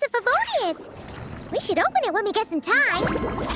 It's a Favonius! We should open it when we get some time.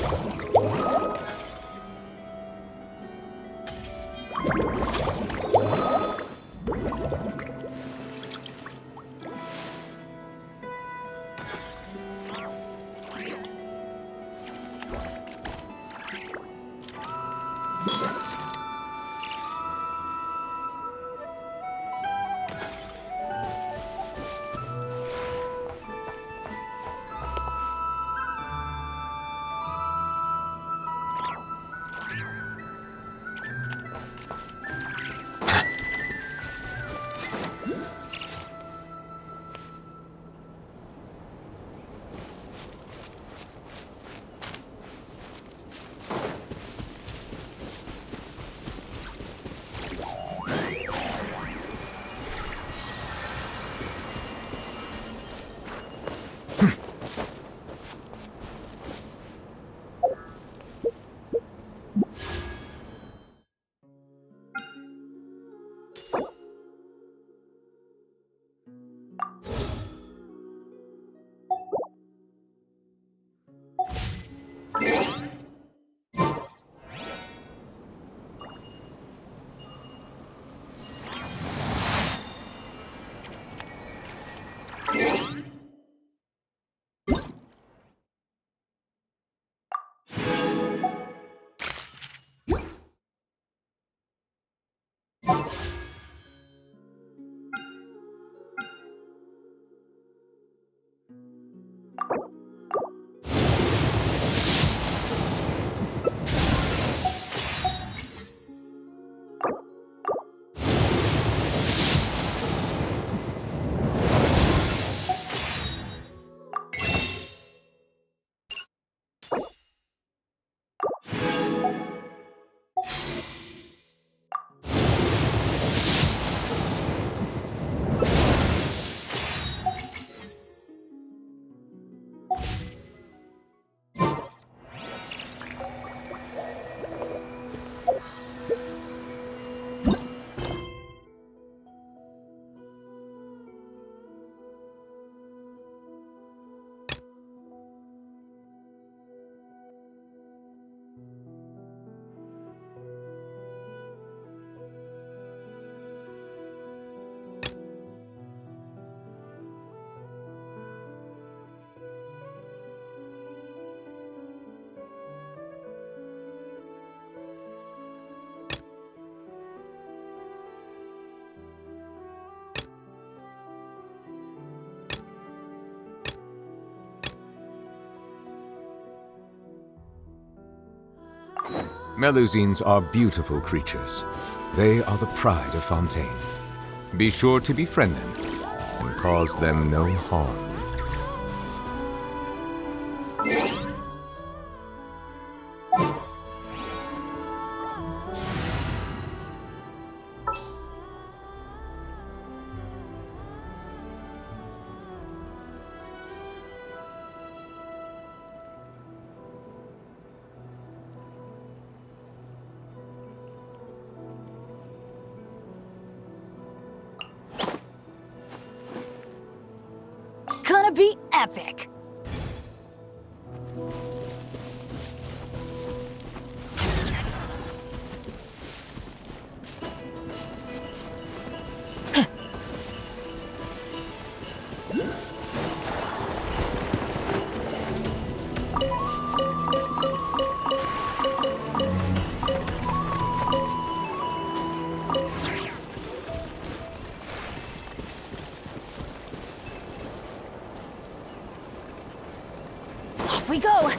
Melusines are beautiful creatures. They are the pride of Fontaine. Be sure to befriend them and cause them no harm. Gonna be epic! Off we go!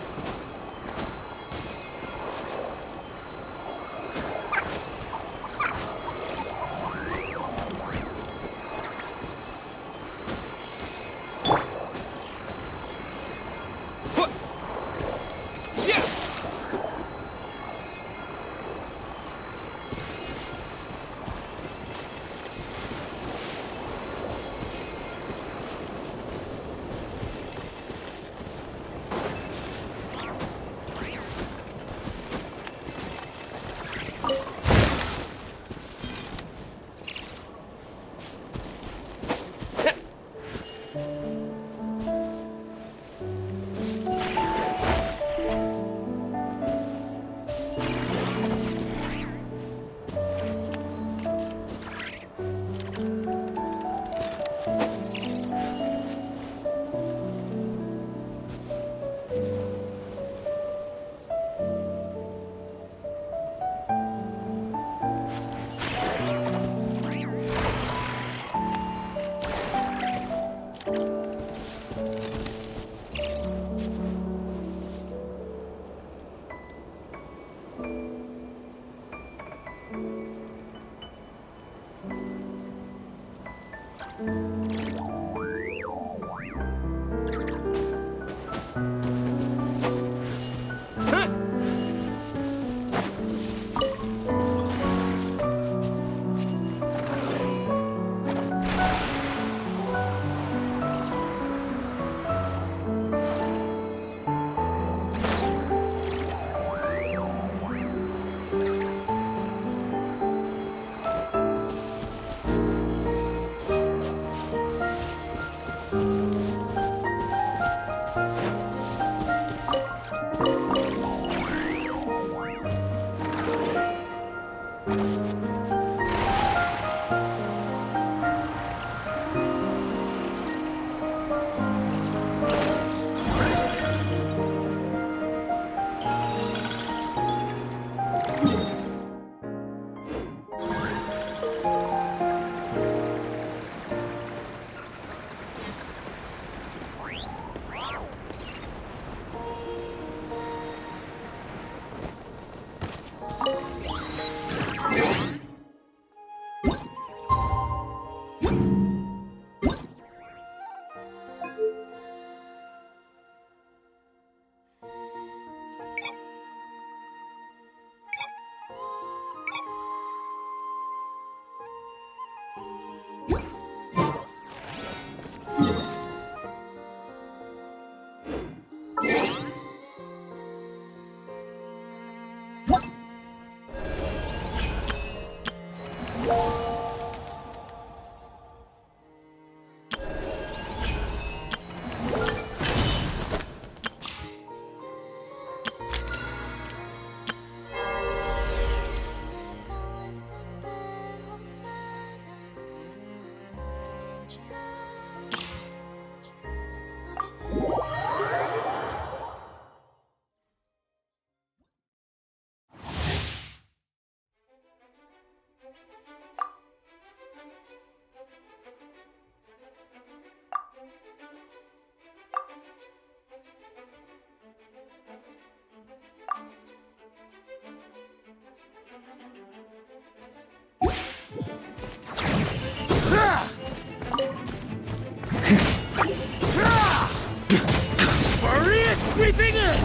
Sweeping it!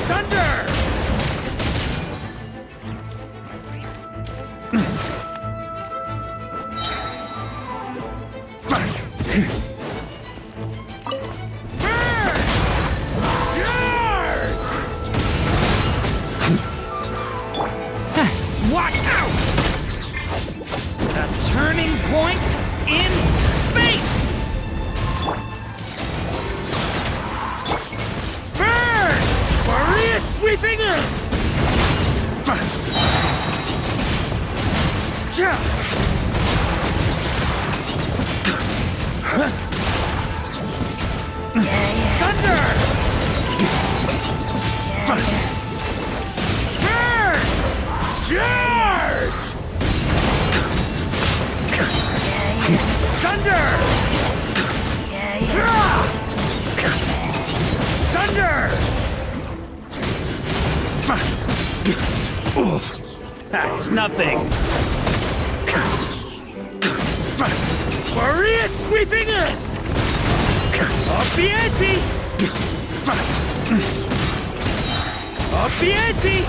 Thunder! Watch out! The turning point in fate! Burn! Maria sweeping in! Thunder! Burn! Charge! Thunder! Thunder! Oof. That's nothing. Maria sweeping in! Up the ante! Up the ante!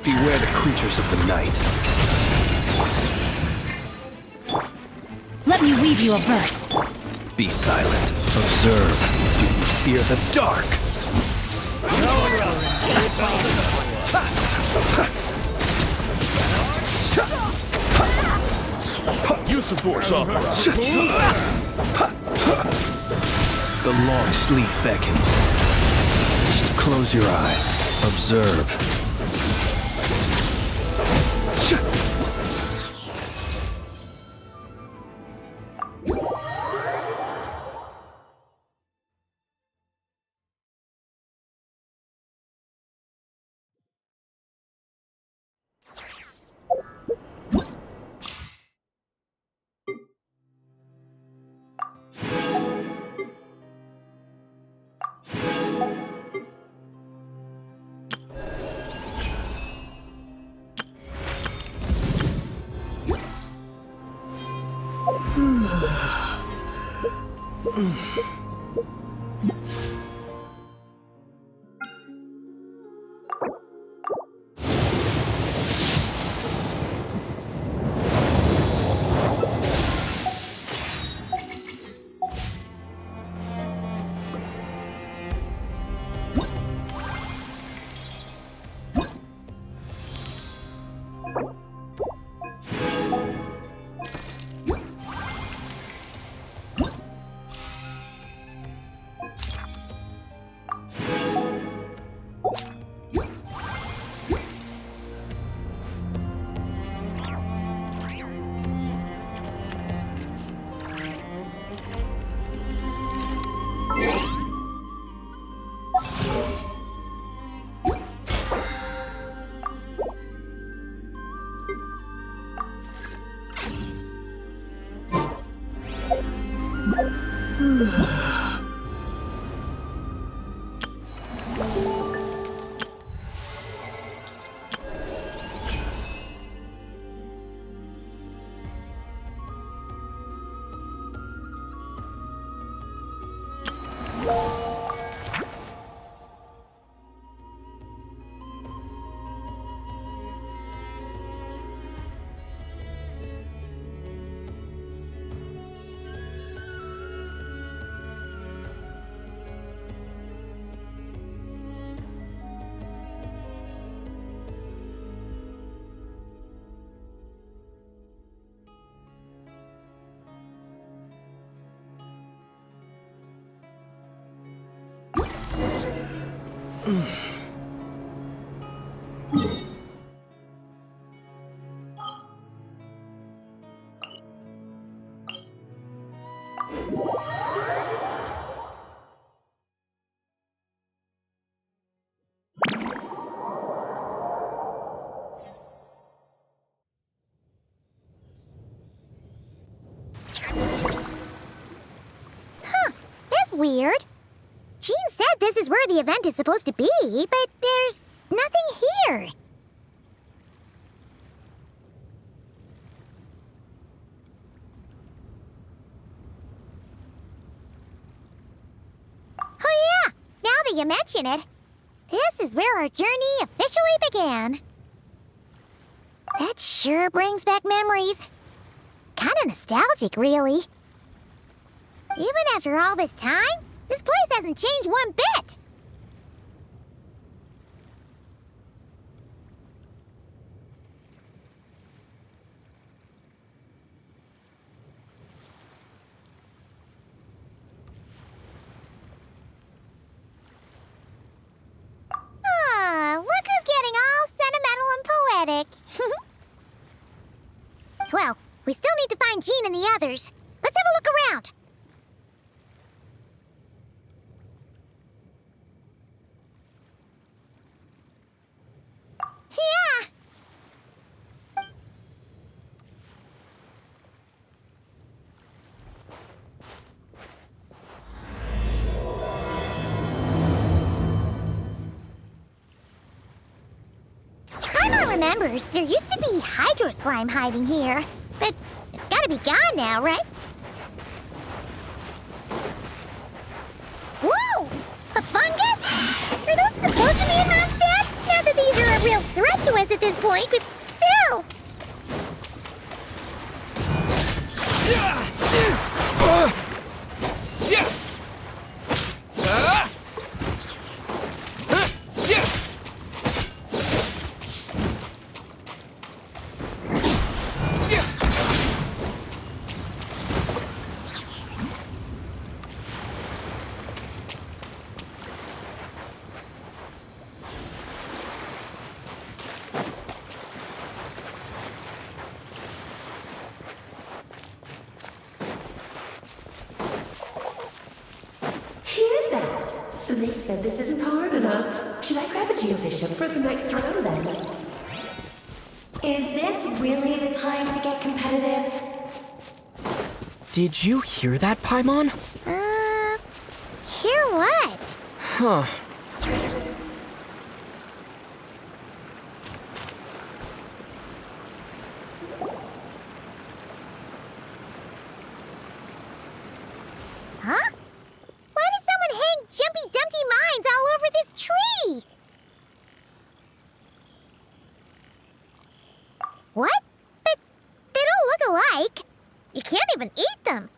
Beware the creatures of the night. Let me weave you a verse. Be silent. Observe. Do you fear the dark? Use the force authorized. The long sleep beckons. Close your eyes. Observe. Weird. Jean said this is where the event is supposed to be, but there's nothing here. Oh yeah, now that you mention it, this is where our journey officially began. That sure brings back memories. Kinda nostalgic, really. Even after all this time, this place hasn't changed one bit. Look who's getting all sentimental and poetic. Well, we still need to find Jean and the others. Let's have a look around. Yeah! Paimon remembers there used to be hydro slime hiding here, but it's gotta be gone now, right? Whoa! A fungus? Are those supposed to be in Mondstadt? Not that these are a real threat to us at this point, but still! Drake said this isn't hard enough. Should I grab a geofishing for the next round then? Is this really the time to get competitive? Did you hear that, Paimon? Hear what? Huh. Huh? Why did someone hang Jumpy Dumpty mines all over this tree? What? But they don't look alike. You can't even eat them.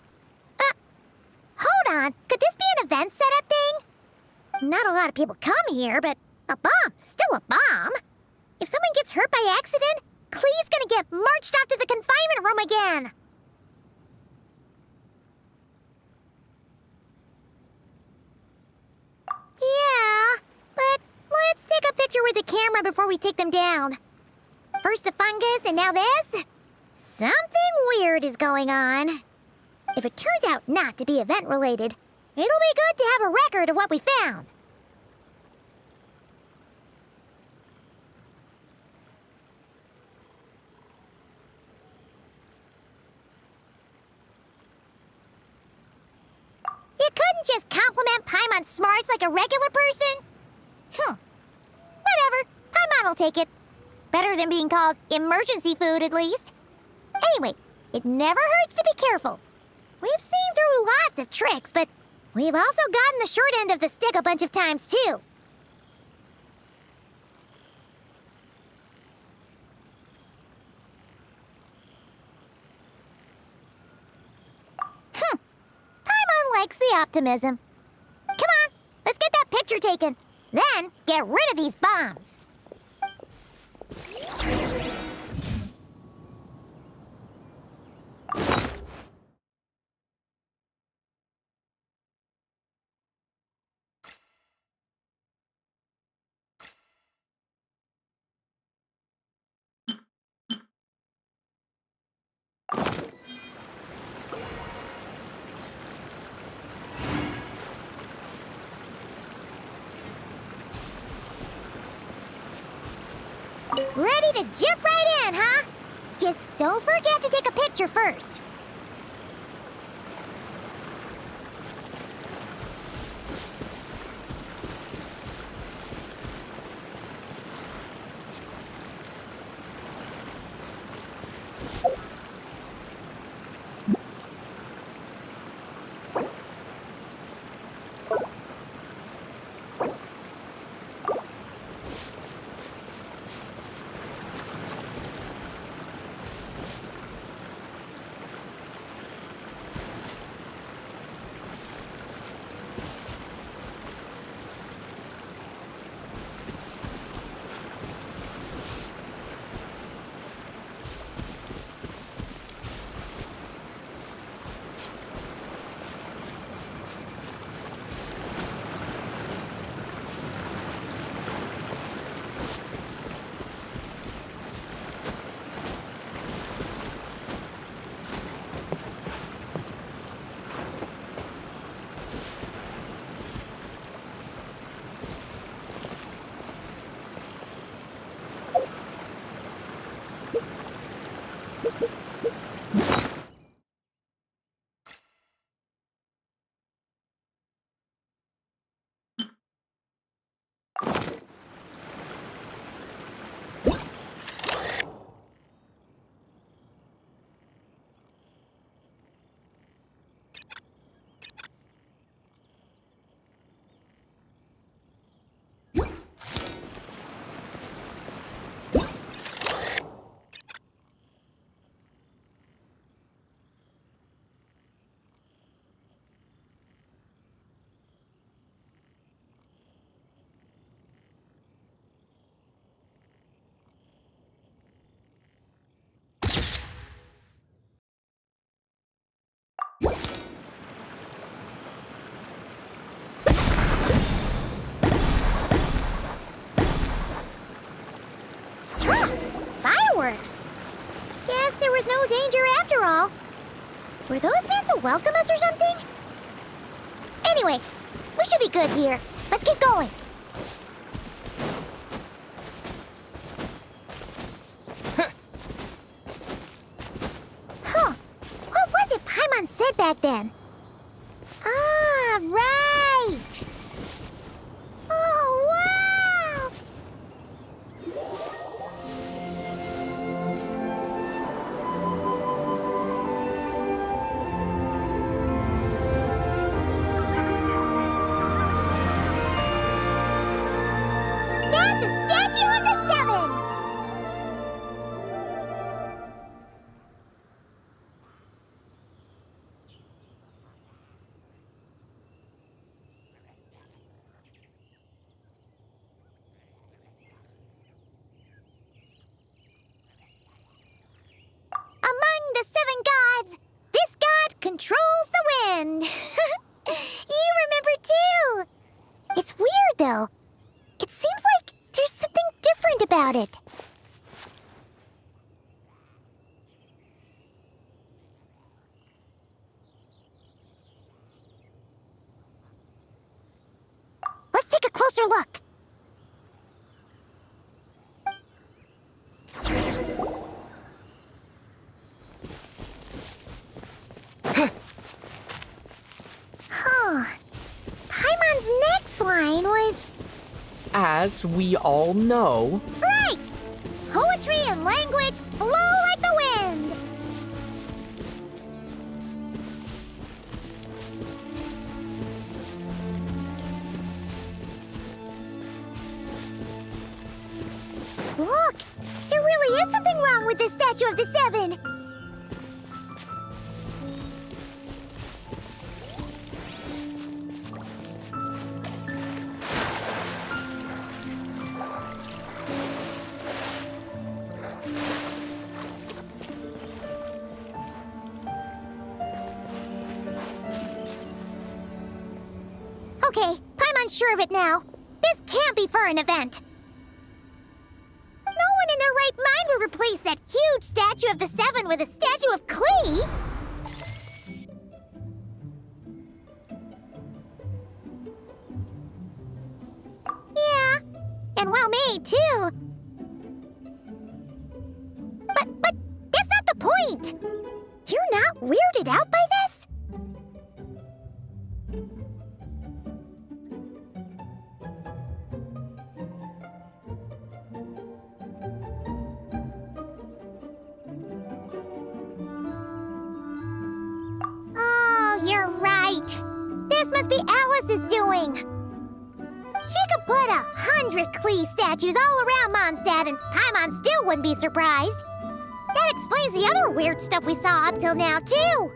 Hold on. Could this be an event setup thing? Not a lot of people come here, but a bomb's still a bomb. If someone gets hurt by accident, Klee's gonna get marched off to the confinement room again. Yeah, but let's take a picture with the camera before we take them down. First the fungus, and now this? Something weird is going on. If it turns out not to be event-related, it'll be good to have a record of what we found. You couldn't just compliment Paimon's smarts like a regular person? Whatever. Paimon will take it. Better than being called emergency food, at least. Anyway, it never hurts to be careful. We've seen through lots of tricks, but we've also gotten the short end of the stick a bunch of times, too. Paimon likes the optimism. Come on, let's get that picture taken. Then, get rid of these bombs. Ready to jump right in, huh? Just don't forget to take a picture first. Fireworks! Guess there was no danger after all. Were those meant to welcome us or something? Anyway, we should be good here. let's keep going. Huh. What was it Paimon said back then? Ah, right. Oh, wow. That's a statue of the Seven! Among the 7 gods, this god controls the wind. You remember too. It's weird though. It seems like there's something different about it. Let's take a closer look. Huh. Paimon's next line was... As we all know, Right! Poetry and language flow like the wind! Look! There really is something wrong with the statue of the Seven! Okay, Paimon's sure of it now. This can't be for an event. No one in their right mind would replace that huge statue of the Seven with a statue of Klee. Yeah, and well made too. But that's not the point. You're not weirded out by this? Oh, you're right. This must be Alice's doing. She could put 100 Klee statues all around Mondstadt and Paimon still wouldn't be surprised. That explains the other weird stuff we saw up till now, too.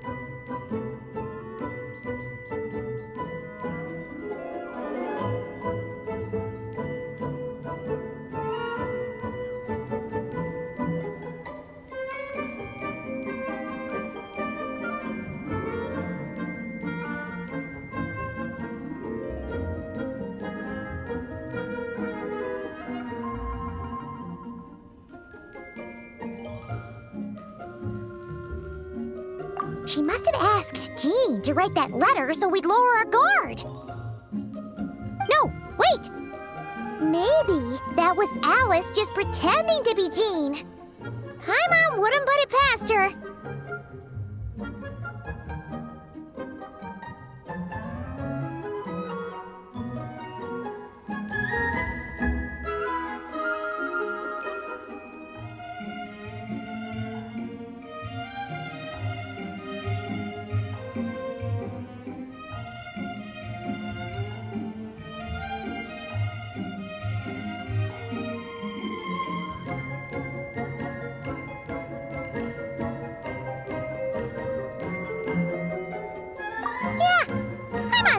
She must have asked Jean to write that letter so we'd lower our guard. No, wait! Maybe that was Alice just pretending to be Jean. Paimon wouldn't put it past her.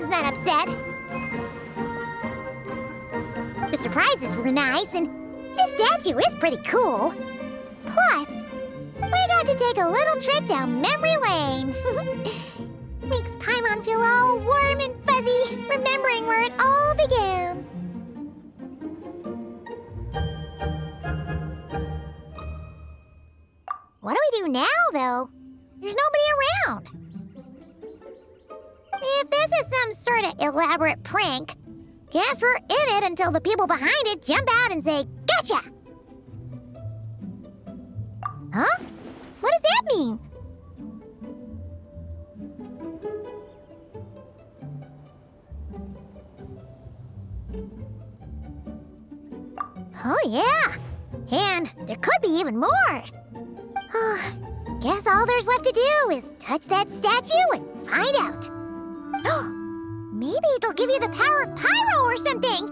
Not upset. The surprises were nice, and this statue is pretty cool. Plus, we got to take a little trip down memory lane. Makes Paimon feel all warm and fuzzy, remembering where it all began. What do we do now, though? There's nobody around. If this is some sort of elaborate prank, Guess we're in it until the people behind it jump out and say, "Gotcha!" Huh? What does that mean? Oh, yeah. And there could be even more. Guess all there's left to do is touch that statue and find out. Maybe it'll give you the power of pyro or something.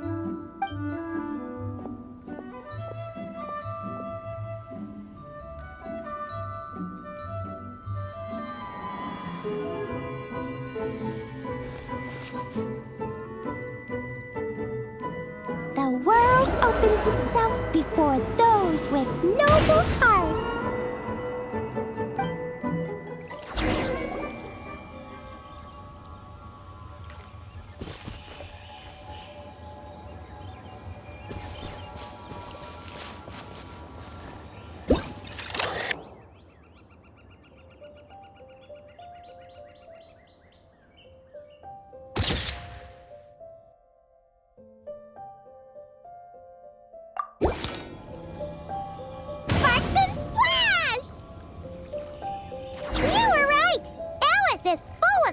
The world opens itself before those with noble hearts.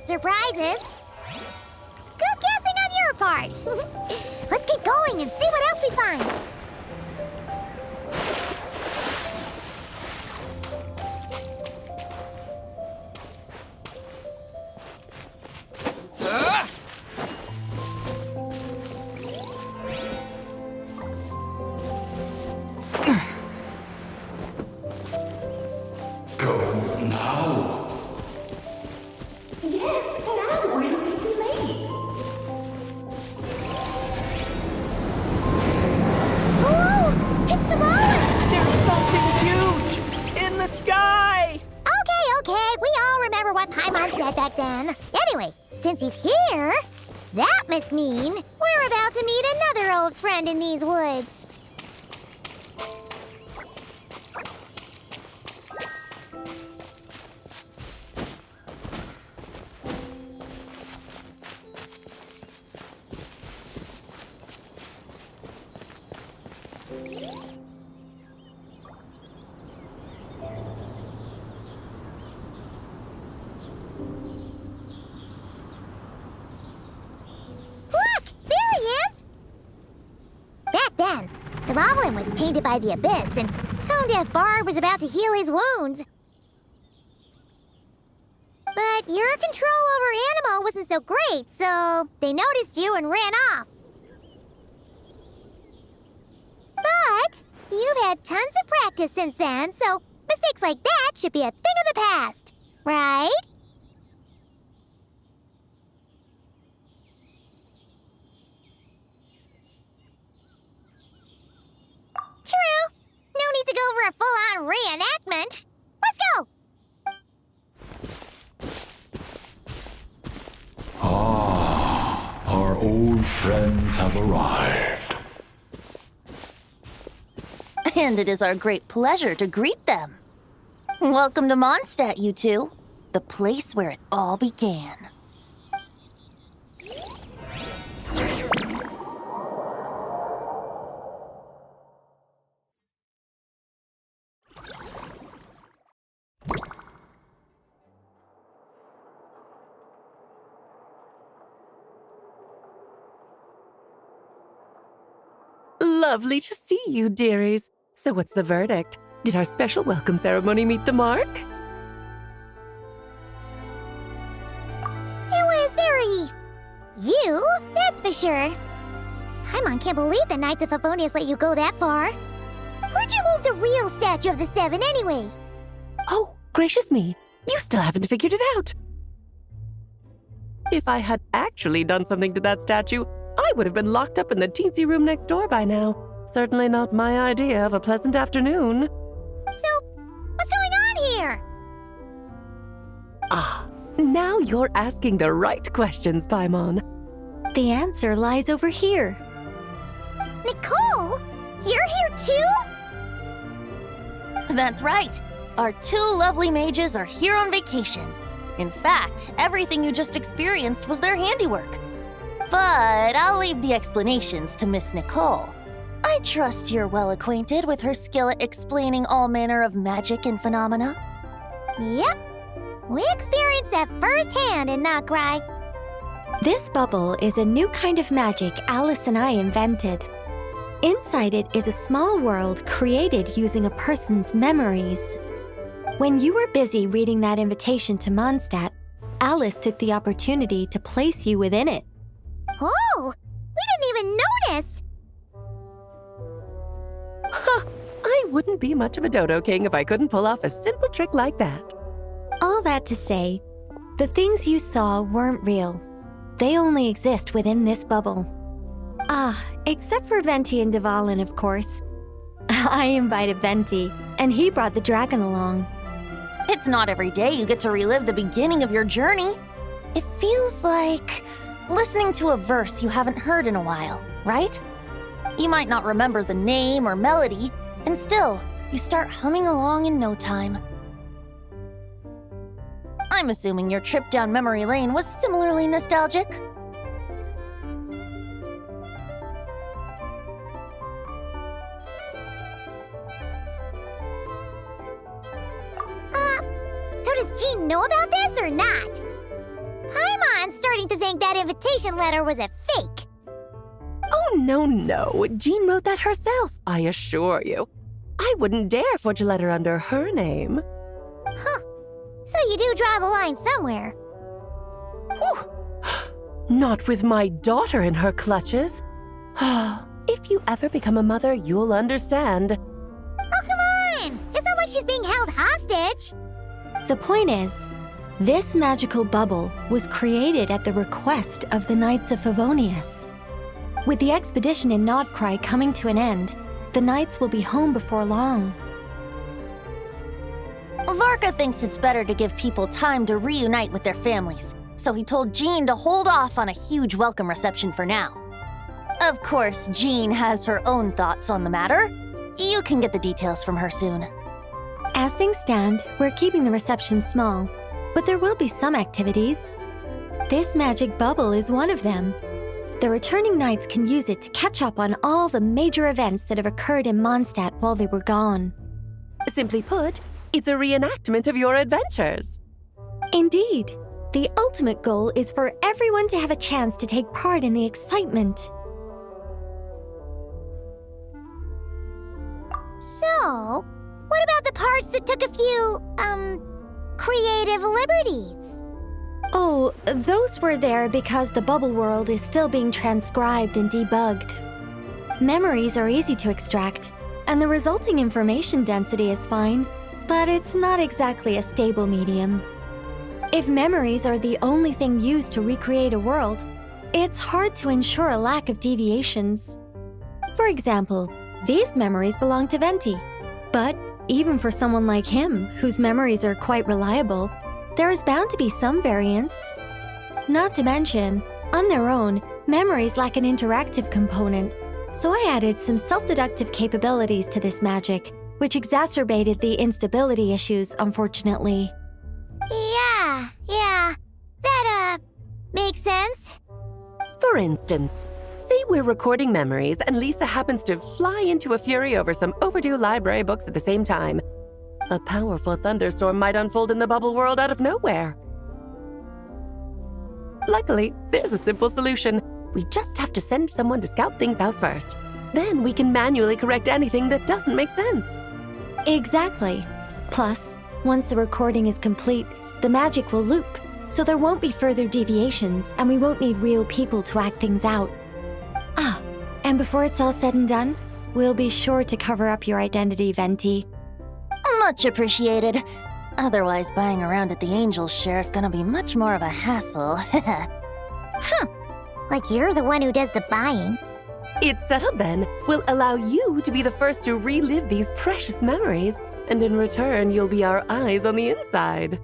Surprises. Good guessing on your part. Let's keep going and see what else we find. Back then. Anyway, since he's here, that must mean we're about to meet another old friend in these woods. The Goblin was tainted by the Abyss, and Tone-Deaf Bard was about to heal his wounds. But your control over Animo wasn't so great, so they noticed you and ran off. But you've had tons of practice since then, so mistakes like that should be a thing of the past, right? True. No need to go for a full-on reenactment. Let's go! Ah, our old friends have arrived. And it is our great pleasure to greet them. Welcome to Mondstadt, you two. The place where it all began. Lovely to see you, dearies. So what's the verdict? Did our special welcome ceremony meet the mark? It was very... you, that's for sure. Paimon can't believe the Knights of Favonius let you go that far. Where'd you move the real statue of the Seven anyway? Oh, gracious me. You still haven't figured it out. If I had actually done something to that statue, I would have been locked up in the teensy room next door by now. Certainly not my idea of a pleasant afternoon. So, what's going on here? Ah, now you're asking the right questions, Paimon. The answer lies over here. Nicole? You're here too? That's right. Our two lovely mages are here on vacation. In fact, everything you just experienced was their handiwork. But I'll leave the explanations to Miss Nicole. I trust you're well acquainted with her skill at explaining all manner of magic and phenomena. Yep. We experienced that firsthand in Nocry. This bubble is a new kind of magic Alice and I invented. Inside it is a small world created using a person's memories. When you were busy reading that invitation to Mondstadt, Alice took the opportunity to place you within it. Oh, we didn't even notice. I wouldn't be much of a Dodo King if I couldn't pull off a simple trick like that. All that to say, the things you saw weren't real. They only exist within this bubble. Ah, except for Venti and Dvalin, of course. I invited Venti, and he brought the dragon along. It's not every day you get to relive the beginning of your journey. It feels like listening to a verse you haven't heard in a while, right? You might not remember the name or melody, and still, you start humming along in no time. I'm assuming your trip down memory lane was similarly nostalgic. So does Jean know about this or not? I'm starting to think that invitation letter was a fake. Oh, no. Jean wrote that herself, I assure you. I wouldn't dare forge a letter under her name. Huh. So you do draw the line somewhere. Whew. Not with my daughter in her clutches. If you ever become a mother, you'll understand. Oh, come on! It's not like she's being held hostage. The point is, this magical bubble was created at the request of the Knights of Favonius. With the expedition in Nodcry coming to an end, the Knights will be home before long. Varka thinks it's better to give people time to reunite with their families, so he told Jean to hold off on a huge welcome reception for now. Of course, Jean has her own thoughts on the matter. You can get the details from her soon. As things stand, we're keeping the reception small, but there will be some activities. This magic bubble is one of them. The returning Knights can use it to catch up on all the major events that have occurred in Mondstadt while they were gone. Simply put, it's a reenactment of your adventures. Indeed. The ultimate goal is for everyone to have a chance to take part in the excitement. So, what about the parts that took a few, creative liberties? Oh, those were there because the bubble world is still being transcribed and debugged. Memories are easy to extract, and the resulting information density is fine, but it's not exactly a stable medium. If memories are the only thing used to recreate a world, it's hard to ensure a lack of deviations. For example, these memories belong to Venti, but even for someone like him, whose memories are quite reliable, there is bound to be some variance. Not to mention, on their own, memories lack an interactive component, so I added some self-deductive capabilities to this magic, which exacerbated the instability issues, unfortunately. Yeah. That, makes sense. For instance, say we're recording memories and Lisa happens to fly into a fury over some overdue library books at the same time. A powerful thunderstorm might unfold in the bubble world out of nowhere. Luckily, there's a simple solution. We just have to send someone to scout things out first. Then we can manually correct anything that doesn't make sense. Exactly. Plus, once the recording is complete, the magic will loop, so there won't be further deviations, and we won't need real people to act things out. Ah, and before it's all said and done, we'll be sure to cover up your identity, Venti. Much appreciated. Otherwise, buying around at the Angels share is gonna be much more of a hassle. Like you're the one who does the buying. It's settled then. We'll allow you to be the first to relive these precious memories, and in return, you'll be our eyes on the inside.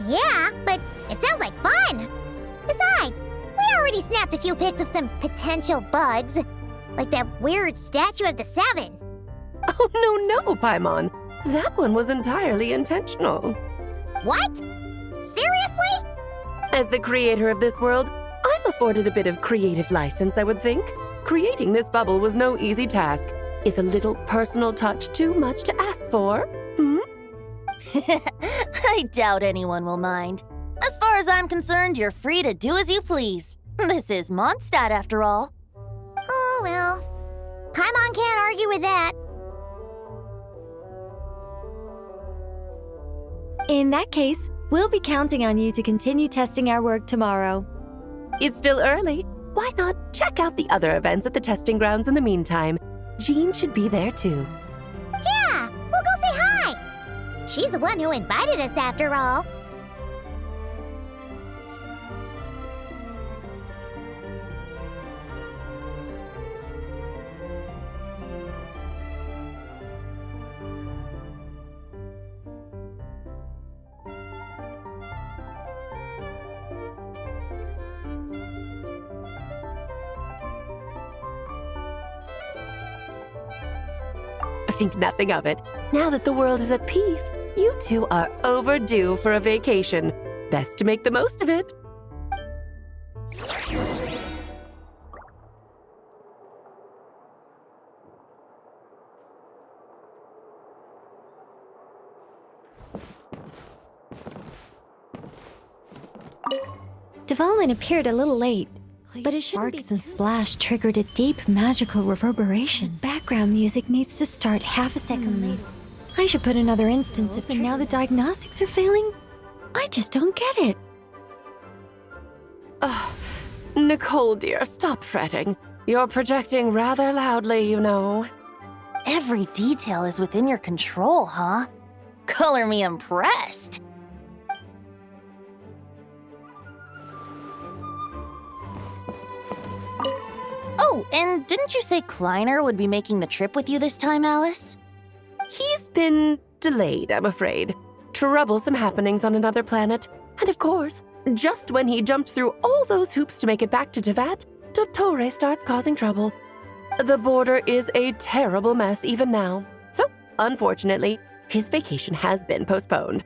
Yeah, but it sounds like fun. Besides, we already snapped a few pics of some potential bugs. Like that weird statue of the Seven. Oh, no, Paimon. That one was entirely intentional. What? Seriously? As the creator of this world, I'm afforded a bit of creative license, I would think. Creating this bubble was no easy task. Is a little personal touch too much to ask for? I doubt anyone will mind. As far as I'm concerned, you're free to do as you please. This is Mondstadt, after all. Oh, well. Paimon can't argue with that. In that case, we'll be counting on you to continue testing our work tomorrow. It's still early. Why not check out the other events at the testing grounds in the meantime? Jean should be there too. Yeah, we'll go say hi. She's the one who invited us after all. Think nothing of it. Now that the world is at peace, you two are overdue for a vacation. Best to make the most of it. Dvalin appeared a little late, but his sparks and splash triggered a deep magical reverberation. Background music needs to start half a second late. I should put another instance of and now the diagnostics are failing? I just don't get it. Oh, Nicole dear, stop fretting. You're projecting rather loudly, you know. Every detail is within your control, huh? Color me impressed. Oh, and didn't you say Kleiner would be making the trip with you this time, Alice? He's been delayed, I'm afraid. Troublesome happenings on another planet. And of course, just when he jumped through all those hoops to make it back to Tevat, Dottore starts causing trouble. The border is a terrible mess even now. So, unfortunately, his vacation has been postponed.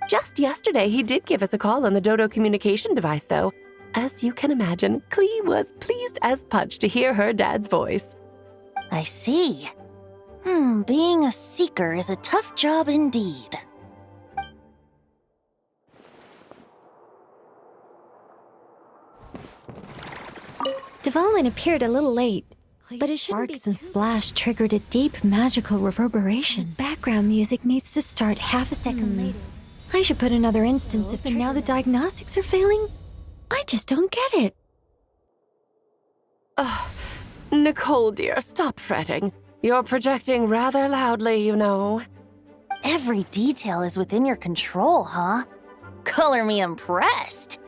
Just yesterday, he did give us a call on the Dodo communication device, though. As you can imagine, Klee was pleased as punch to hear her dad's voice. I see. Being a seeker is a tough job indeed. Dvalin appeared a little late, but his sparks and splash triggered a deep magical reverberation. Background music needs to start half a second late. I should put another instance of and now the diagnostics are failing? I just don't get it. Oh, Nicole dear, stop fretting. You're projecting rather loudly, you know. Every detail is within your control, huh? Color me impressed.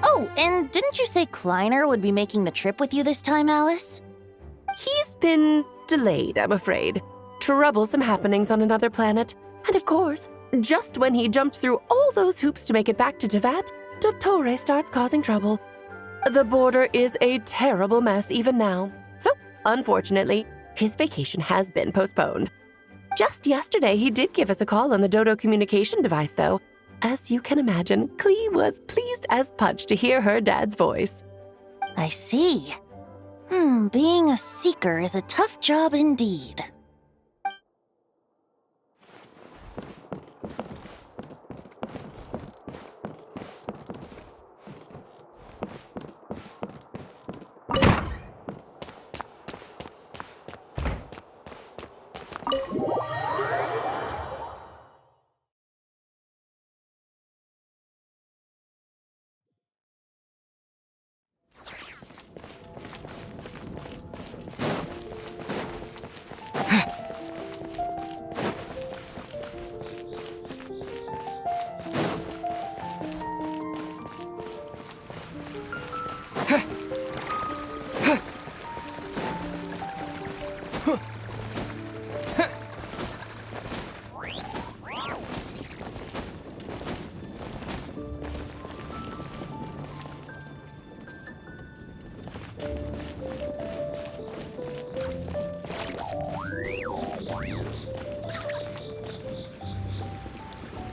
Oh, and didn't you say Kleiner would be making the trip with you this time, Alice? He's been delayed, I'm afraid. Troublesome happenings on another planet. And of course, just when he jumped through all those hoops to make it back to Tevat, Dottore starts causing trouble. The border is a terrible mess even now. So, unfortunately, his vacation has been postponed. Just yesterday, he did give us a call on the Dodo communication device, though. As you can imagine, Klee was pleased as punch to hear her dad's voice. I see. Being a seeker is a tough job indeed.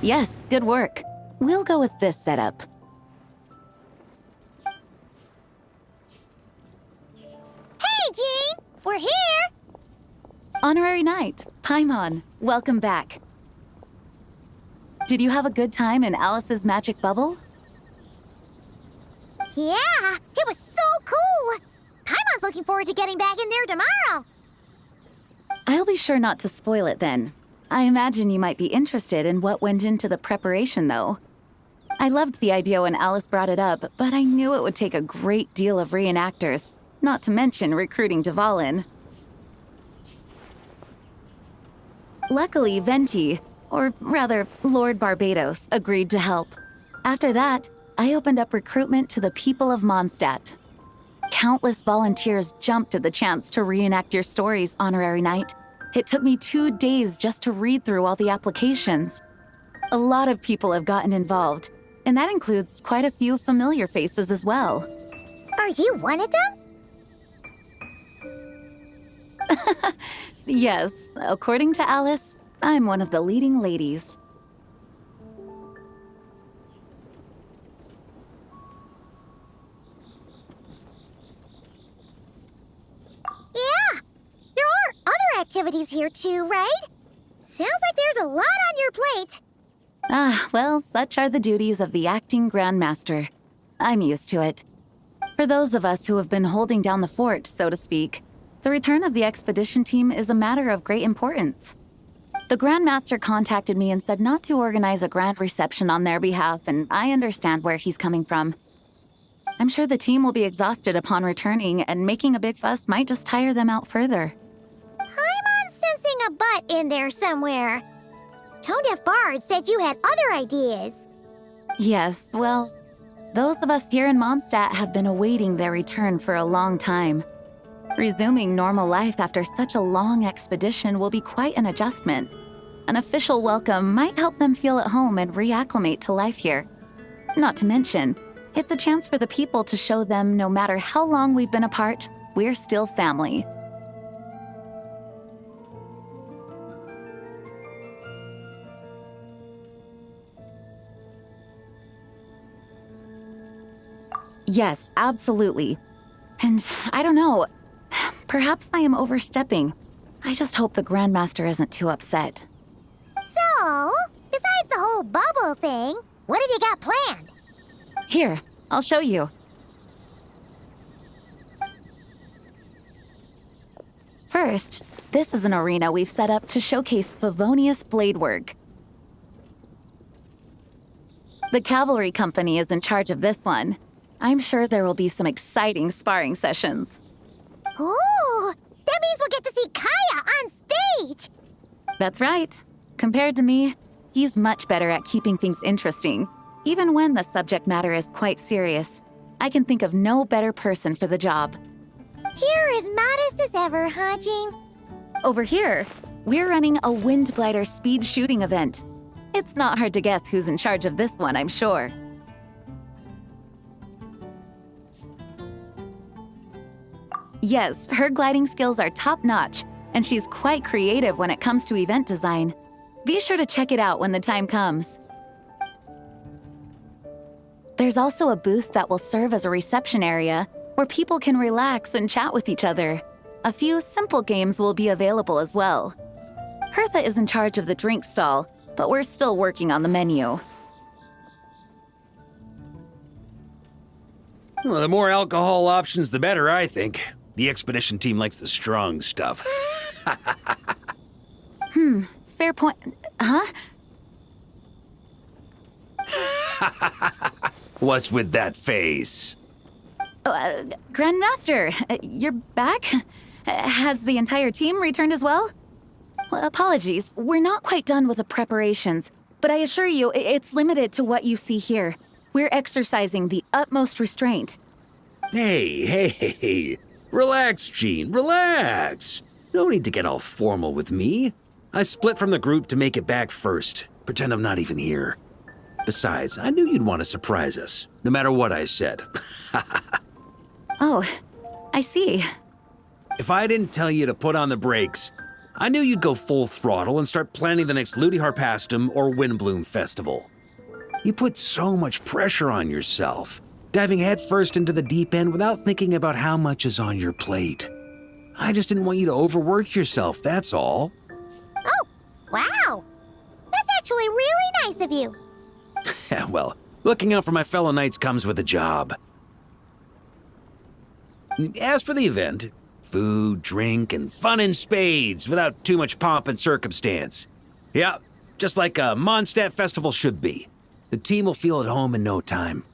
Yes, good work. We'll go with this setup. Hey, Jean! We're here! Honorary Knight, Paimon, welcome back. Did you have a good time in Alice's magic bubble? Yeah, it was so cool! Paimon's looking forward to getting back in there tomorrow. I'll be sure not to spoil it then. I imagine you might be interested in what went into the preparation, though. I loved the idea when Alice brought it up, but I knew it would take a great deal of reenactors, not to mention recruiting Dvalin. Luckily, Venti, or rather, Lord Barbados, agreed to help. After that, I opened up recruitment to the people of Mondstadt. Countless volunteers jumped at the chance to reenact your stories, Honorary Knight. It took me 2 days just to read through all the applications. A lot of people have gotten involved, and that includes quite a few familiar faces as well. Are you one of them? Yes, according to Alice, I'm one of the leading ladies. Yeah, there are other activities here too, right? Sounds like there's a lot on your plate. Ah, well, such are the duties of the acting Grandmaster. I'm used to it. For those of us who have been holding down the fort, so to speak, the return of the expedition team is a matter of great importance. The Grandmaster contacted me and said not to organize a grand reception on their behalf, and I understand where he's coming from. I'm sure the team will be exhausted upon returning, and making a big fuss might just tire them out further. I'm sensing a butt in there somewhere. Tone-deaf Bard said you had other ideas. Yes, well, those of us here in Mondstadt have been awaiting their return for a long time. Resuming normal life after such a long expedition will be quite an adjustment. An official welcome might help them feel at home and reacclimate to life here. Not to mention, it's a chance for the people to show them no matter how long we've been apart, we're still family. Yes, absolutely. And I don't know, perhaps I am overstepping. I just hope the Grandmaster isn't too upset. So, besides the whole bubble thing, what have you got planned? Here, I'll show you. First, this is an arena we've set up to showcase Favonius blade work. The cavalry company is in charge of this one. I'm sure there will be some exciting sparring sessions. Ooh, that means we'll get to see Kaya on stage! That's right. Compared to me, he's much better at keeping things interesting, even when the subject matter is quite serious. I can think of no better person for the job. You're as modest as ever, huh, Jean? Over here, we're running a Wind Glider speed shooting event. It's not hard to guess who's in charge of this one, I'm sure. Yes, her gliding skills are top-notch, and she's quite creative when it comes to event design. Be sure to check it out when the time comes. There's also a booth that will serve as a reception area where people can relax and chat with each other. A few simple games will be available as well. Hertha is in charge of the drink stall, but we're still working on the menu. Well, the more alcohol options, the better, I think. The expedition team likes the strong stuff. Fair point. Huh? What's with that face? Grandmaster, you're back? Has the entire team returned as well? Well, apologies, we're not quite done with the preparations, but I assure you, it's limited to what you see here. We're exercising the utmost restraint. Hey. Relax, Jean, relax. No need to get all formal with me. I split from the group to make it back first. Pretend I'm not even here. Besides, I knew you'd want to surprise us, no matter what I said. Oh, I see. If I didn't tell you to put on the brakes, I knew you'd go full throttle and start planning the next Ludi Harpastum or Windbloom Festival. You put so much pressure on yourself, diving headfirst into the deep end without thinking about how much is on your plate. I just didn't want you to overwork yourself, that's all. Oh, wow. That's actually really nice of you. Well, looking out for my fellow knights comes with a job. As for the event, food, drink, and fun in spades without too much pomp and circumstance. Yeah, just like a Mondstadt festival should be. The team will feel at home in no time.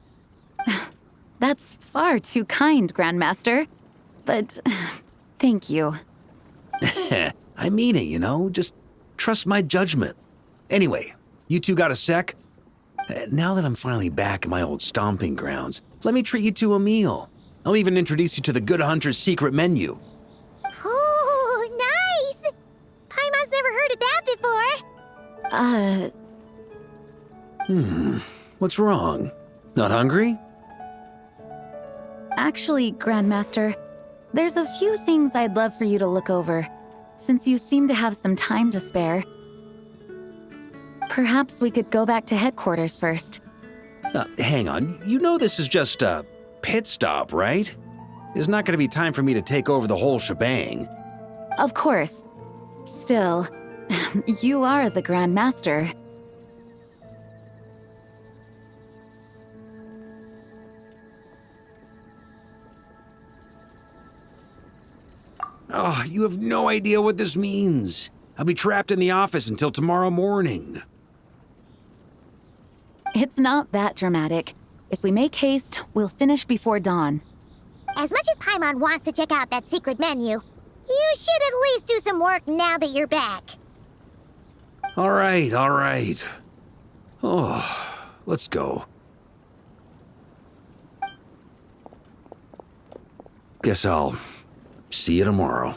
That's far too kind, Grandmaster. But thank you. I mean it, you know? Just trust my judgment. Anyway, you two got a sec? Now that I'm finally back in my old stomping grounds, let me treat you to a meal. I'll even introduce you to the Good Hunter's secret menu. Oh, nice! Paimon's never heard of that before. What's wrong? Not hungry? Actually, Grandmaster, there's a few things I'd love for you to look over, since you seem to have some time to spare. Perhaps we could go back to headquarters first. Hang on, you know this is just a pit stop, right? There's not going to be time for me to take over the whole shebang. Of course. Still, you are the Grandmaster. Oh, you have no idea what this means. I'll be trapped in the office until tomorrow morning. It's not that dramatic. If we make haste, we'll finish before dawn. As much as Paimon wants to check out that secret menu, you should at least do some work now that you're back. All right, all right. Oh, let's go. Guess I'll see you tomorrow.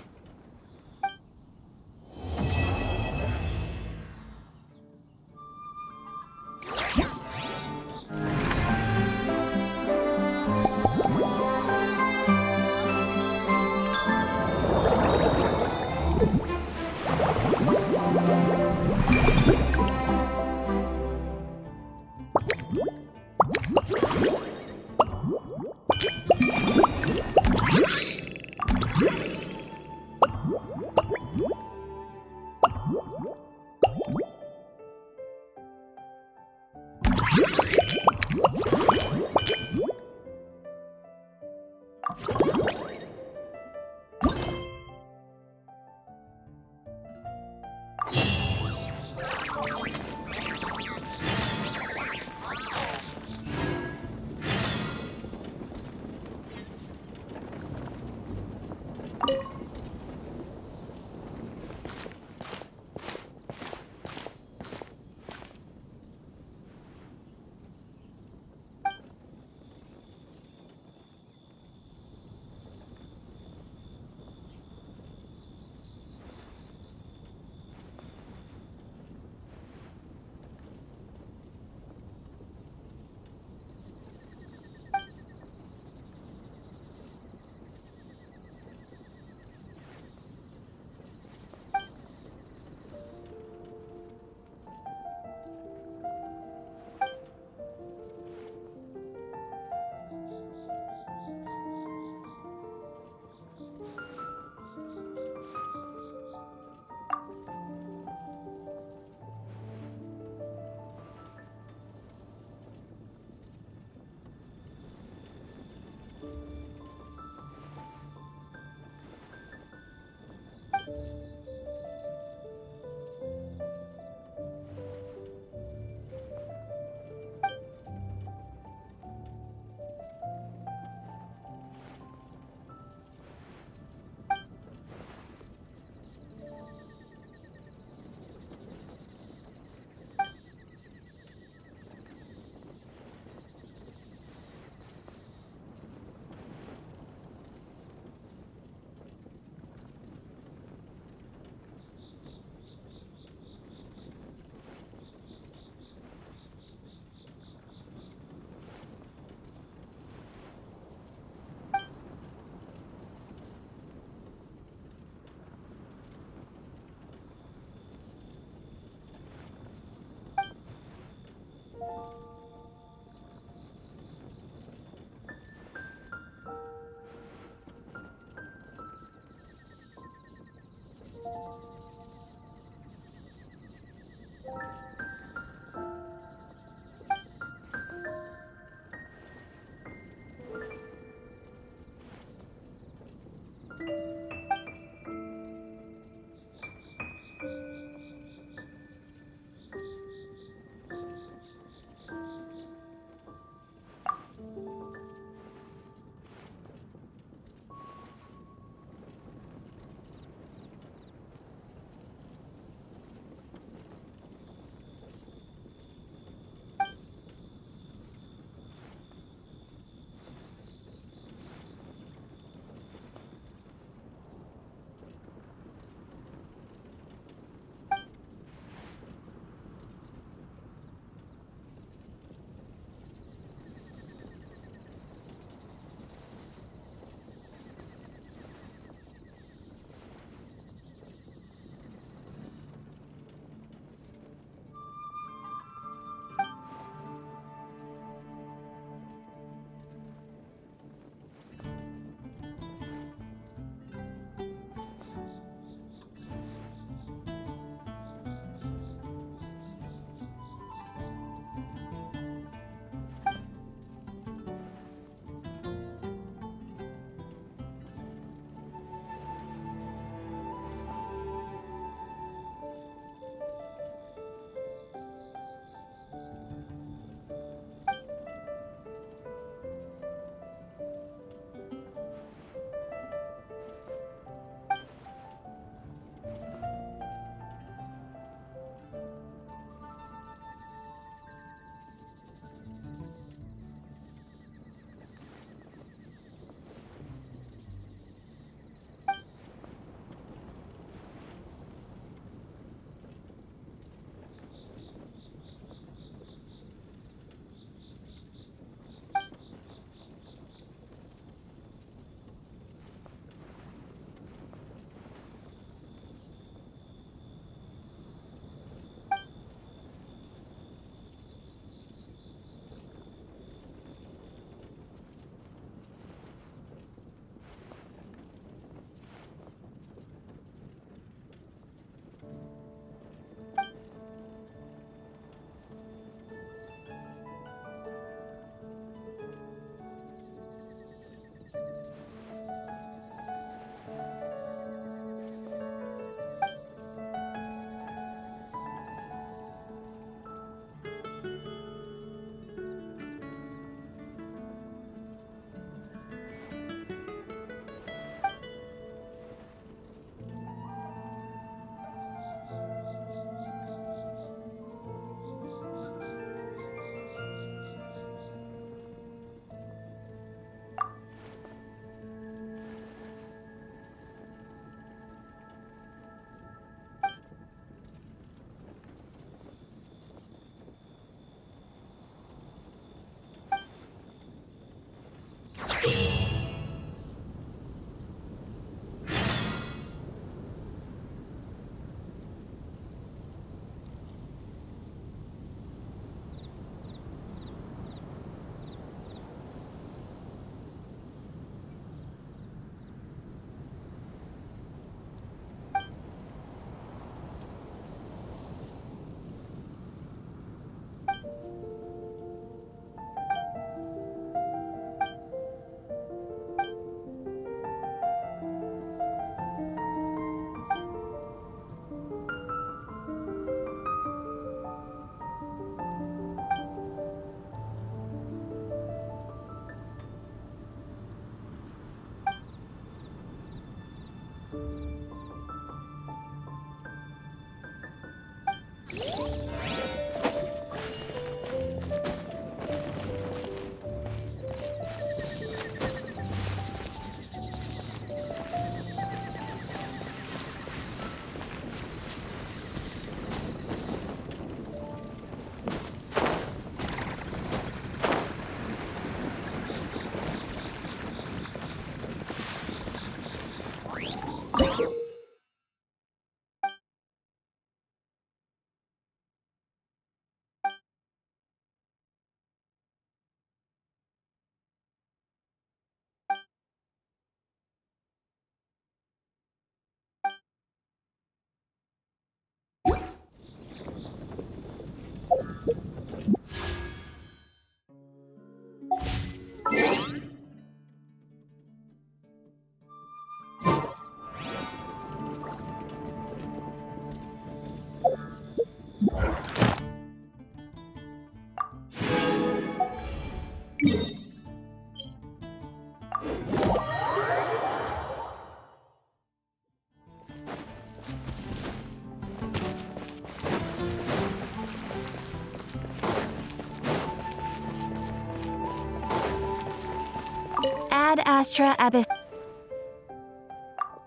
Ad Astra Abyss.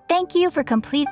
Thank you for complete.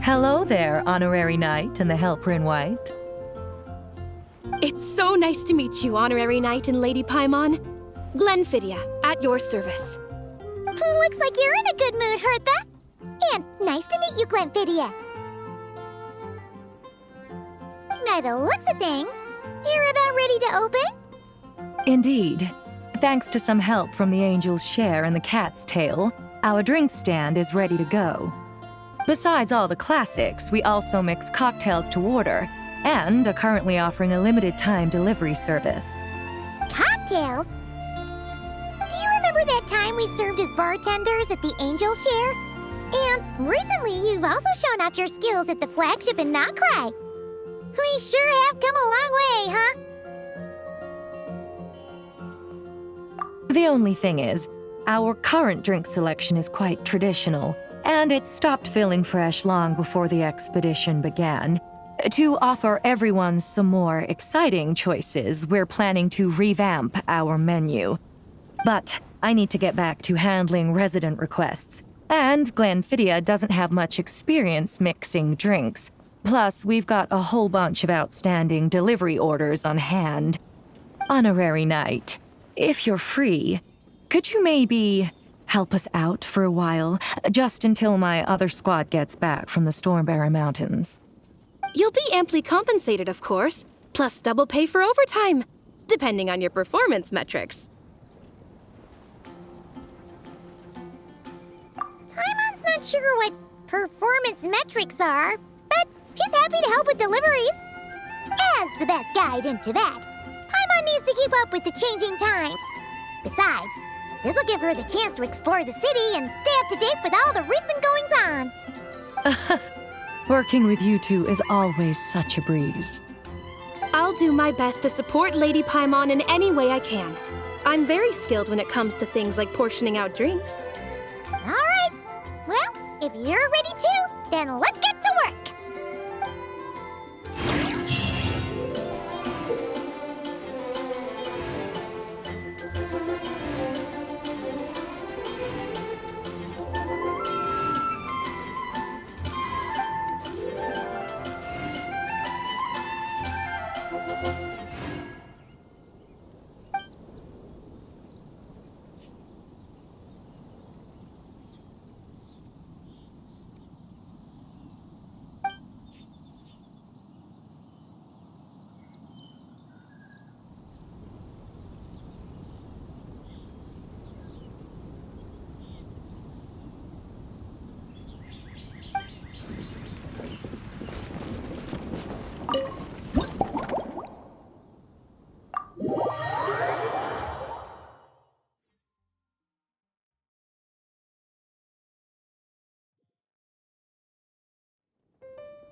Hello there, Honorary Knight and the Helper in White. It's so nice to meet you, Honorary Knight and Lady Paimon. Glenfidia, at your service. Looks like you're in a good mood, Hertha. And nice to meet you, Glenfidia. By the looks of things, you're about ready to open? Indeed. Thanks to some help from the Angel's Share and the Cat's Tail, our drink stand is ready to go. Besides all the classics, we also mix cocktails to order, and are currently offering a limited-time delivery service. Cocktails? Do you remember that time we served as bartenders at the Angel's Share? And recently you've also shown off your skills at the flagship in Nocrai. We sure have come a long way, huh? The only thing is, our current drink selection is quite traditional, and it stopped feeling fresh long before the expedition began. To offer everyone some more exciting choices, we're planning to revamp our menu. But I need to get back to handling resident requests, and Glenfidia doesn't have much experience mixing drinks. Plus, we've got a whole bunch of outstanding delivery orders on hand. Honorary Knight, if you're free, could you maybe help us out for a while, just until my other squad gets back from the Stormbearer Mountains? You'll be amply compensated, of course, plus double pay for overtime, depending on your performance metrics. Paimon's not sure what performance metrics are, but she's happy to help with deliveries. As the best guide into that, Paimon needs to keep up with the changing times. Besides, this'll give her the chance to explore the city and stay up to date with all the recent goings-on. Working with you two is always such a breeze. I'll do my best to support Lady Paimon in any way I can. I'm very skilled when it comes to things like portioning out drinks. All right. Well, if you're ready to, then let's get to work.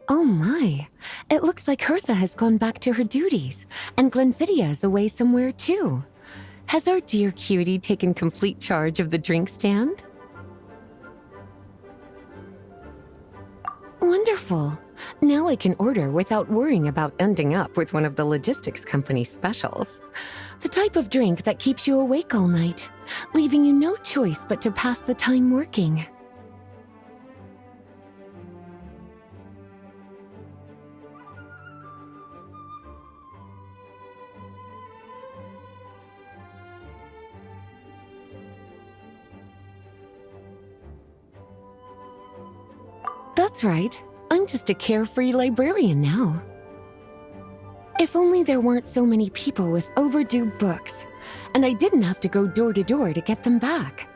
Oh my, it looks like Hertha has gone back to her duties, and Glenfidia is away somewhere too. Has our dear cutie taken complete charge of the drink stand? Wonderful. Now I can order without worrying about ending up with one of the logistics company's specials. The type of drink that keeps you awake all night, leaving you no choice but to pass the time working. That's right. I'm just a carefree librarian now. If only there weren't so many people with overdue books, and I didn't have to go door to door to get them back.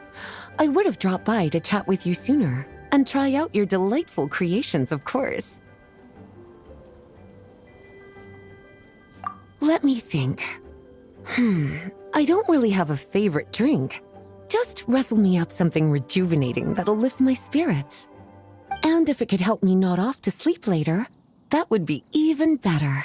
I would have dropped by to chat with you sooner, and try out your delightful creations, of course. Let me think. I don't really have a favorite drink. Just wrestle me up something rejuvenating that'll lift my spirits. And if it could help me nod off to sleep later, that would be even better.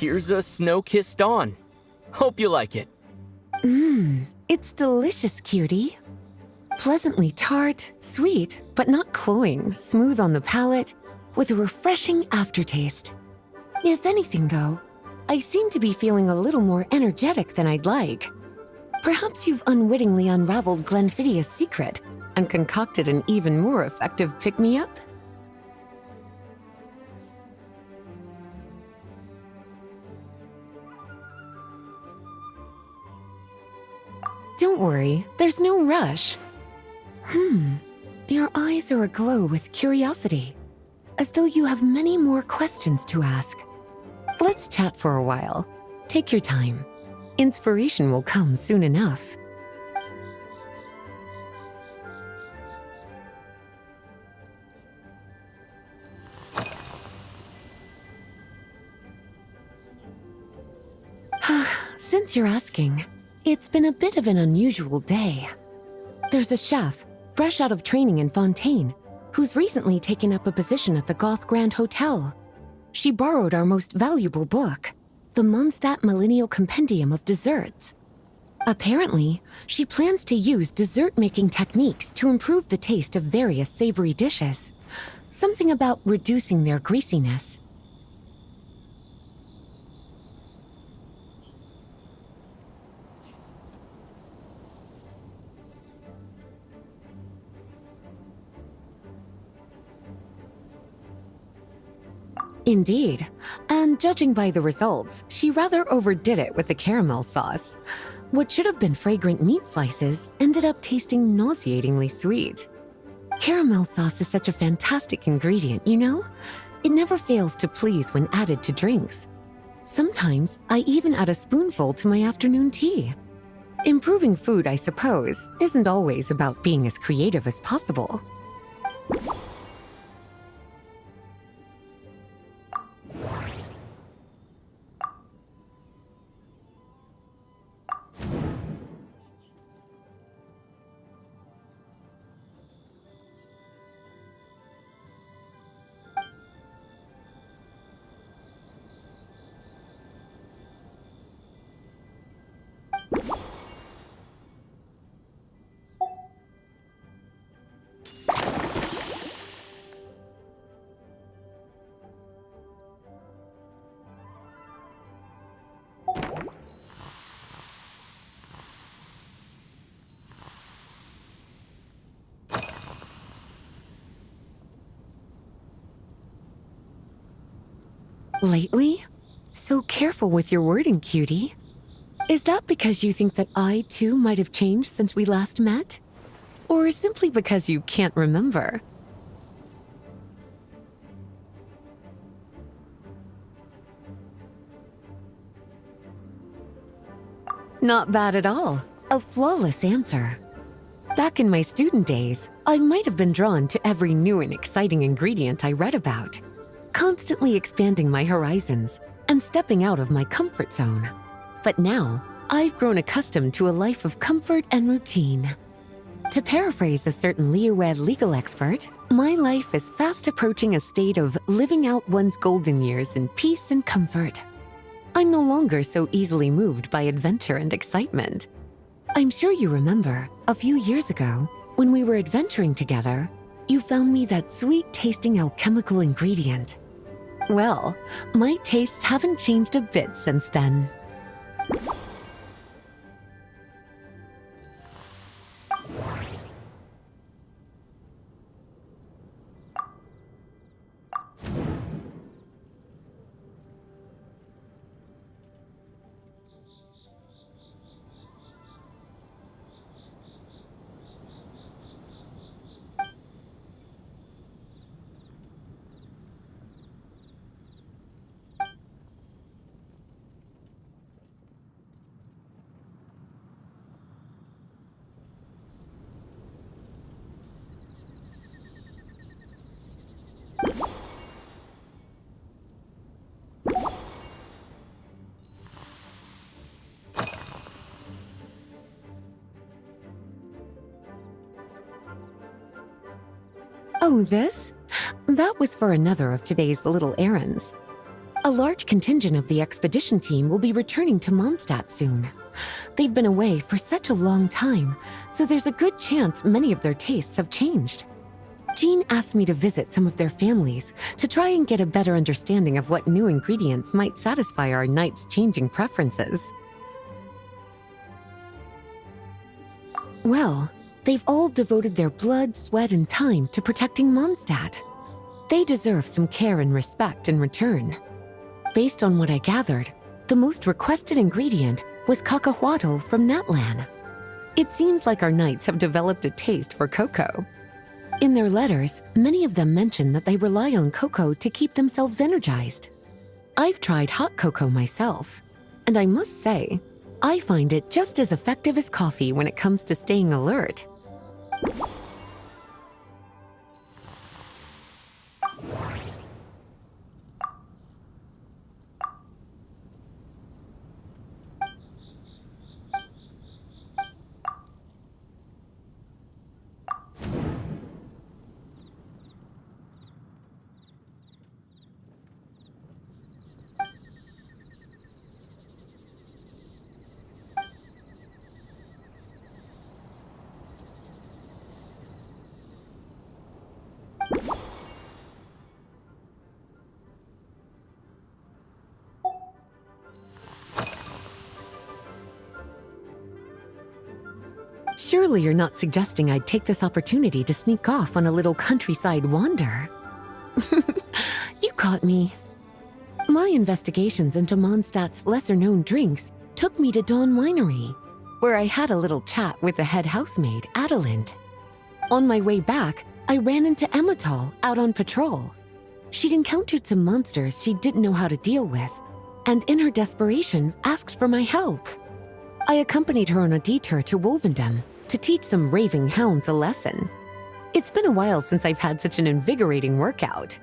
Here's a snow-kissed dawn. Hope you like it. It's delicious, cutie. Pleasantly tart, sweet, but not cloying, smooth on the palate, with a refreshing aftertaste. If anything, though, I seem to be feeling a little more energetic than I'd like. Perhaps you've unwittingly unraveled Glenfiddia's secret and concocted an even more effective pick-me-up? Don't worry, there's no rush. Your eyes are aglow with curiosity, as though you have many more questions to ask. Let's chat for a while. Take your time. Inspiration will come soon enough. Since you're asking, it's been a bit of an unusual day. There's a chef, fresh out of training in Fontaine, who's recently taken up a position at the Goth Grand Hotel. She borrowed our most valuable book, the Mondstadt Millennial Compendium of Desserts. Apparently, she plans to use dessert-making techniques to improve the taste of various savory dishes. Something about reducing their greasiness. Indeed, and judging by the results, she rather overdid it with the caramel sauce. What should have been fragrant meat slices ended up tasting nauseatingly sweet. Caramel sauce is such a fantastic ingredient, you know? It never fails to please when added to drinks. Sometimes I even add a spoonful to my afternoon tea. Improving food, I suppose, isn't always about being as creative as possible. Lately? So careful with your wording, cutie. Is that because you think that I, too, might have changed since we last met? Or simply because you can't remember? Not bad at all. A flawless answer. Back in my student days, I might have been drawn to every new and exciting ingredient I read about, constantly expanding my horizons and stepping out of my comfort zone. But now, I've grown accustomed to a life of comfort and routine. To paraphrase a certain Leo-Ed legal expert, my life is fast approaching a state of living out one's golden years in peace and comfort. I'm no longer so easily moved by adventure and excitement. I'm sure you remember, a few years ago, when we were adventuring together, you found me that sweet-tasting alchemical ingredient. Well, my tastes haven't changed a bit since then. Oh, this? That was for another of today's little errands. A large contingent of the expedition team will be returning to Mondstadt soon. They've been away for such a long time, so there's a good chance many of their tastes have changed. Jean asked me to visit some of their families to try and get a better understanding of what new ingredients might satisfy our knights' changing preferences. Well, they've all devoted their blood, sweat, and time to protecting Mondstadt. They deserve some care and respect in return. Based on what I gathered, the most requested ingredient was cacahuatl from Natlan. It seems like our knights have developed a taste for cocoa. In their letters, many of them mention that they rely on cocoa to keep themselves energized. I've tried hot cocoa myself, and I must say, I find it just as effective as coffee when it comes to staying alert. Surely you're not suggesting I'd take this opportunity to sneak off on a little countryside wander? You caught me. My investigations into Mondstadt's lesser-known drinks took me to Dawn Winery, where I had a little chat with the head housemaid, Adelind. On my way back, I ran into Emmetall out on patrol. She'd encountered some monsters she didn't know how to deal with, and in her desperation, asked for my help. I accompanied her on a detour to Wolvendem to teach some raving hounds a lesson. It's been a while since I've had such an invigorating workout.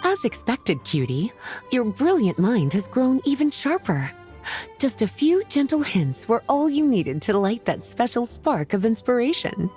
As expected, cutie, your brilliant mind has grown even sharper. Just a few gentle hints were all you needed to light that special spark of inspiration.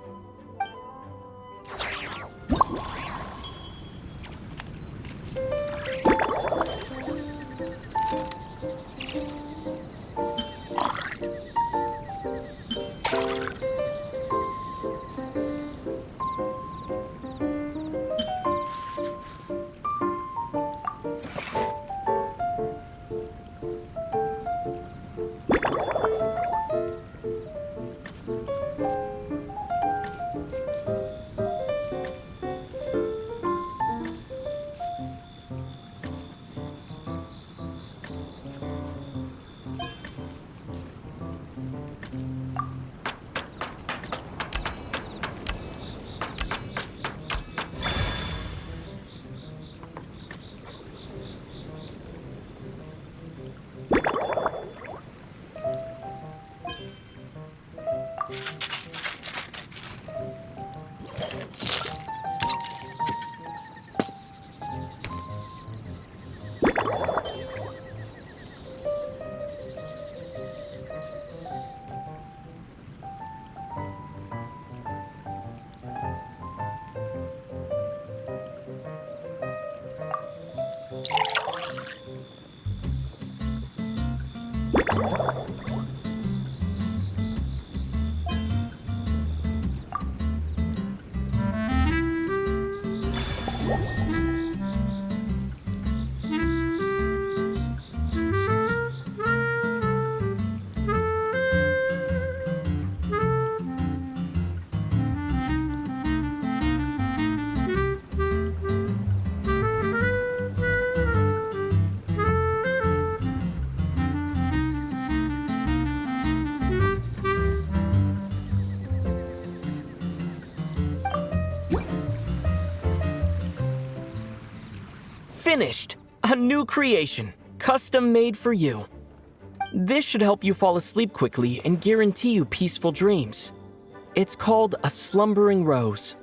Finished! A new creation, custom made for you. This should help you fall asleep quickly and guarantee you peaceful dreams. It's called a slumbering rose.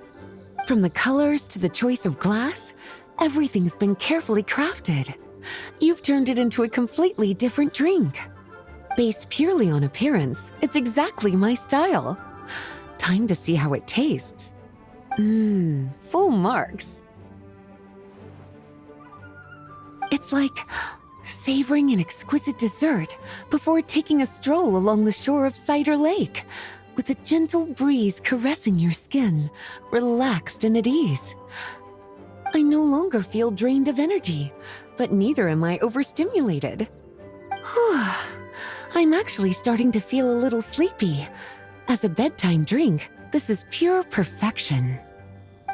From the colors to the choice of glass, everything's been carefully crafted. You've turned it into a completely different drink. Based purely on appearance, it's exactly my style. Time to see how it tastes. Full marks. It's like savoring an exquisite dessert before taking a stroll along the shore of Cider Lake, with a gentle breeze caressing your skin, relaxed and at ease. I no longer feel drained of energy, but neither am I overstimulated. I'm actually starting to feel a little sleepy. As a bedtime drink, this is pure perfection.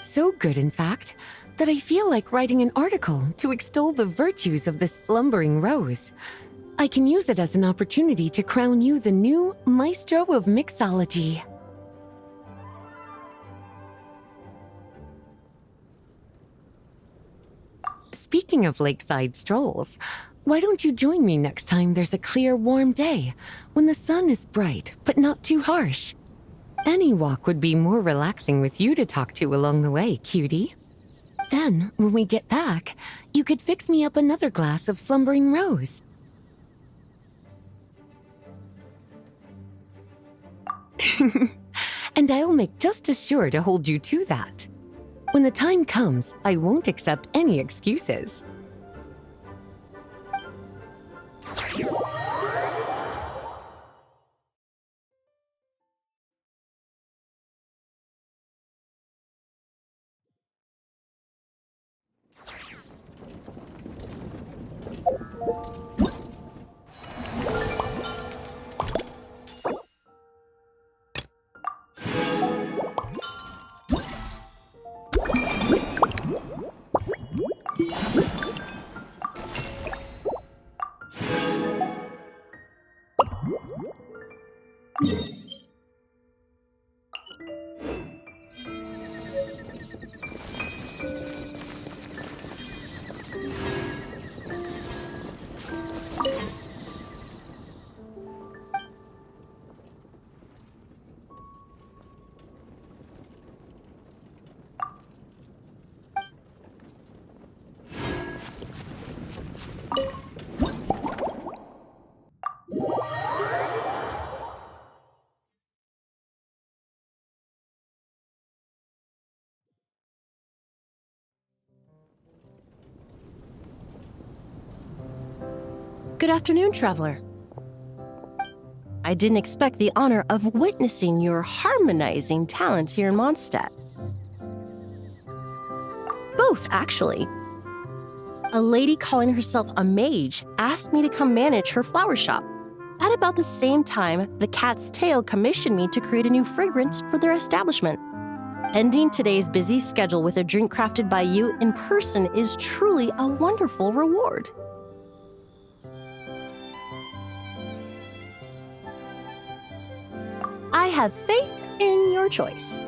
So good, in fact, that I feel like writing an article to extol the virtues of the slumbering rose. I can use it as an opportunity to crown you the new maestro of mixology. Speaking of lakeside strolls, why don't you join me next time there's a clear, warm day, when the sun is bright but not too harsh? Any walk would be more relaxing with you to talk to along the way, cutie. Then, when we get back, you could fix me up another glass of slumbering rose. And I'll make just as sure to hold you to that. When the time comes, I won't accept any excuses. Good afternoon, traveler. I didn't expect the honor of witnessing your harmonizing talents here in Mondstadt. Both, actually. A lady calling herself a mage asked me to come manage her flower shop. At about the same time, the Cat's Tail commissioned me to create a new fragrance for their establishment. Ending today's busy schedule with a drink crafted by you in person is truly a wonderful reward. I have faith in your choice.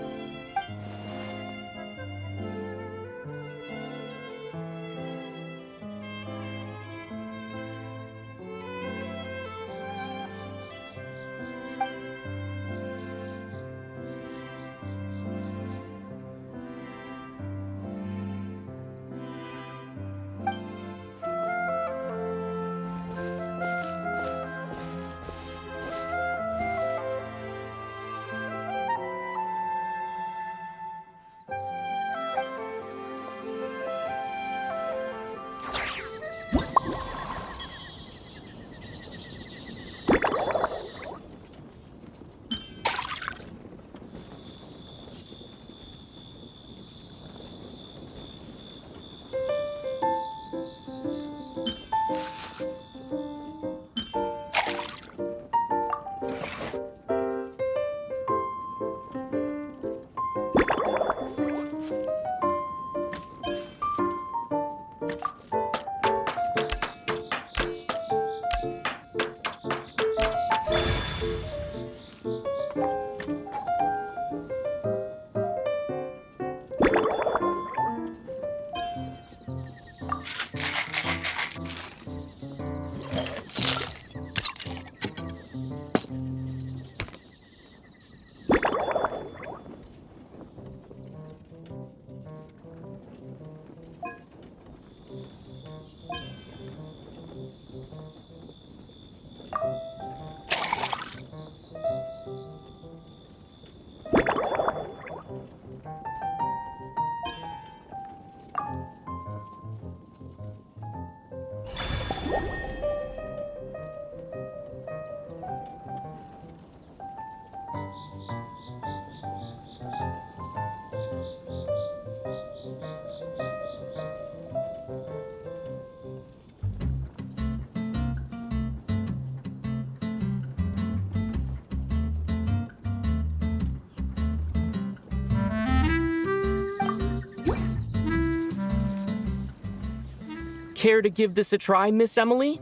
Care to give this a try, Miss Emily?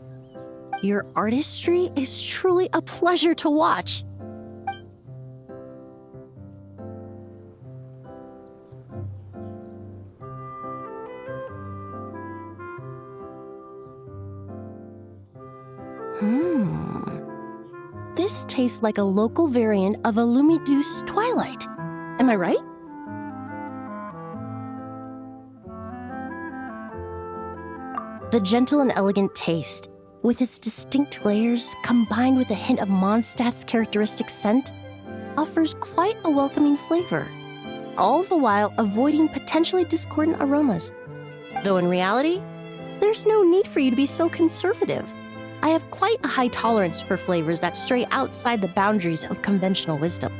Your artistry is truly a pleasure to watch. This tastes like a local variant of a Lumiduce Twilight. Am I right? The gentle and elegant taste, with its distinct layers combined with a hint of Mondstadt's characteristic scent, offers quite a welcoming flavor, all the while avoiding potentially discordant aromas. Though in reality, there's no need for you to be so conservative. I have quite a high tolerance for flavors that stray outside the boundaries of conventional wisdom.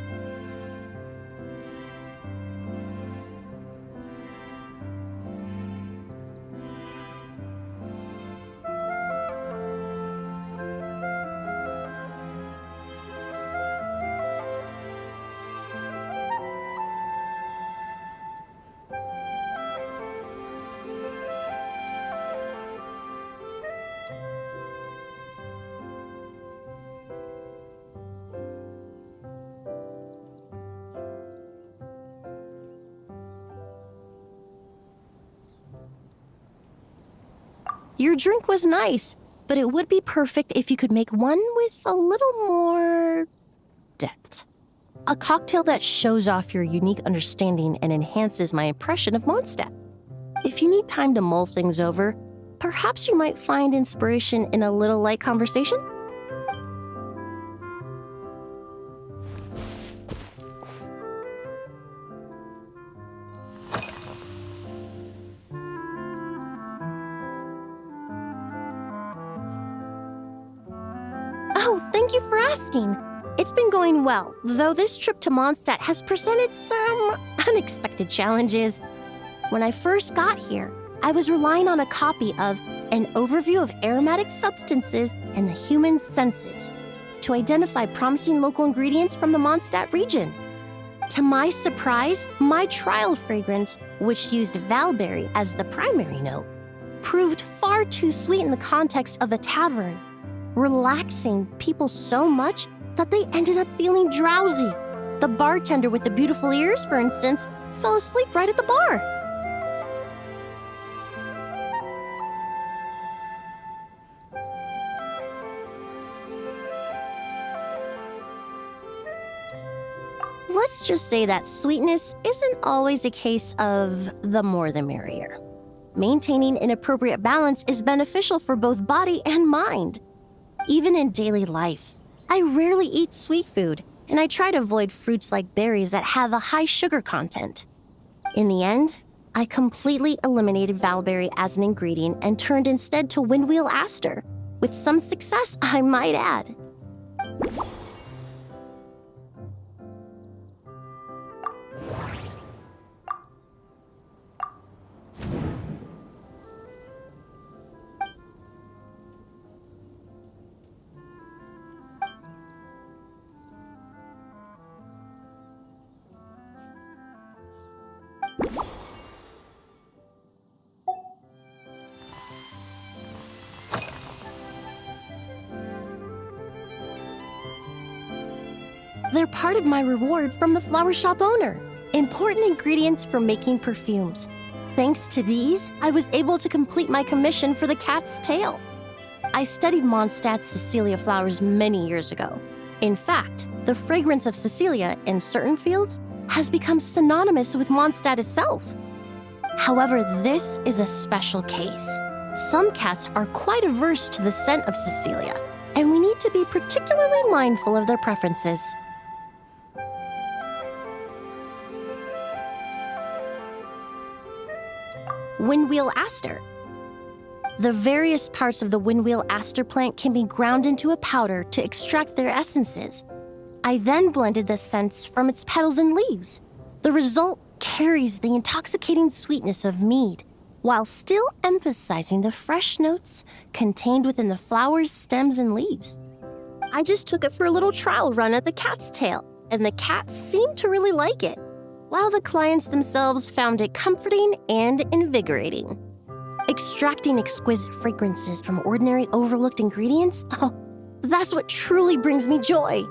Your drink was nice, but it would be perfect if you could make one with a little more depth. A cocktail that shows off your unique understanding and enhances my impression of Mondstadt. If you need time to mull things over, perhaps you might find inspiration in a little light conversation? Oh, thank you for asking. It's been going well, though this trip to Mondstadt has presented some unexpected challenges. When I first got here, I was relying on a copy of An Overview of Aromatic Substances and the Human Senses to identify promising local ingredients from the Mondstadt region. To my surprise, my trial fragrance, which used Valberry as the primary note, proved far too sweet in the context of a tavern, relaxing people so much that they ended up feeling drowsy. The bartender with the beautiful ears, for instance, fell asleep right at the bar. Let's just say that sweetness isn't always a case of the more the merrier. Maintaining an appropriate balance is beneficial for both body and mind. Even in daily life, I rarely eat sweet food, and I try to avoid fruits like berries that have a high sugar content. In the end, I completely eliminated Valberry as an ingredient and turned instead to windwheel aster, with some success, I might add. They're part of my reward from the flower shop owner. Important ingredients for making perfumes. Thanks to these, I was able to complete my commission for the cat's tail. I studied Mondstadt's Cecilia flowers many years ago. In fact, the fragrance of Cecilia in certain fields has become synonymous with Mondstadt itself. However, this is a special case. Some cats are quite averse to the scent of Cecilia, and we need to be particularly mindful of their preferences. Windwheel aster. The various parts of the windwheel aster plant can be ground into a powder to extract their essences. I then blended the scents from its petals and leaves. The result carries the intoxicating sweetness of mead, while still emphasizing the fresh notes contained within the flower's stems and leaves. I just took it for a little trial run at the cat's tail, and the cats seemed to really like it, while the clients themselves found it comforting and invigorating. Extracting exquisite fragrances from ordinary overlooked ingredients? Oh, that's what truly brings me joy.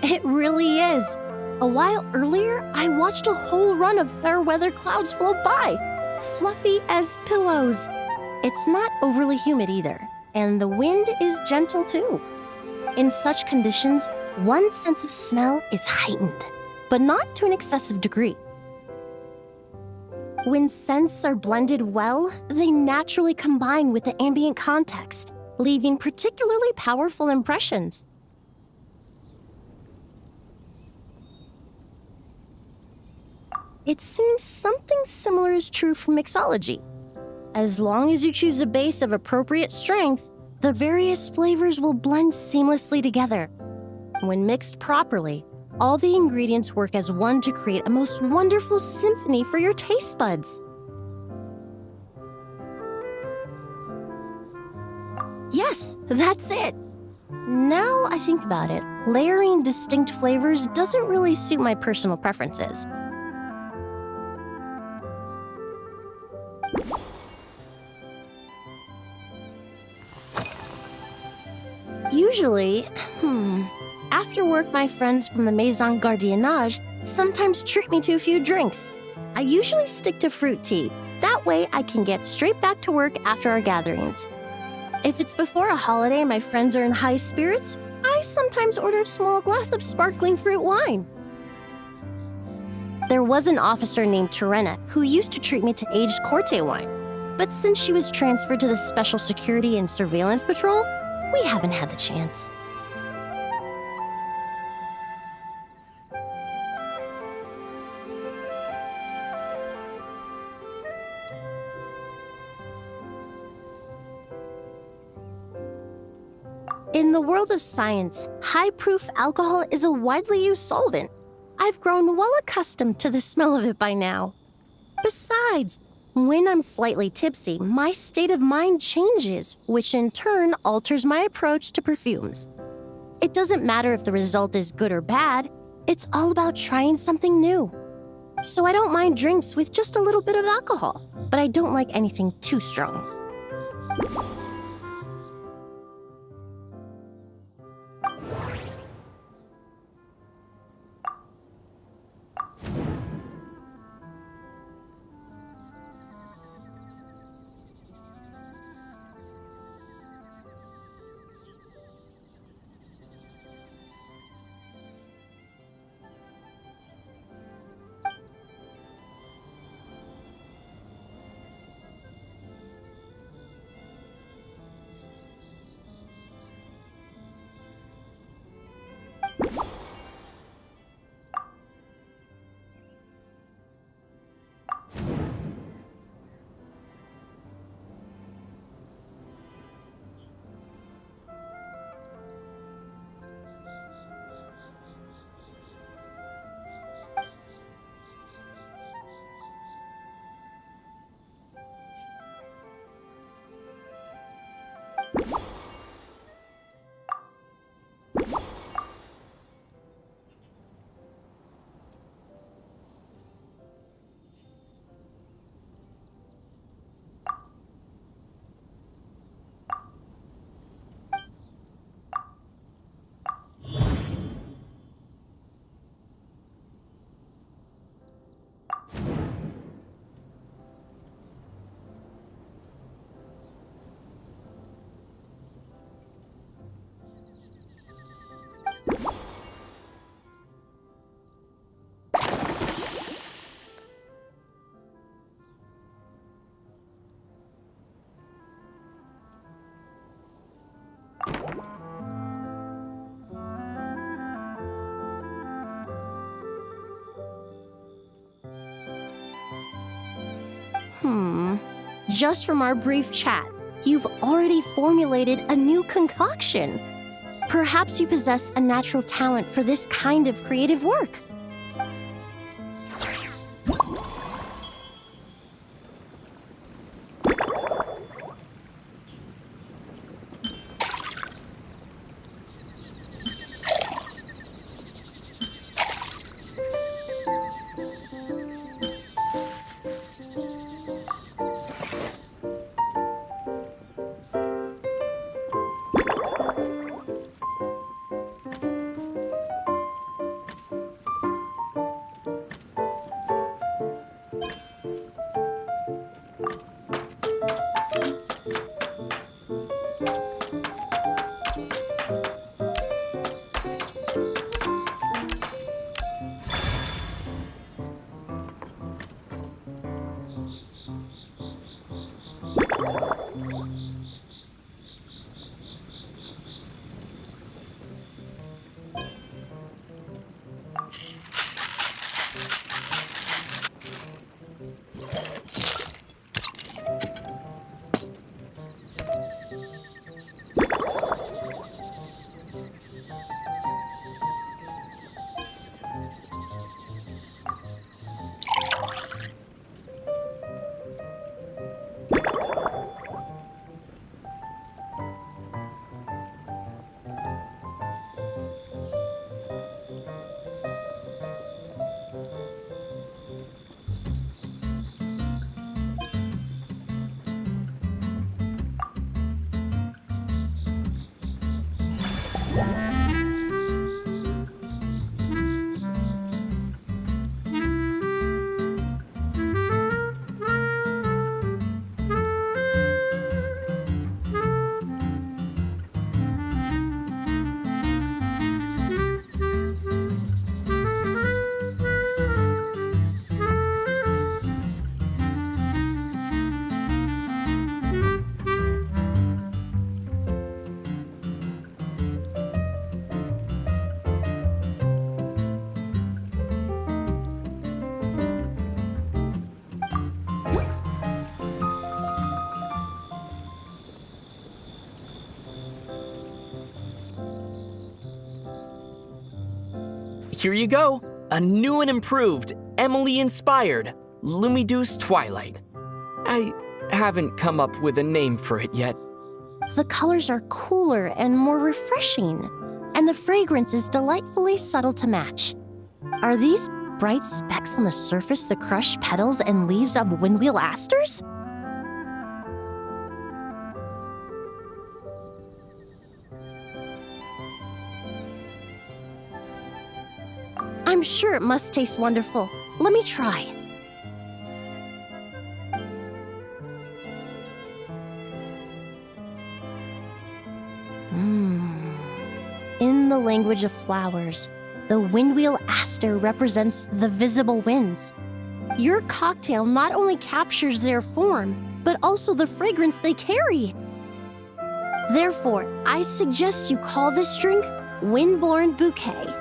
It really is. A while earlier, I watched a whole run of fair weather clouds float by, fluffy as pillows. It's not overly humid either, and the wind is gentle too. In such conditions, one's sense of smell is heightened, but not to an excessive degree. When scents are blended well, they naturally combine with the ambient context, leaving particularly powerful impressions. It seems something similar is true for mixology. As long as you choose a base of appropriate strength, the various flavors will blend seamlessly together. When mixed properly, all the ingredients work as one to create a most wonderful symphony for your taste buds. Yes, that's it. Now I think about it, layering distinct flavors doesn't really suit my personal preferences. Usually, after work, my friends from the Maison Gardiennage sometimes treat me to a few drinks. I usually stick to fruit tea. That way I can get straight back to work after our gatherings. If it's before a holiday and my friends are in high spirits, I sometimes order a small glass of sparkling fruit wine. There was an officer named Terena who used to treat me to aged Corte wine. But since she was transferred to the Special Security and Surveillance Patrol, we haven't had the chance. In the world of science, high-proof alcohol is a widely used solvent. I've grown well accustomed to the smell of it by now. Besides, when I'm slightly tipsy, my state of mind changes, which in turn alters my approach to perfumes. It doesn't matter if the result is good or bad, it's all about trying something new. So I don't mind drinks with just a little bit of alcohol, but I don't like anything too strong. Just from our brief chat, you've already formulated a new concoction. Perhaps you possess a natural talent for this kind of creative work. Here you go. A new and improved, Emily-inspired Lumideuse Twilight. I haven't come up with a name for it yet. The colors are cooler and more refreshing, and the fragrance is delightfully subtle to match. Are these bright specks on the surface the crushed petals and leaves of windwheel asters? I'm sure it must taste wonderful. Let me try. In the language of flowers, the windwheel aster represents the visible winds. Your cocktail not only captures their form, but also the fragrance they carry. Therefore, I suggest you call this drink Windborne Bouquet.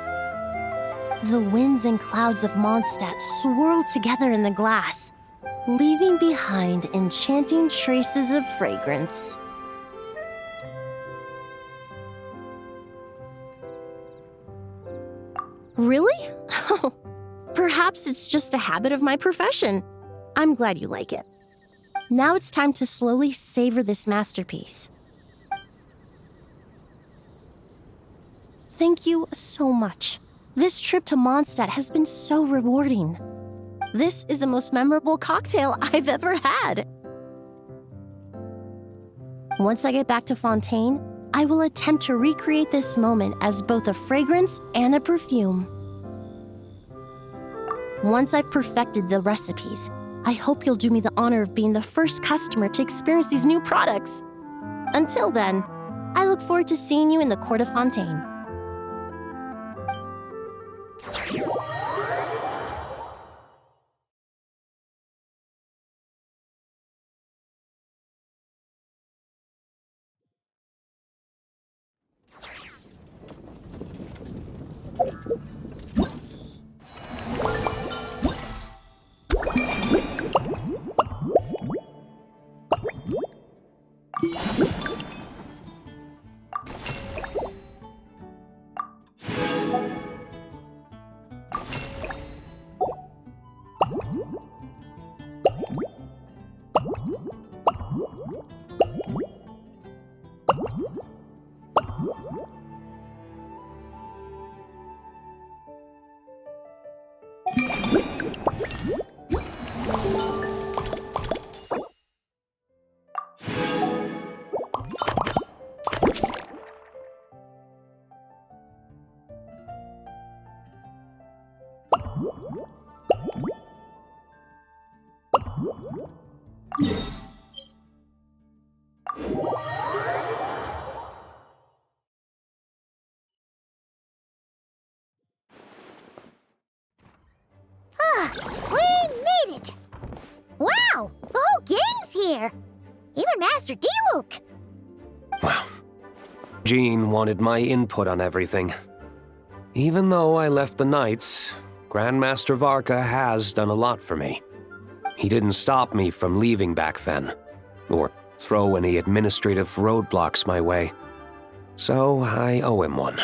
The winds and clouds of Mondstadt swirl together in the glass, leaving behind enchanting traces of fragrance. Really? Perhaps it's just a habit of my profession. I'm glad you like it. Now it's time to slowly savor this masterpiece. Thank you so much. This trip to Mondstadt has been so rewarding. This is the most memorable cocktail I've ever had. Once I get back to Fontaine, I will attempt to recreate this moment as both a fragrance and a perfume. Once I've perfected the recipes, I hope you'll do me the honor of being the first customer to experience these new products. Until then, I look forward to seeing you in the Court of Fontaine. here. Even Master Diluc. Well, Jean wanted my input on everything. Even though I left the Knights, Grandmaster Varka has done a lot for me. He didn't stop me from leaving back then, or throw any administrative roadblocks my way. So I owe him one.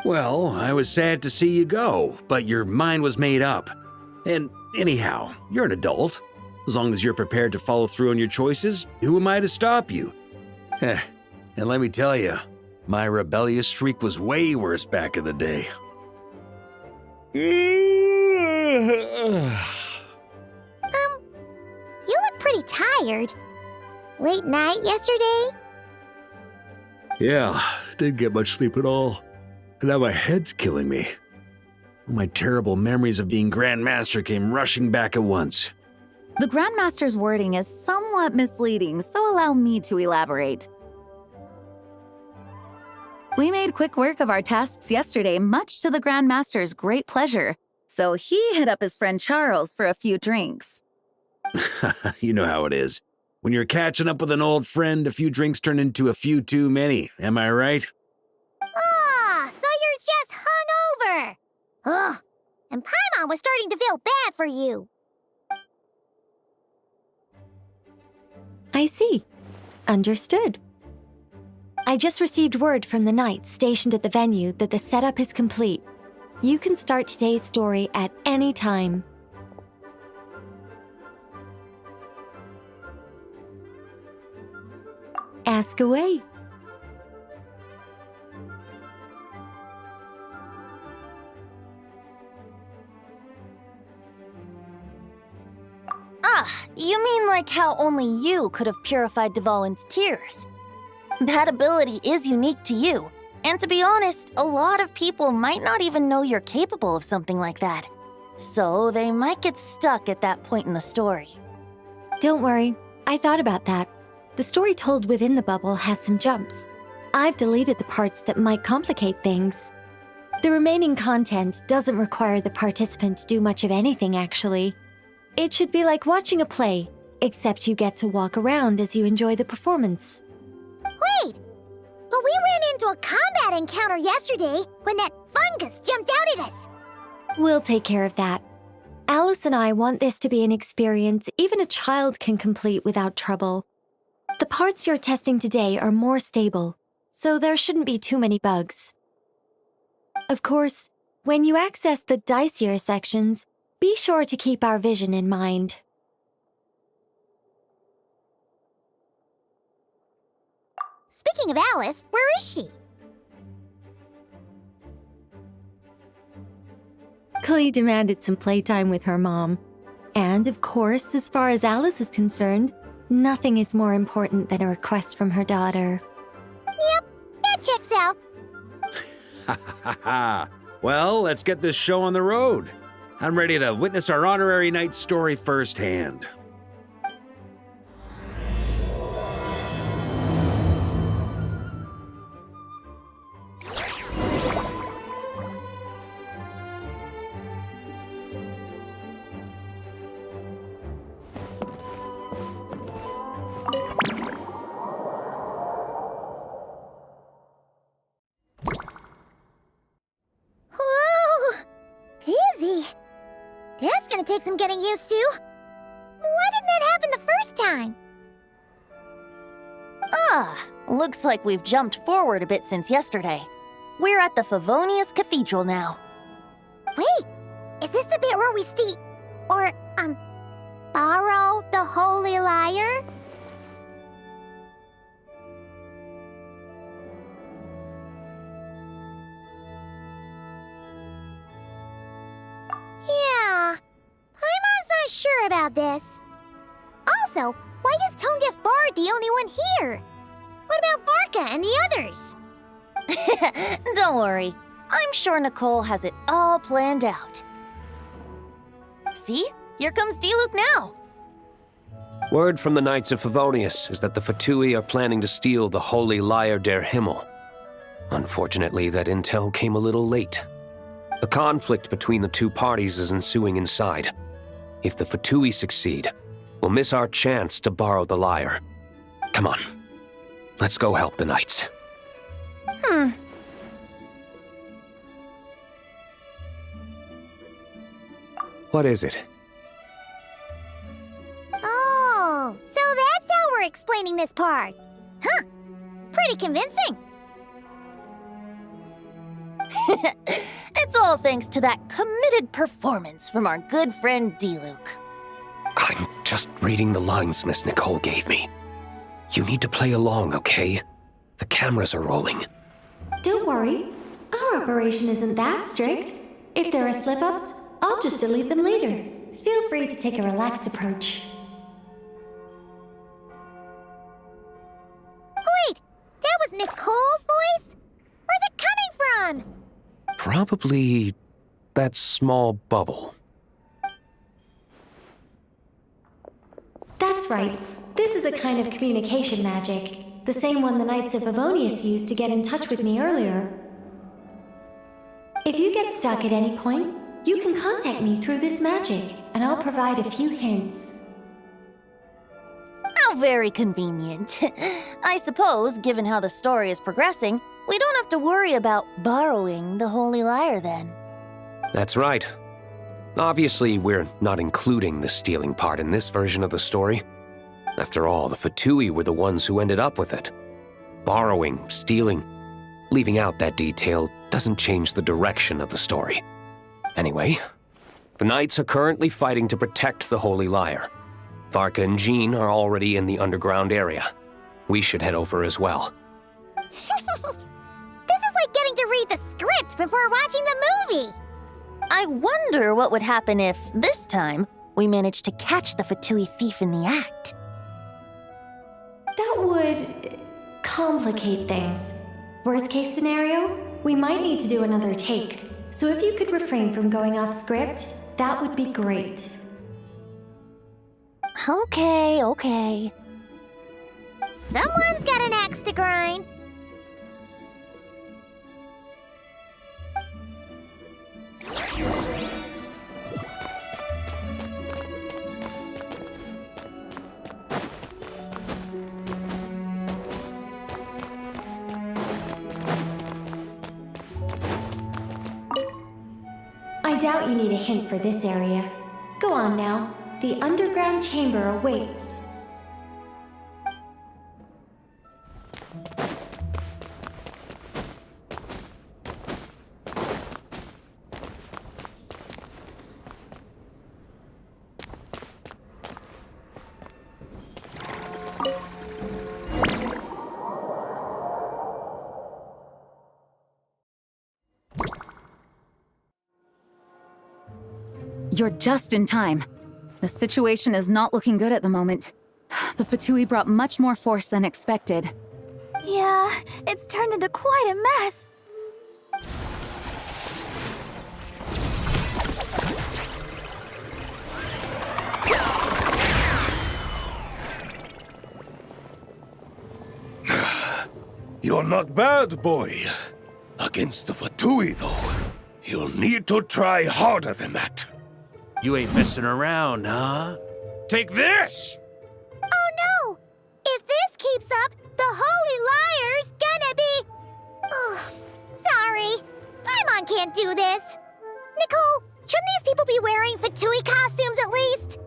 Well, I was sad to see you go, but your mind was made up. And anyhow, you're an adult. As long as you're prepared to follow through on your choices, who am I to stop you? And let me tell you, my rebellious streak was way worse back in the day. You look pretty tired. Late night yesterday? Yeah, didn't get much sleep at all. And now my head's killing me. All my terrible memories of being Grandmaster came rushing back at once. The Grandmaster's wording is somewhat misleading, so allow me to elaborate. We made quick work of our tasks yesterday, much to the Grandmaster's great pleasure, so he hit up his friend Charles for a few drinks. You know how it is. When you're catching up with an old friend, a few drinks turn into a few too many, am I right? Ah, so you're just hungover. Ugh, and Paimon was starting to feel bad for you. I see. Understood. I just received word from the Knights stationed at the venue that the setup is complete. You can start today's story at any time. Ask away. Ah, you mean like how only you could have purified Dvalin's tears? That ability is unique to you, and to be honest, a lot of people might not even know you're capable of something like that. So they might get stuck at that point in the story. Don't worry, I thought about that. The story told within the bubble has some jumps. I've deleted the parts that might complicate things. The remaining content doesn't require the participant to do much of anything, actually. It should be like watching a play, except you get to walk around as you enjoy the performance. Wait! But we ran into a combat encounter yesterday when that fungus jumped out at us. We'll take care of that. Alice and I want this to be an experience even a child can complete without trouble. The parts you're testing today are more stable, so there shouldn't be too many bugs. Of course, when you access the dicier sections, be sure to keep our vision in mind. Speaking of Alice, where is she? Klee demanded some playtime with her mom. And of course, as far as Alice is concerned, nothing is more important than a request from her daughter. Yep, that checks out. Ha ha ha! Well, let's get this show on the road. I'm ready to witness our honorary knight story firsthand. That's gonna take some getting used to. Why didn't that happen the first time? Ah, looks like we've jumped forward a bit since yesterday. We're at the Favonius Cathedral now. Wait, is this the bit where we borrow the Holy Lyre? Yeah, Paimon's not sure about this. Also, why is Tone Deaf Bard the only one here? What about Varka and the others? Don't worry, I'm sure Nicole has it all planned out. See? Here comes Diluc now. Word from the Knights of Favonius is that the Fatui are planning to steal the Holy Lyre der Himmel. Unfortunately, that intel came a little late. A conflict between the two parties is ensuing inside. If the Fatui succeed, we'll miss our chance to borrow the lyre. Come on, let's go help the knights. What is it? Oh, so that's how we're explaining this part. Huh. Pretty convincing. It's all thanks to that committed performance from our good friend D-Luke. I'm just reading the lines Miss Nicole gave me. You need to play along, okay? The cameras are rolling. Don't worry. Our operation isn't that strict. If there are slip-ups, I'll just delete them later. Feel free to take a relaxed approach. Wait, that was Nicole's voice? Where's it coming from? Probably that small bubble. That's right. This is a kind of communication magic. The same one the Knights of Favonius used to get in touch with me earlier. If you get stuck at any point, you can contact me through this magic, and I'll provide a few hints. How very convenient. I suppose, given how the story is progressing, we don't have to worry about borrowing the Holy Lyre then. That's right. Obviously, we're not including the stealing part in this version of the story. After all, the Fatui were the ones who ended up with it. Borrowing, stealing, leaving out that detail doesn't change the direction of the story. Anyway, the Knights are currently fighting to protect the Holy Lyre. Varka and Jean are already in the underground area. We should head over as well. This is like getting to read the script before watching the movie. I wonder what would happen if, this time, we managed to catch the Fatui thief in the act. That would complicate things. Worst case scenario, we might need to do another take. So if you could refrain from going off script, that would be great. Okay. Someone's got an axe to grind. I doubt you need a hint for this area. Go on now. The underground chamber awaits. You're just in time. The situation is not looking good at the moment. The Fatui brought much more force than expected. Yeah, it's turned into quite a mess. You're not bad, boy. Against the Fatui, though, you'll need to try harder than that. You ain't messing around, huh? Take this! Oh no! If this keeps up, the Holy Lyre's gonna be... Ugh, sorry. Paimon can't do this. Nicole, shouldn't these people be wearing Fatui costumes at least?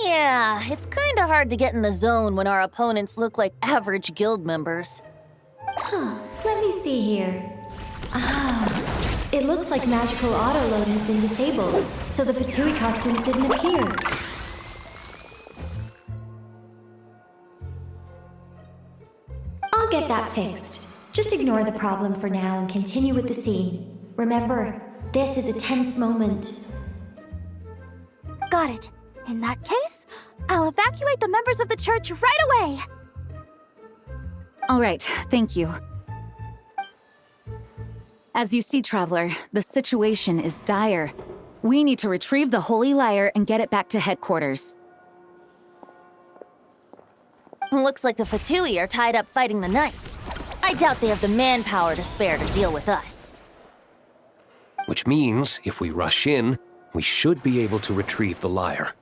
Yeah, it's kinda hard to get in the zone when our opponents look like average guild members. Let me see here. It looks like magical autoload has been disabled, so the Fatui costumes didn't appear. I'll get that fixed. Just ignore the problem for now and continue with the scene. Remember, this is a tense moment. Got it. In that case, I'll evacuate the members of the church right away. All right, thank you. As you see, Traveler, the situation is dire. We need to retrieve the Holy Lyre and get it back to headquarters. Looks like the Fatui are tied up fighting the Knights. I doubt they have the manpower to spare to deal with us. Which means, if we rush in, we should be able to retrieve the lyre.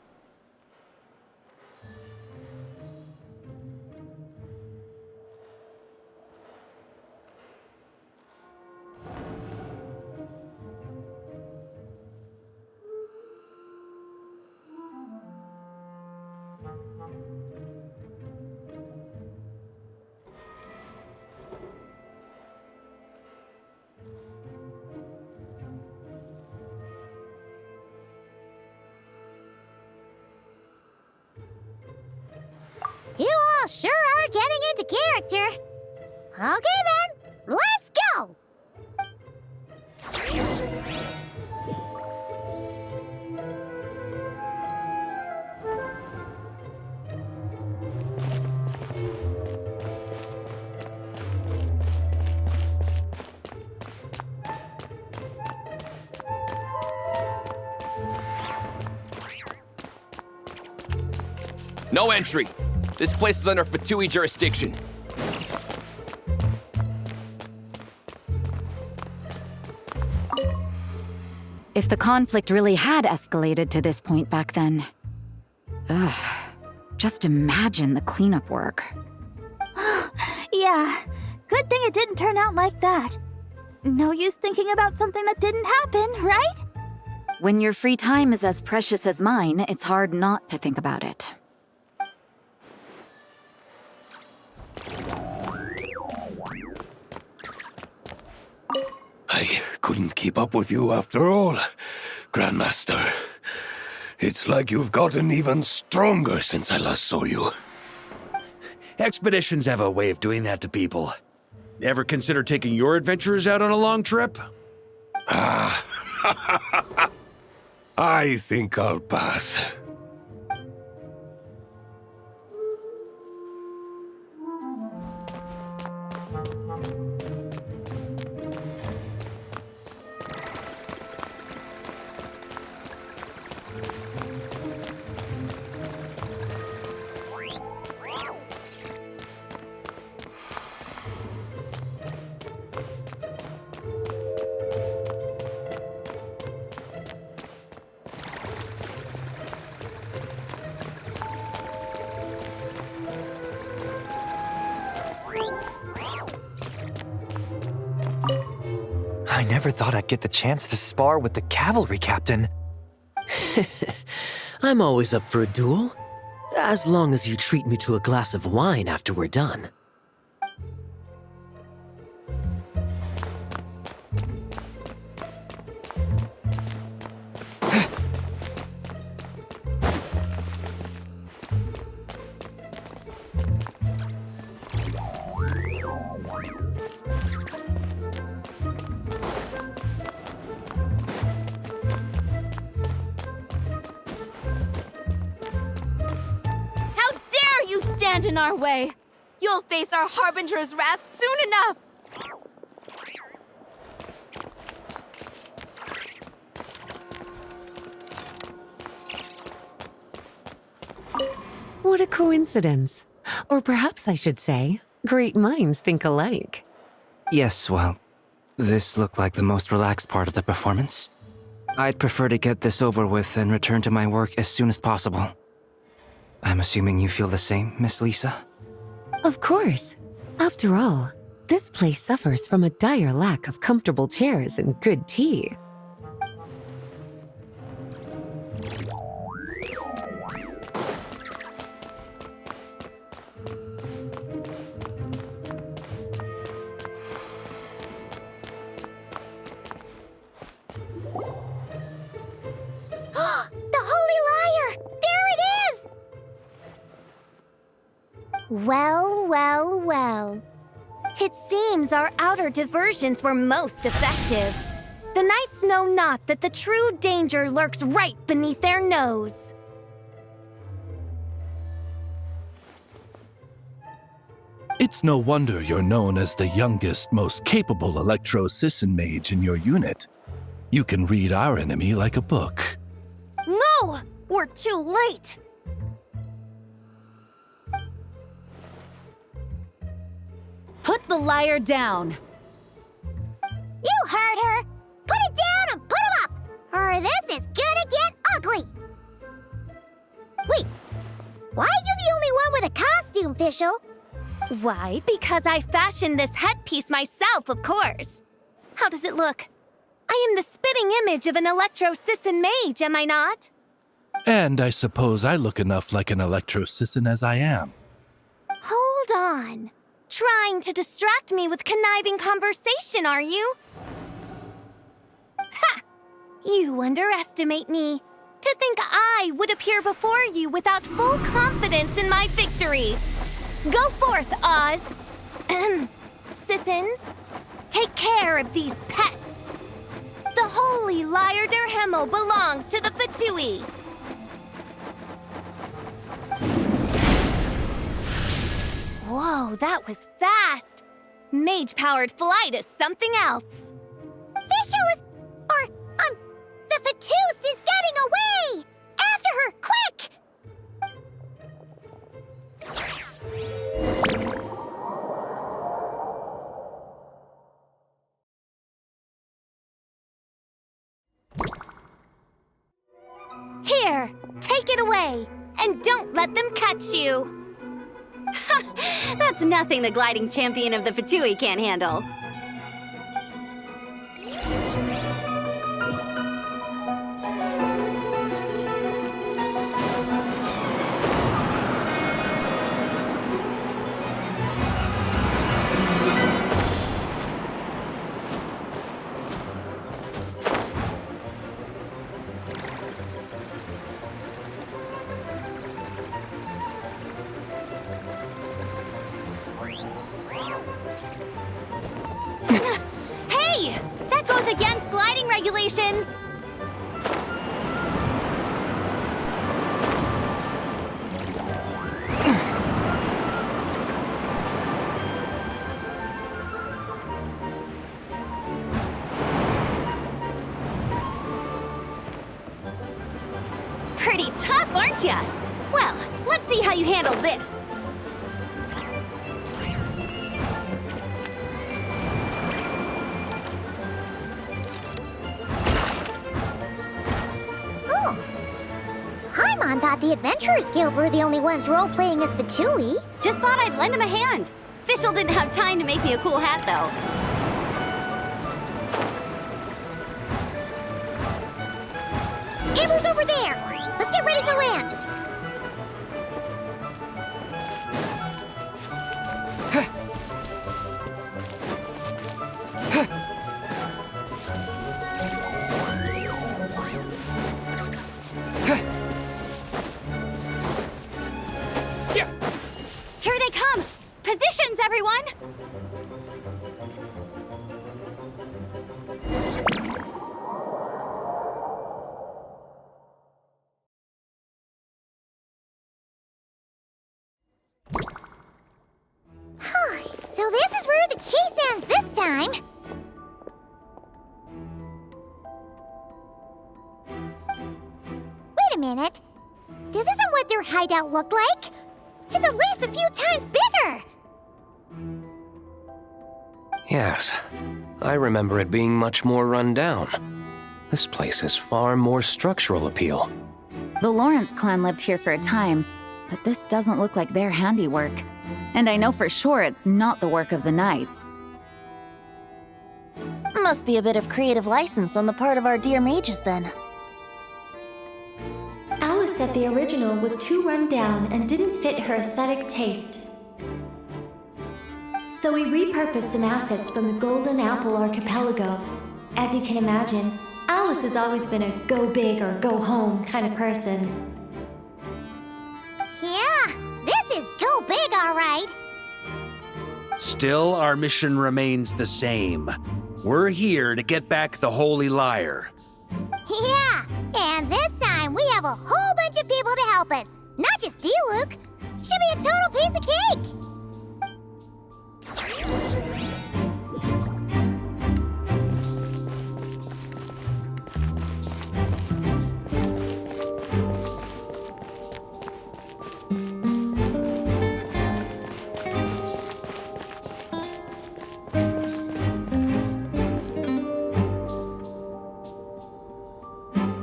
y'all sure are getting into character. Okay then, let's go! No entry. This place is under Fatui jurisdiction. If the conflict really had escalated to this point back then. Ugh. Just imagine the cleanup work. Yeah, good thing it didn't turn out like that. No use thinking about something that didn't happen, right? When your free time is as precious as mine, it's hard not to think about it. I couldn't keep up with you after all, Grandmaster. It's like you've gotten even stronger since I last saw you. Expeditions have a way of doing that to people. Ever consider taking your adventurers out on a long trip? Ah, I think I'll pass. I never thought I'd get the chance to spar with the cavalry captain. I'm always up for a duel, as long as you treat me to a glass of wine after we're done. In our way. You'll face our Harbinger's wrath soon enough! What a coincidence. Or perhaps I should say, great minds think alike. Yes, well, this looked like the most relaxed part of the performance. I'd prefer to get this over with and return to my work as soon as possible. I'm assuming you feel the same, Miss Lisa? Of course. After all, this place suffers from a dire lack of comfortable chairs and good tea. Well, well, well. It seems our outer diversions were most effective. The knights know not that the true danger lurks right beneath their nose. It's no wonder you're known as the youngest, most capable electro-Sisson mage in your unit. You can read our enemy like a book. No! We're too late! Put the liar down! You heard her! Put it down and put him up! Or this is gonna get ugly! Wait, why are you the only one with a costume, Fischl? Why? Because I fashioned this headpiece myself, of course. How does it look? I am the spitting image of an electro-Sisson mage, am I not? And I suppose I look enough like an electro-Sisson as I am. Hold on. Trying to distract me with conniving conversation, are you? Ha! You underestimate me. To think I would appear before you without full confidence in my victory. Go forth, Oz! Sissons, take care of these pests! The holy Lyre der Himmel belongs to the Fatui! Whoa, that was fast! Mage-powered flight is something else! Fischl is... the Fatus is getting away! After her, quick! Here, take it away, and don't let them catch you! That's nothing the gliding champion of the Fatui can't handle. Hey! That goes against gliding regulations! Pretty tough, aren't ya? Well, let's see how you handle this. Oh. Paimon thought the Adventurers Guild were the only ones role-playing as Fatui. Just thought I'd lend him a hand. Fischl didn't have time to make me a cool hat, though. Amber's over there! Let's get ready to land! Here they come! Positions, everyone! So this is where the chase ends this time! Wait a minute. This isn't what their hideout looked like! It's at least a few times bigger! Yes, I remember it being much more run down. This place has far more structural appeal. The Lawrence clan lived here for a time, but this doesn't look like their handiwork. And I know for sure it's not the work of the Knights. Must be a bit of creative license on the part of our dear mages, then. Alice said the original was too run down and didn't fit her aesthetic taste. So we repurposed some assets from the Golden Apple Archipelago. As you can imagine, Alice has always been a go big or go home kind of person. Yeah, this is go big, all right! Still, our mission remains the same. We're here to get back the Holy Lyre. Yeah, and this time we have a whole bunch of people to help us. Not just D-Luke. Should be a total piece of cake!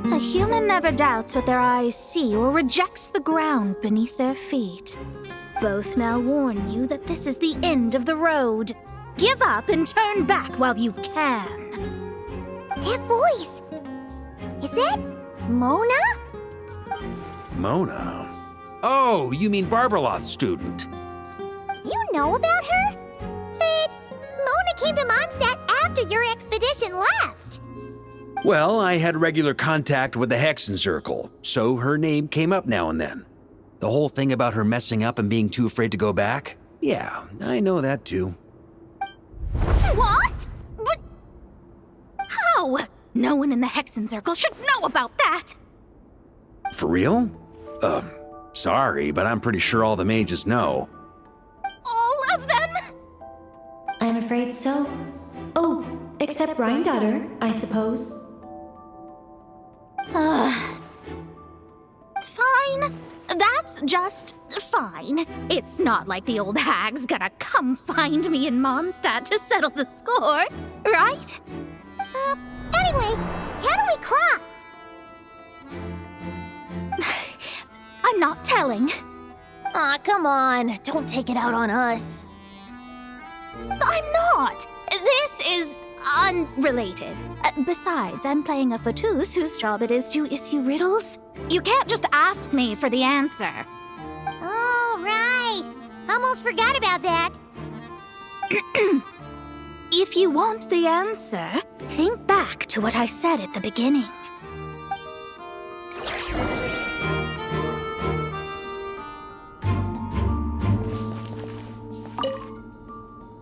A human never doubts what their eyes see or rejects the ground beneath their feet. Both now warn you that this is the end of the road. Give up and turn back while you can. That voice! Is that Mona? Mona? Oh, you mean Barbarloth's student. You know about her? But Mona came to Mondstadt after your expedition left. Well, I had regular contact with the Hexen Circle, so her name came up now and then. The whole thing about her messing up and being too afraid to go back? Yeah, I know that too. What? But how? No one in the Hexen Circle should know about that! For real? Sorry, but I'm pretty sure all the mages know. All of them? I'm afraid so. Oh, except Rhindaughter, I suppose. Fine. That's just fine. It's not like the old hag's gonna come find me in Mondstadt to settle the score, right? Anyway, how do we cross? I'm not telling. Aw, come on. Don't take it out on us. I'm not. This is unrelated. Besides, I'm playing a fauteuil whose job it is to issue riddles. You can't just ask me for the answer. Oh, right. Almost forgot about that. If you want the answer, think back to what I said at the beginning.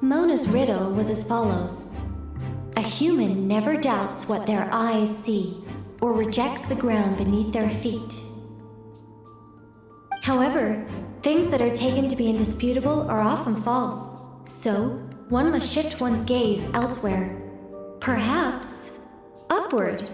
Mona's riddle was as follows. A human never doubts what their eyes see, or rejects the ground beneath their feet. However, things that are taken to be indisputable are often false, so one must shift one's gaze elsewhere. Perhaps upward.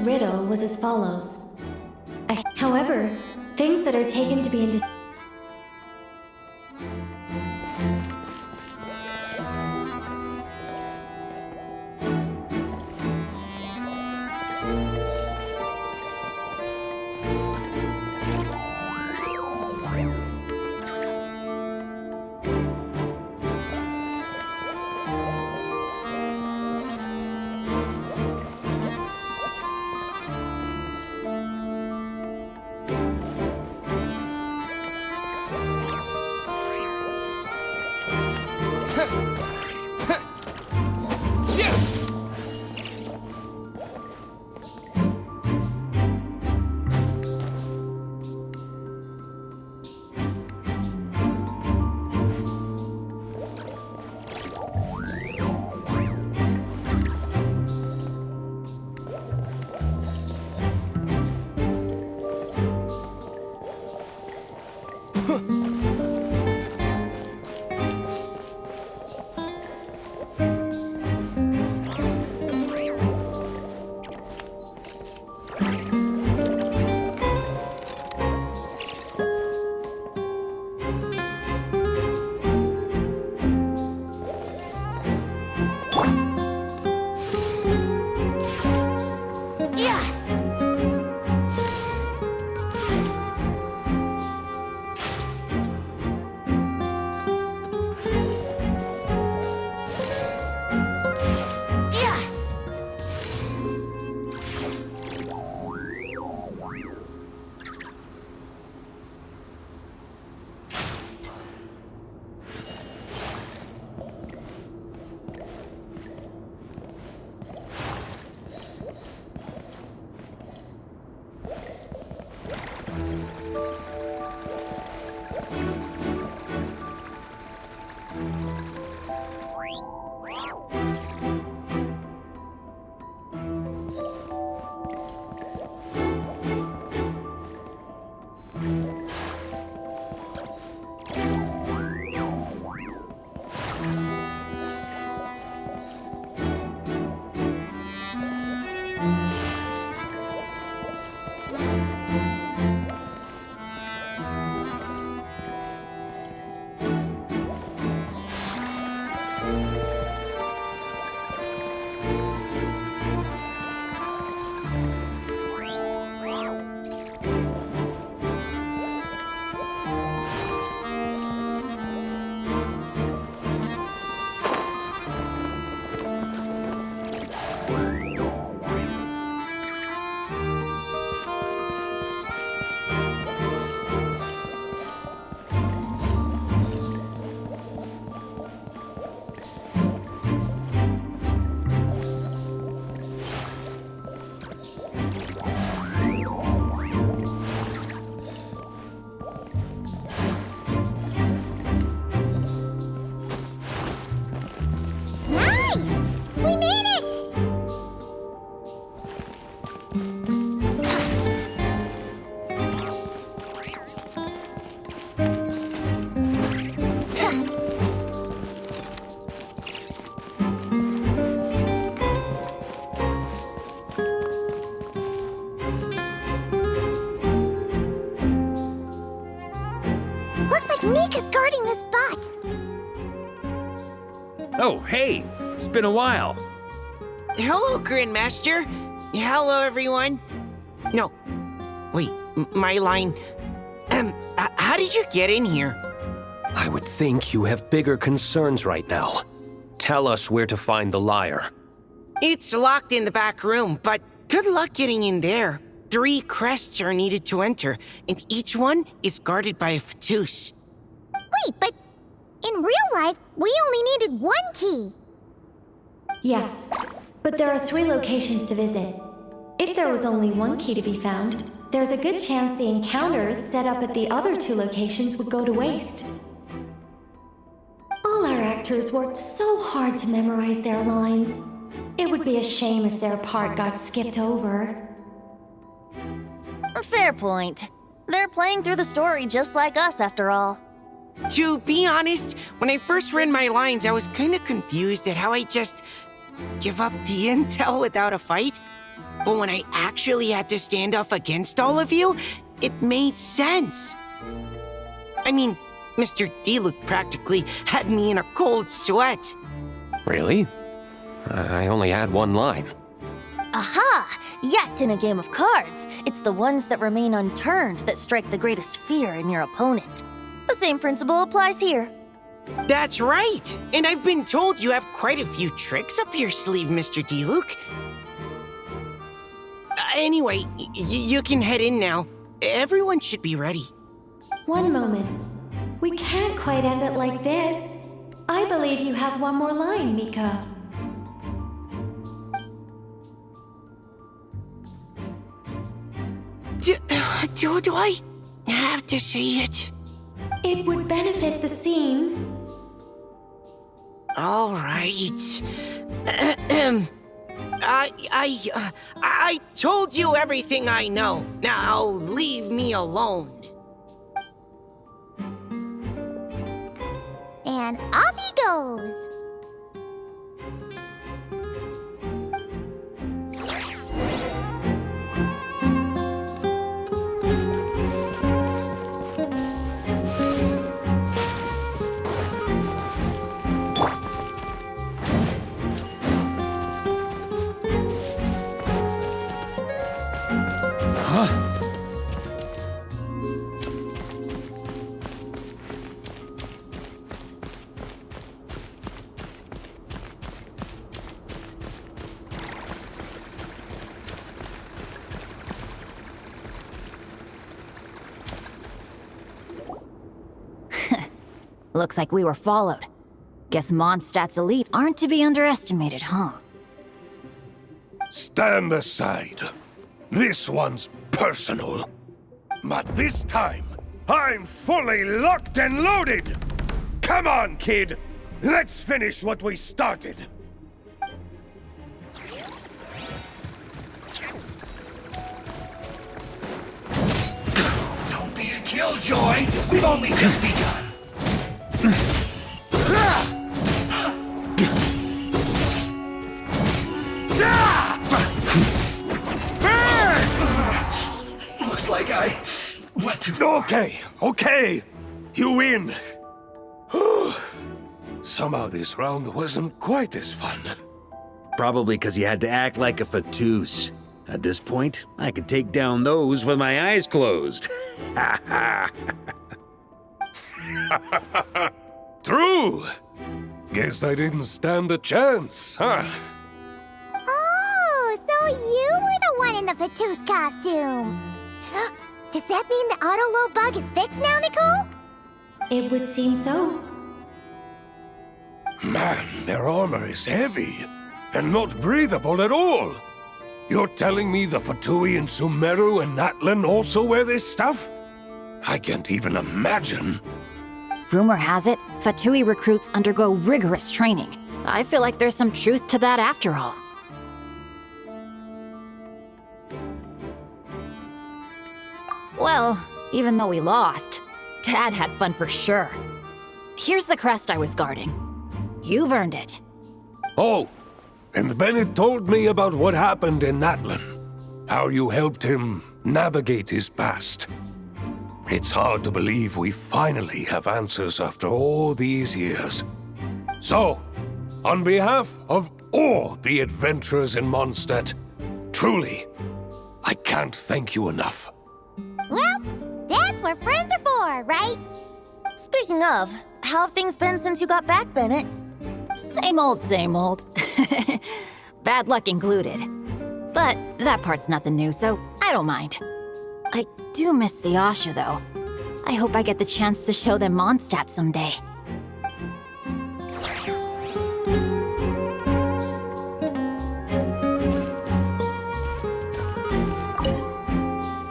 riddle was as follows. However, things that are taken to be Mika's guarding this spot. Oh, hey! It's been a while. Hello, Grandmaster. Hello, everyone. No. Wait, my line. How did you get in here? I would think you have bigger concerns right now. Tell us where to find the lyre. It's locked in the back room, but good luck getting in there. 3 crests are needed to enter, and each one is guarded by a Fatus. Wait, but in real life, we only needed 1 key. Yes, but there are 3 locations to visit. If there was only 1 key to be found, there's a good chance the encounters set up at the other 2 locations would go to waste. All our actors worked so hard to memorize their lines. It would be a shame if their part got skipped over. A fair point. They're playing through the story just like us, after all. To be honest, when I first read my lines, I was kinda confused at how I just give up the intel without a fight. But when I actually had to stand up against all of you, it made sense. I mean, Mr. Diluc practically had me in a cold sweat. Really? I only had one line. Aha! Yet in a game of cards, it's the ones that remain unturned that strike the greatest fear in your opponent. The same principle applies here. That's right! And I've been told you have quite a few tricks up your sleeve, Mr. Diluc. Anyway, you can head in now. Everyone should be ready. One moment. We can't quite end it like this. I believe you have one more line, Mika. Do I have to say it? It would benefit the scene. All right. I told you everything I know. Now leave me alone. And off he goes. Looks like we were followed. Guess Mondstadt's elite aren't to be underestimated, huh? Stand aside. This one's personal. But this time, I'm fully locked and loaded! Come on, kid! Let's finish what we started! Don't be a killjoy! We've only just begun! Looks like I went too far. Okay. You win. Somehow this round wasn't quite as fun. Probably because you had to act like a fatus. At this point, I could take down those with my eyes closed. True. Guess I didn't stand a chance, huh? Oh, so you were the one in the Fatus costume. Does that mean the auto-low bug is fixed now, Nicole? It would seem so. Man, their armor is heavy and not breathable at all. You're telling me the Fatui in Sumeru and Natlan also wear this stuff? I can't even imagine. Rumor has it, Fatui recruits undergo rigorous training. I feel like there's some truth to that after all. Well, even though we lost, Dad had fun for sure. Here's the crest I was guarding. You've earned it. Oh, and Bennett told me about what happened in Natlan. How you helped him navigate his past. It's hard to believe we finally have answers after all these years. So, on behalf of all the adventurers in Mondstadt, truly, I can't thank you enough. Well, that's what friends are for, right? Speaking of, how have things been since you got back, Bennett? Same old, same old. Bad luck included. But that part's nothing new, so I don't mind. I do miss the Asha, though. I hope I get the chance to show them Mondstadt someday.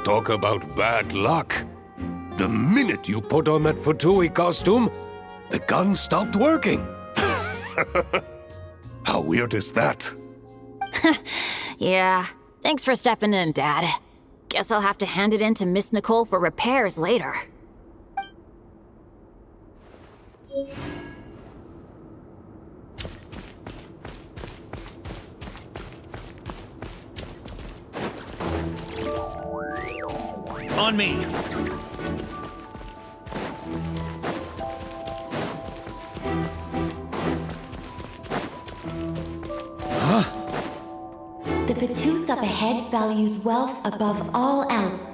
Talk about bad luck. The minute you put on that Fatui costume, the gun stopped working. How weird is that? Yeah, thanks for stepping in, Dad. Guess I'll have to hand it in to Miss Nicole for repairs later. On me. The Vatus up ahead values wealth above all else.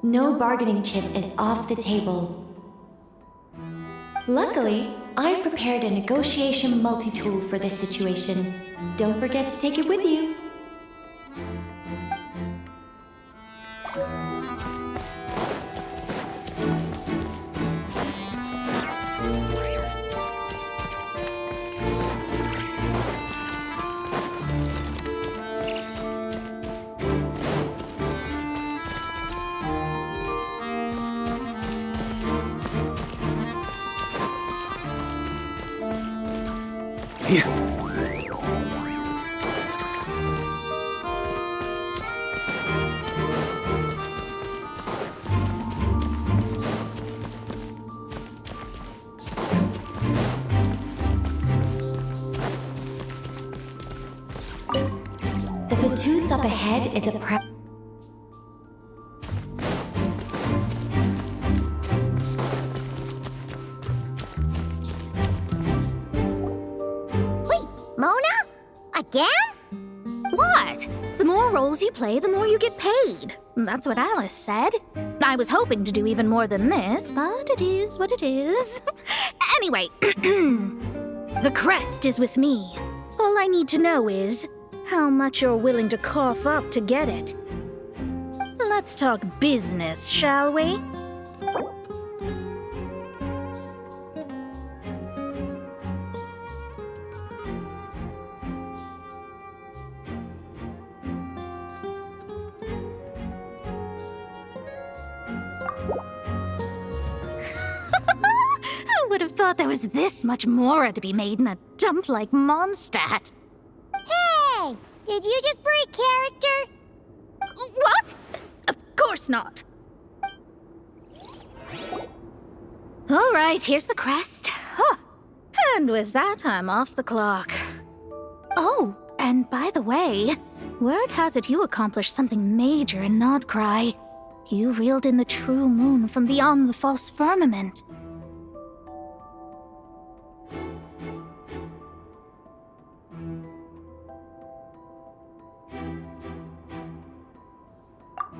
No bargaining chip is off the table. Luckily, I've prepared a negotiation multi-tool for this situation. Don't forget to take it with you. The Vatus up ahead is a prep. Wait, Mona? Again? What? The more roles you play, the more you get paid. That's what Alice said. I was hoping to do even more than this, but it is what it is. Anyway, the crest is with me. All I need to know is how much you're willing to cough up to get it. Let's talk business, shall we? I would have thought there was this much more to be made in a dump like Mondstadt. Hey! Did you just break character? What? Of course not. All right, here's the crest. Huh. And with that, I'm off the clock. Oh, and by the way, word has it you accomplished something major in Nodcry. You reeled in the true moon from beyond the false firmament.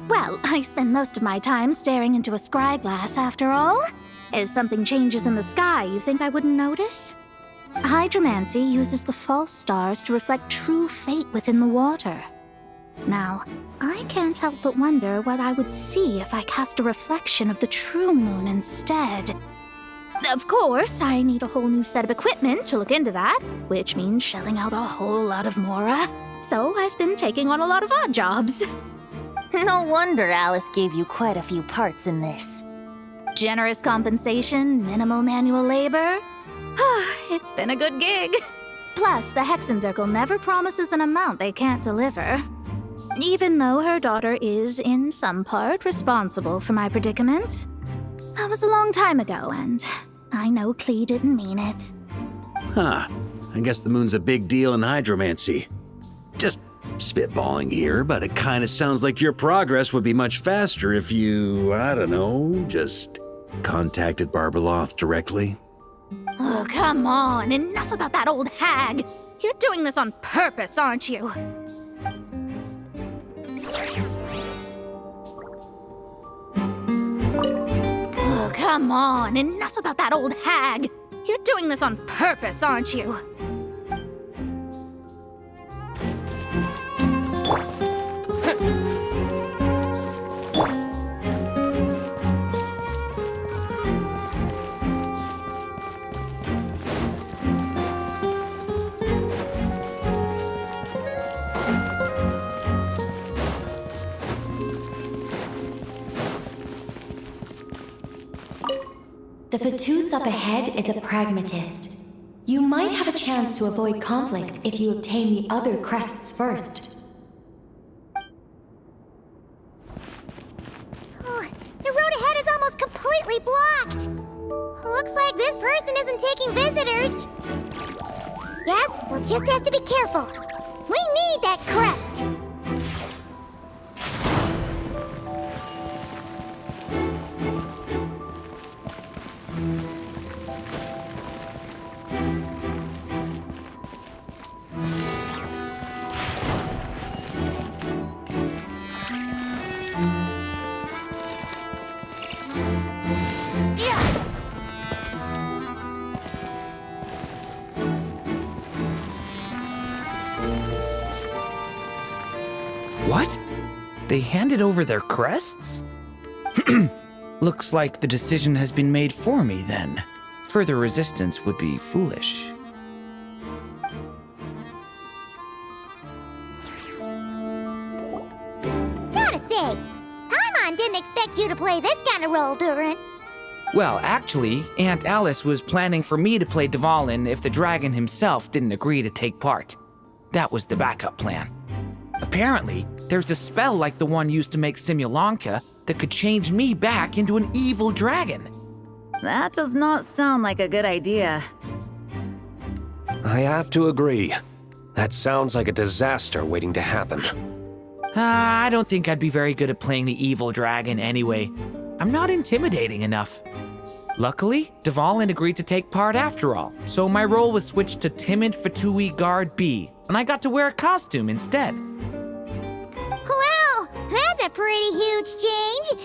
Well, I spend most of my time staring into a scry glass, after all. If something changes in the sky, you think I wouldn't notice? Hydromancy uses the false stars to reflect true fate within the water. Now, I can't help but wonder what I would see if I cast a reflection of the true moon instead. Of course, I need a whole new set of equipment to look into that, which means shelling out a whole lot of mora. So I've been taking on a lot of odd jobs. No wonder Alice gave you quite a few parts in this. Generous compensation, minimal manual labor. It's been a good gig. Plus, the Hexen Circle never promises an amount they can't deliver. Even though her daughter is, in some part, responsible for my predicament. That was a long time ago, and I know Klee didn't mean it. Huh. I guess the moon's a big deal in hydromancy. Just spitballing here, but it kind of sounds like your progress would be much faster if you, I don't know, just contacted Barbeloth directly. Oh, come on. Enough about that old hag. You're doing this on purpose, aren't you? Oh, come on. Enough about that old hag. You're doing this on purpose, aren't you? The Vatus up ahead is a pragmatist. You might have a chance to avoid conflict if you obtain the other crests first. Oh, the road ahead is almost completely blocked. Looks like this person isn't taking visitors. Yes, we'll just have to be careful. We need that crest. What? They handed over their crests? Looks like the decision has been made for me then. Further resistance would be foolish. Gotta say, Paimon didn't expect you to play this kind of role, Durin. Well, actually, Aunt Alice was planning for me to play Dvalin if the dragon himself didn't agree to take part. That was the backup plan. Apparently, there's a spell like the one used to make Simulanka that could change me back into an evil dragon. That does not sound like a good idea. I have to agree. That sounds like a disaster waiting to happen. I don't think I'd be very good at playing the evil dragon anyway. I'm not intimidating enough. Luckily, Dvalin agreed to take part after all, so my role was switched to timid Fatui Guard B, and I got to wear a costume instead. Wow, that's a pretty huge change.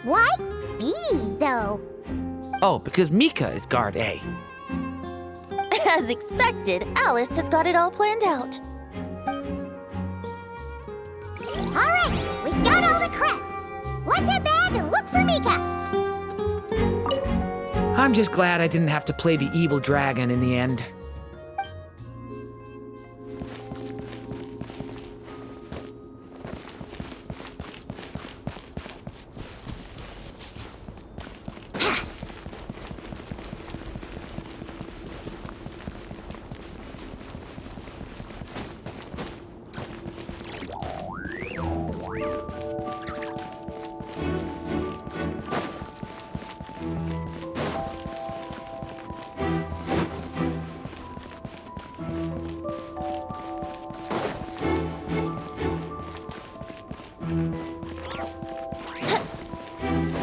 Why B, though? Oh, because Mika is Guard A. As expected, Alice has got it all planned out. All right, we've got all the crests. Let's head back and look for Mika. I'm just glad I didn't have to play the evil dragon in the end.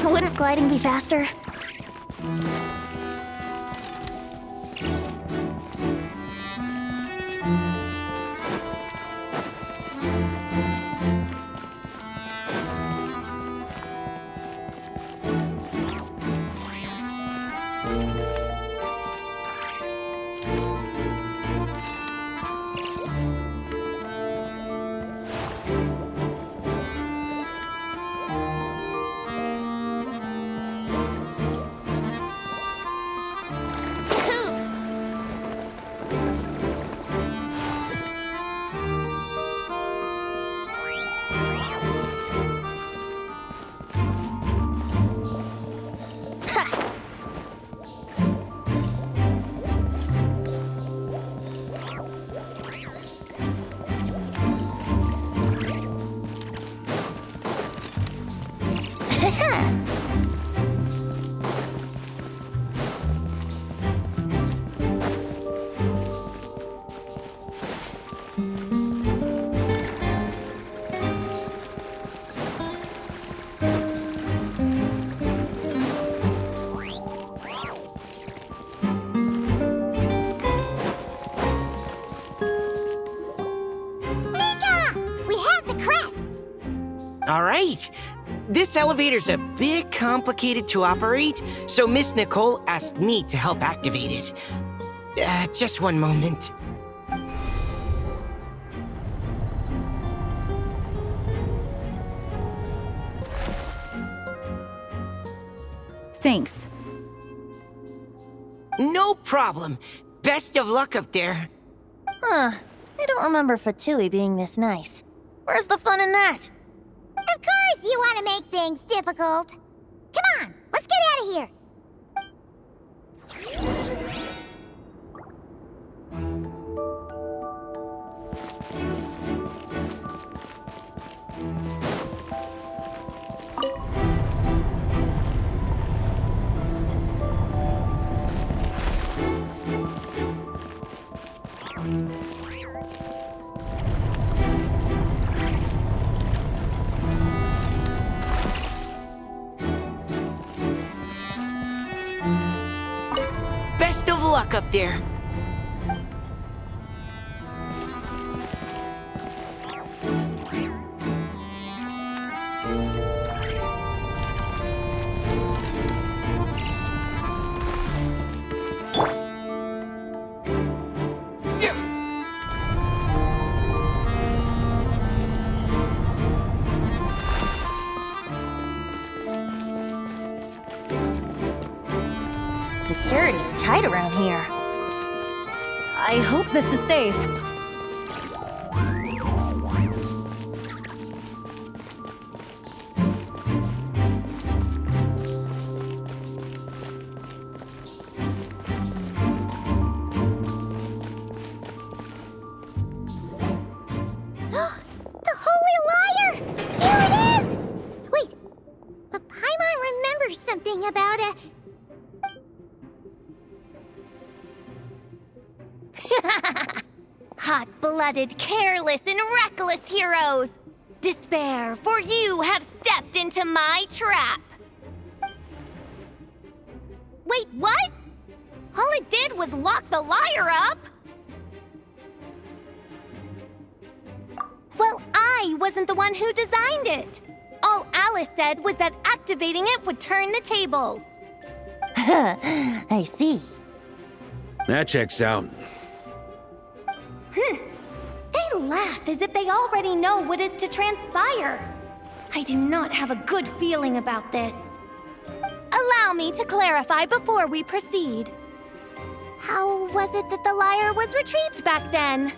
Wouldn't gliding be faster? All right. This elevator's a bit complicated to operate, so Miss Nicole asked me to help activate it. Just one moment. Thanks. No problem. Best of luck up there. Huh. I don't remember Fatui being this nice. Where's the fun in that? Of course you want to make things difficult. Come on, let's get out of here. Best of luck up there. hide around here. I hope this is safe. The Holy Liar! Here it is! Wait, but Paimon remembers something about a... Hot-blooded, careless, and reckless heroes! Despair, for you have stepped into my trap! Wait, what? All it did was lock the liar up? Well, I wasn't the one who designed it. All Alice said was that activating it would turn the tables. I see. That checks out. They laugh as if they already know what is to transpire. I do not have a good feeling about this. Allow me to clarify before we proceed. How was it that the liar was retrieved back then?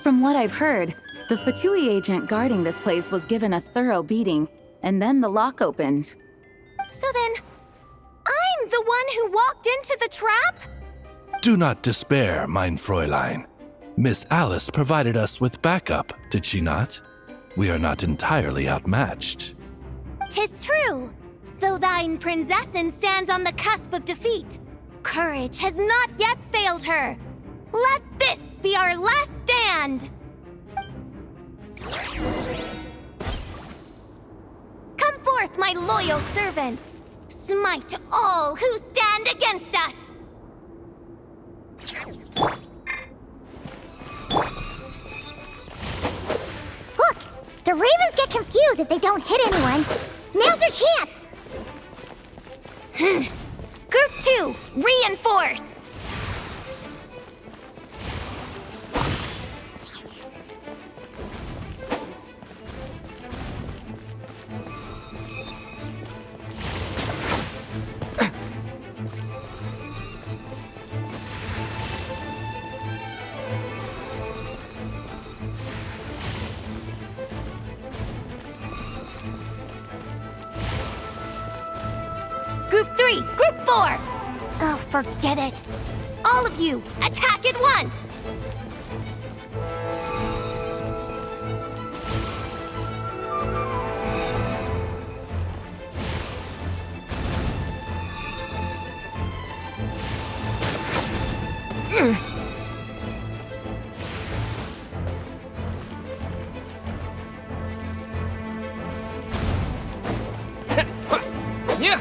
From what I've heard, the Fatui agent guarding this place was given a thorough beating, and then the lock opened. So then, I'm the one who walked into the trap? Do not despair, mein Fräulein. Miss Alice provided us with backup, did she not? We are not entirely outmatched. 'Tis true. Though thine Prinzessin stands on the cusp of defeat, courage has not yet failed her. Let this be our last stand! Come forth, my loyal servants! Smite all who stand against us! Look! The Ravens get confused if they don't hit anyone. Now's your chance! Group 2, reinforce! Group 3, Group 4! Oh, forget it. All of you, attack at once! Yeah!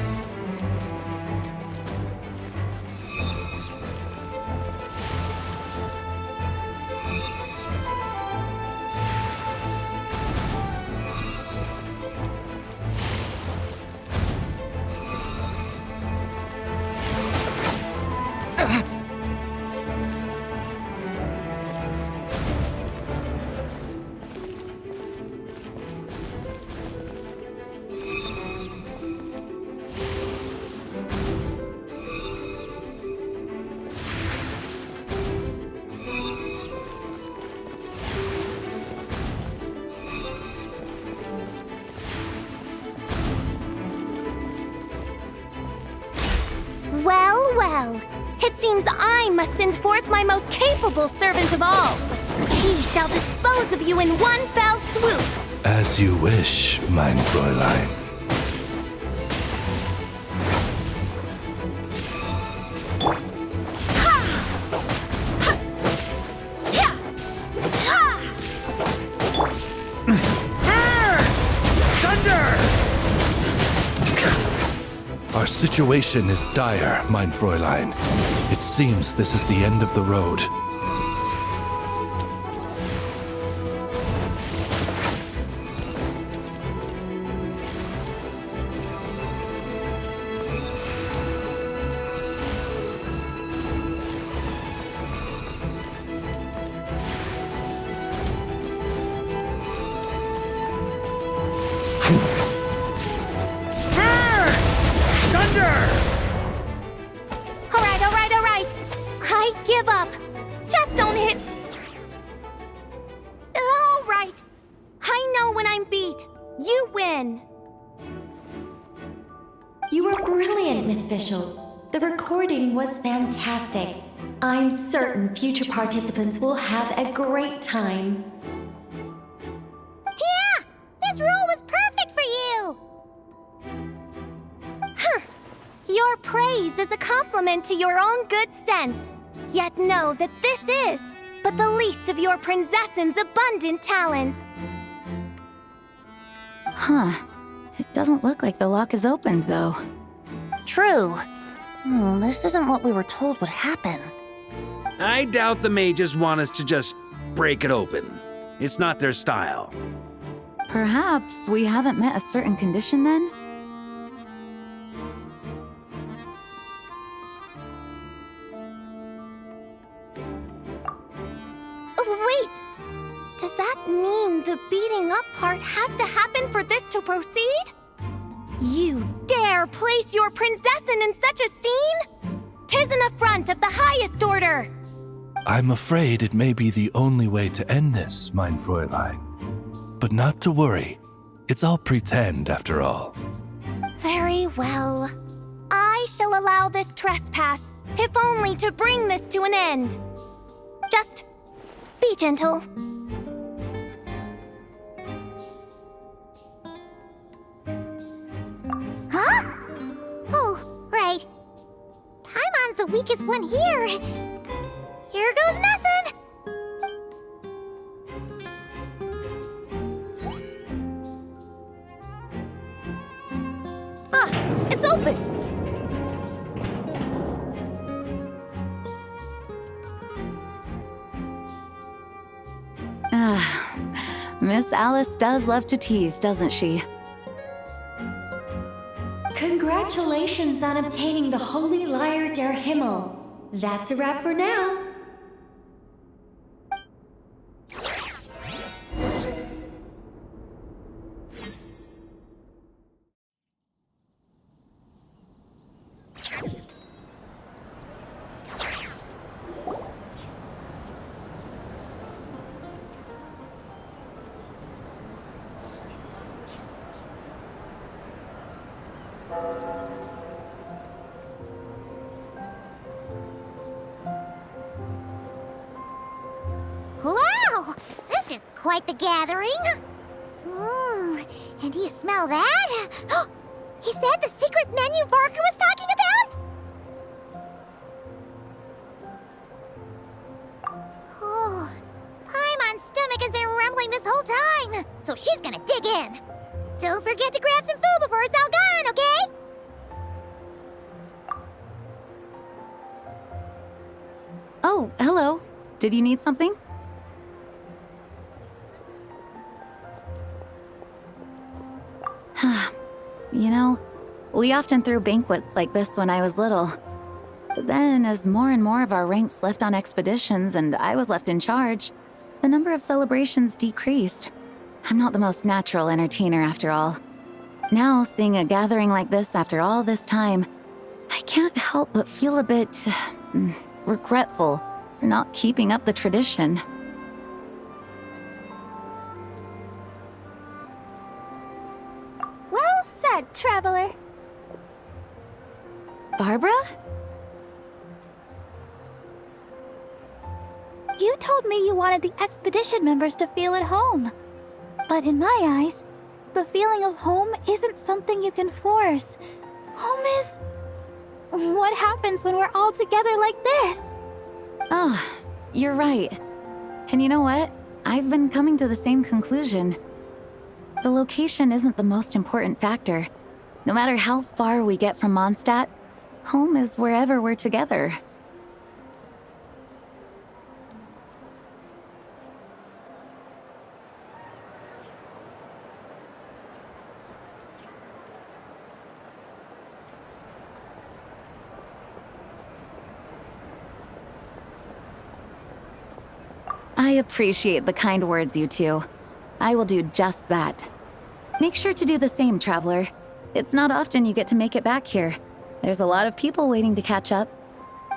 Well, well. It seems I must send forth my most capable servant of all. He shall dispose of you in one fell swoop. As you wish, mein Fräulein. Our situation is dire, mein Fräulein. It seems this is the end of the road. All right. in! You were brilliant, Miss Fischl. The recording was fantastic. I'm certain future participants will have a great time. Yeah! This role was perfect for you! Huh! Your praise is a compliment to your own good sense. Yet know that this is but the least of your princess's abundant talents. Huh. It doesn't look like the lock is opened, though. True. This isn't what we were told would happen. I doubt the mages want us to just break it open. It's not their style. Perhaps we haven't met a certain condition then? Wait! Does that mean the beating up part has to happen for this to proceed? You dare place your princessin in such a scene? 'Tis an affront of the highest order! I'm afraid it may be the only way to end this, mein Fräulein. But not to worry. It's all pretend, after all. Very well. I shall allow this trespass, if only to bring this to an end. Just be gentle. Huh? Oh, right. Paimon's the weakest one here. Here goes nothing. Ah, it's open! Miss Alice does love to tease, doesn't she? Congratulations on obtaining the Holy Lyre der Himmel. That's a wrap for now. Wow! This is quite the gathering. And do you smell that? Is that the secret menu Varka was talking about? Oh, Paimon's stomach has been rumbling this whole time, so she's gonna dig in. Don't forget to grab some food before it's all gone, okay? Oh, hello. Did you need something? You know, we often threw banquets like this when I was little. But then, as more and more of our ranks left on expeditions and I was left in charge, the number of celebrations decreased. I'm not the most natural entertainer after all. Now, seeing a gathering like this after all this time, I can't help but feel a bit regretful for not keeping up the tradition. Well said, traveler. Barbara? You told me you wanted the expedition members to feel at home. But in my eyes, the feeling of home isn't something you can force. Home is... what happens when we're all together like this? Oh, you're right. And you know what? I've been coming to the same conclusion. The location isn't the most important factor. No matter how far we get from Mondstadt, home is wherever we're together. I appreciate the kind words, you two. I will do just that. Make sure to do the same, traveler. It's not often you get to make it back here. There's a lot of people waiting to catch up.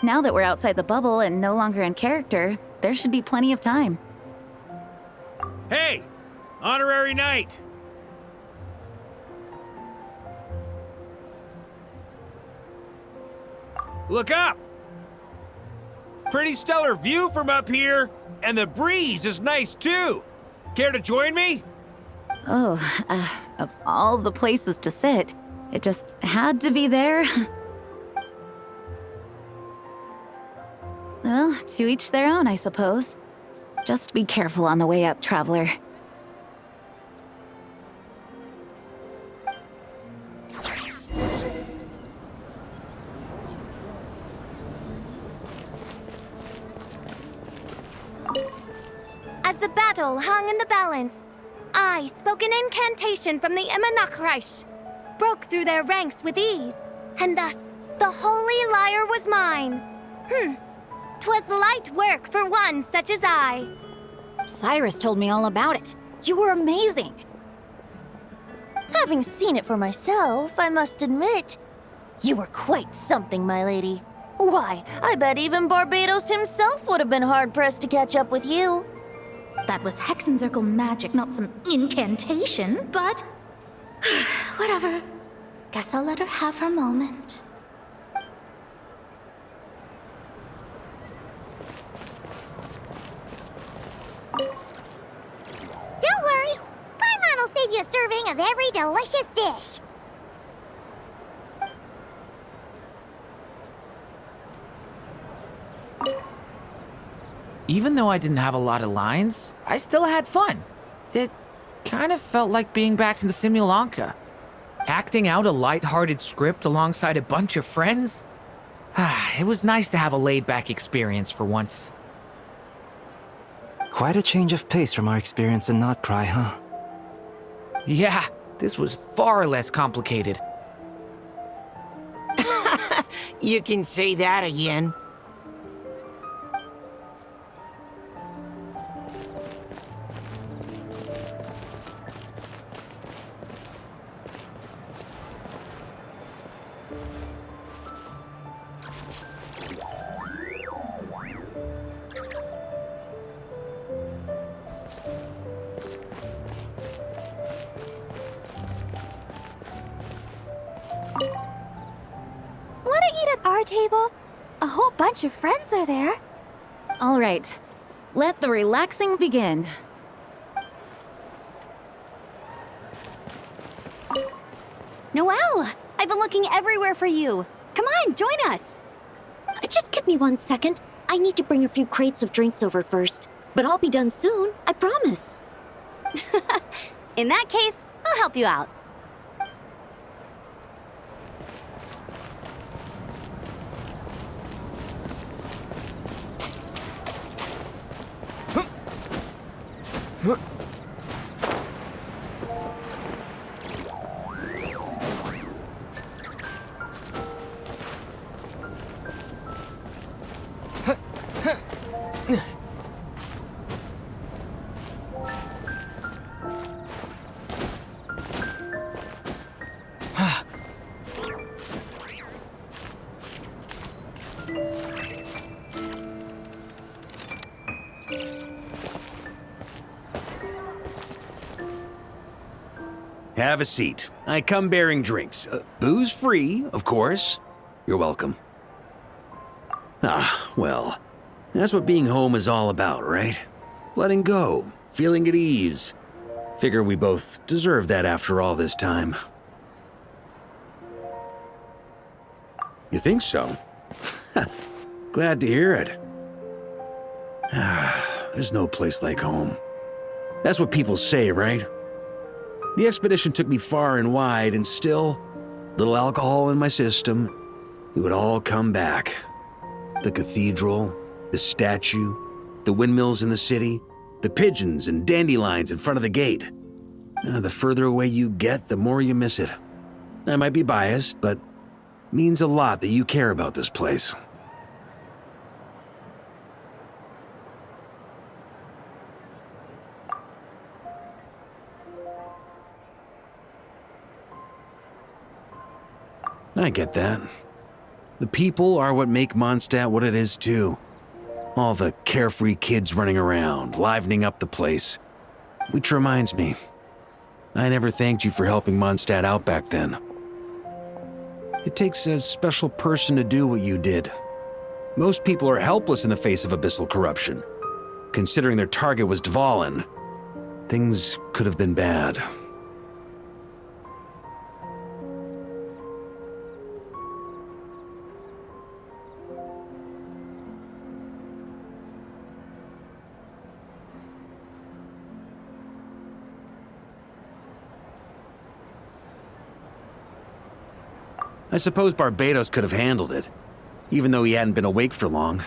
Now that we're outside the bubble and no longer in character, there should be plenty of time. Hey! Honorary knight! look up! Pretty stellar view from up here, and the breeze is nice too. Care to join me? Oh, of all the places to sit, it just had to be there. Well, to each their own, I suppose. Just be careful on the way up, traveler. As the battle hung in the balance, I spoke an incantation from the Imanakreich, broke through their ranks with ease, and thus the holy lyre was mine. 'Twas light work for one such as I. Cyrus told me all about it. You were amazing. Having seen it for myself, I must admit, you were quite something, my lady. Why, I bet even Barbados himself would have been hard-pressed to catch up with you. That was Hexencircle magic, not some incantation, but... whatever. Guess I'll let her have her moment. Don't worry. Paimon will save you a serving of every delicious dish. Even though I didn't have a lot of lines, I still had fun. It kind of felt like being back in the Simulanka. Acting out a light-hearted script alongside a bunch of friends. It was nice to have a laid-back experience for once. Quite a change of pace from our experience in Not Cry, huh? Yeah, this was far less complicated. You can say that again. Wanna eat at our table? A whole bunch of friends are there. All right, let the relaxing begin. Noelle, I've been looking everywhere for you. Come on, join us. Just give me 1 second. I need to bring a few crates of drinks over first. But I'll be done soon, I promise. In that case, I'll help you out. Have a seat. I come bearing drinks. Booze free, of course. You're welcome. Ah, well, that's what being home is all about, right? Letting go, feeling at ease. Figure we both deserve that after all this time. You think so? Glad to hear it. There's no place like home. That's what people say, right? The expedition took me far and wide, and still, little alcohol in my system, it would all come back. The cathedral, the statue, the windmills in the city, the pigeons and dandelions in front of the gate. The further away you get, the more you miss it. I might be biased, but it means a lot that you care about this place. I get that. The people are what make Mondstadt what it is, too. All the carefree kids running around, livening up the place. Which reminds me, I never thanked you for helping Mondstadt out back then. It takes a special person to do what you did. Most people are helpless in the face of abyssal corruption. Considering their target was Dvalin, things could have been bad. I suppose Barbados could have handled it, even though he hadn't been awake for long.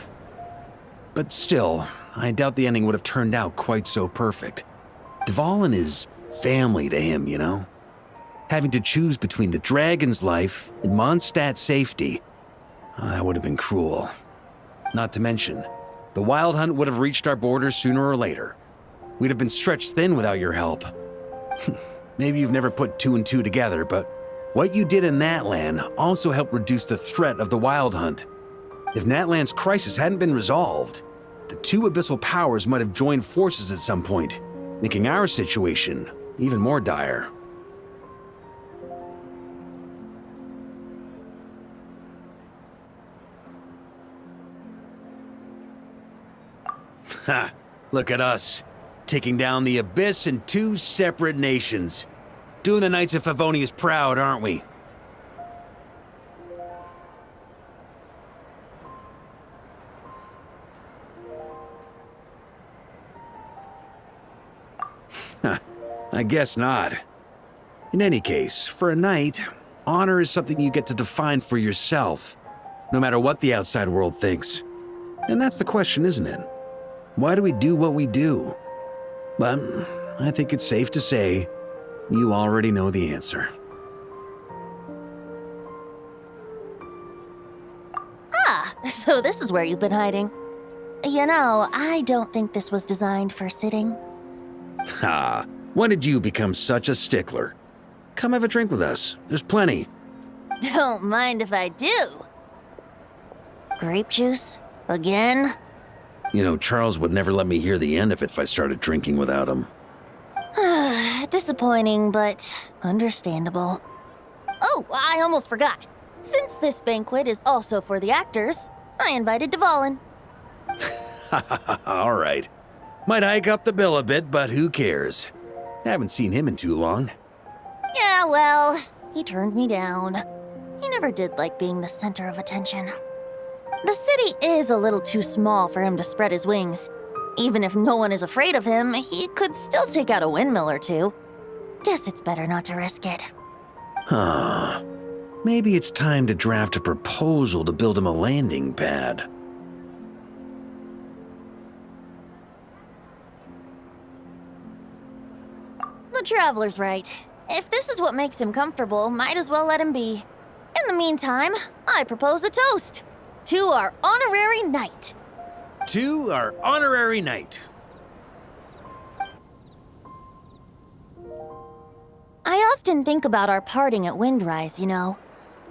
But still, I doubt the ending would have turned out quite so perfect. Dvalin is family to him, you know? Having to choose between the dragon's life and Mondstadt's safety, that would have been cruel. Not to mention, the Wild Hunt would have reached our borders sooner or later. We'd have been stretched thin without your help. Maybe you've never put two and two together, but what you did in Natlan also helped reduce the threat of the Wild Hunt. If Natlan's crisis hadn't been resolved, the two abyssal powers might have joined forces at some point, making our situation even more dire. Ha! Look at us, taking down the Abyss in two separate nations. Doing the Knights of Favonius proud, aren't we? I guess not. In any case, for a knight, honor is something you get to define for yourself, no matter what the outside world thinks. And that's the question, isn't it? Why do we do what we do? But I think it's safe to say you already know the answer. Ah, so this is where you've been hiding. You know, I don't think this was designed for sitting. Ha! When did you become such a stickler? Come have a drink with us. There's plenty. Don't mind if I do. Grape juice? Again? You know, Charles would never let me hear the end of it if I started drinking without him. Disappointing, but understandable. Oh, I almost forgot. Since this banquet is also for the actors, I invited Dvalin. All right. Might hike up the bill a bit, but who cares? Haven't seen him in too long. Yeah, well, he turned me down. He never did like being the center of attention. The city is a little too small for him to spread his wings. Even if no one is afraid of him, he could still take out a windmill or two. Guess it's better not to risk it. Huh. Maybe it's time to draft a proposal to build him a landing pad. The Traveler's right. If this is what makes him comfortable, might as well let him be. In the meantime, I propose a toast to our honorary knight. To our honorary knight. I often think about our parting at Windrise, you know.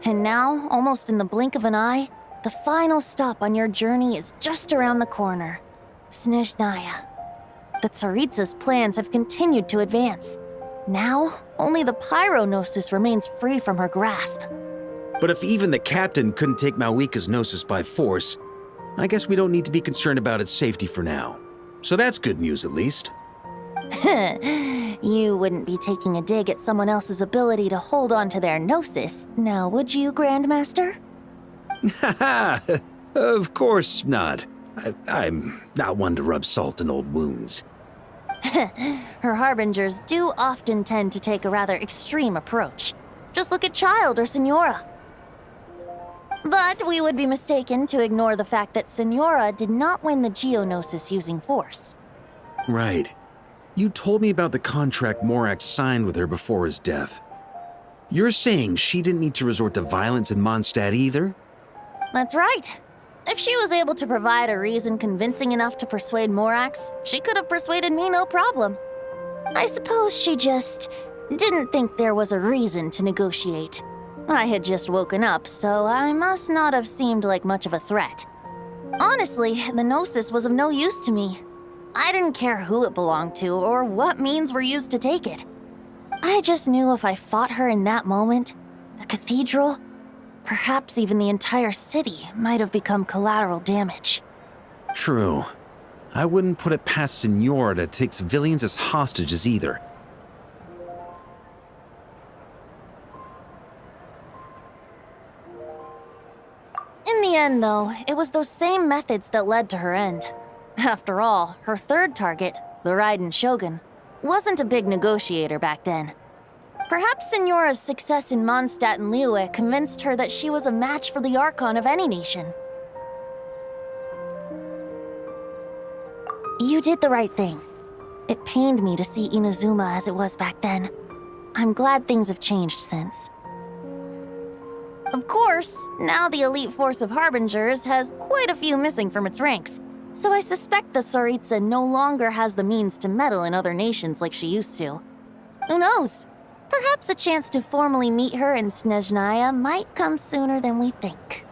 And now, almost in the blink of an eye, the final stop on your journey is just around the corner. Snezhnaya. The Tsaritsa's plans have continued to advance. Now, only the Pyronosis remains free from her grasp. But if even the captain couldn't take Malwika's Gnosis by force, I guess we don't need to be concerned about its safety for now. So that's good news, at least. You wouldn't be taking a dig at someone else's ability to hold on to their Gnosis, now would you, Grandmaster? Haha, of course not. I'm not one to rub salt in old wounds. Her harbingers do often tend to take a rather extreme approach. Just look at Child or Senora. But we would be mistaken to ignore the fact that Senora did not win the Geonosis using force. Right. You told me about the contract Morax signed with her before his death. You're saying she didn't need to resort to violence in Mondstadt either? That's right. If she was able to provide a reason convincing enough to persuade Morax, she could have persuaded me no problem. I suppose she just didn't think there was a reason to negotiate. I had just woken up, so I must not have seemed like much of a threat. Honestly, the Gnosis was of no use to me. I didn't care who it belonged to or what means were used to take it. I just knew if I fought her in that moment, the cathedral, Perhaps even the entire city might have become collateral damage. True. I wouldn't put it past Senora to take civilians as hostages either. In the end, though, it was those same methods that led to her end. After all, her third target, the RYZEN Shogun, wasn't a big negotiator back then. Perhaps Senora's success in Mondstadt and Liyue convinced her that she was a match for the Archon of any nation. You did the right thing. It pained me to see Inazuma as it was back then. I'm glad things have changed since. Of course, now the elite force of Harbingers has quite a few missing from its ranks, so I suspect that Tsaritsa no longer has the means to meddle in other nations like she used to. Who knows? Perhaps a chance to formally meet her in Snezhnaya might come sooner than we think.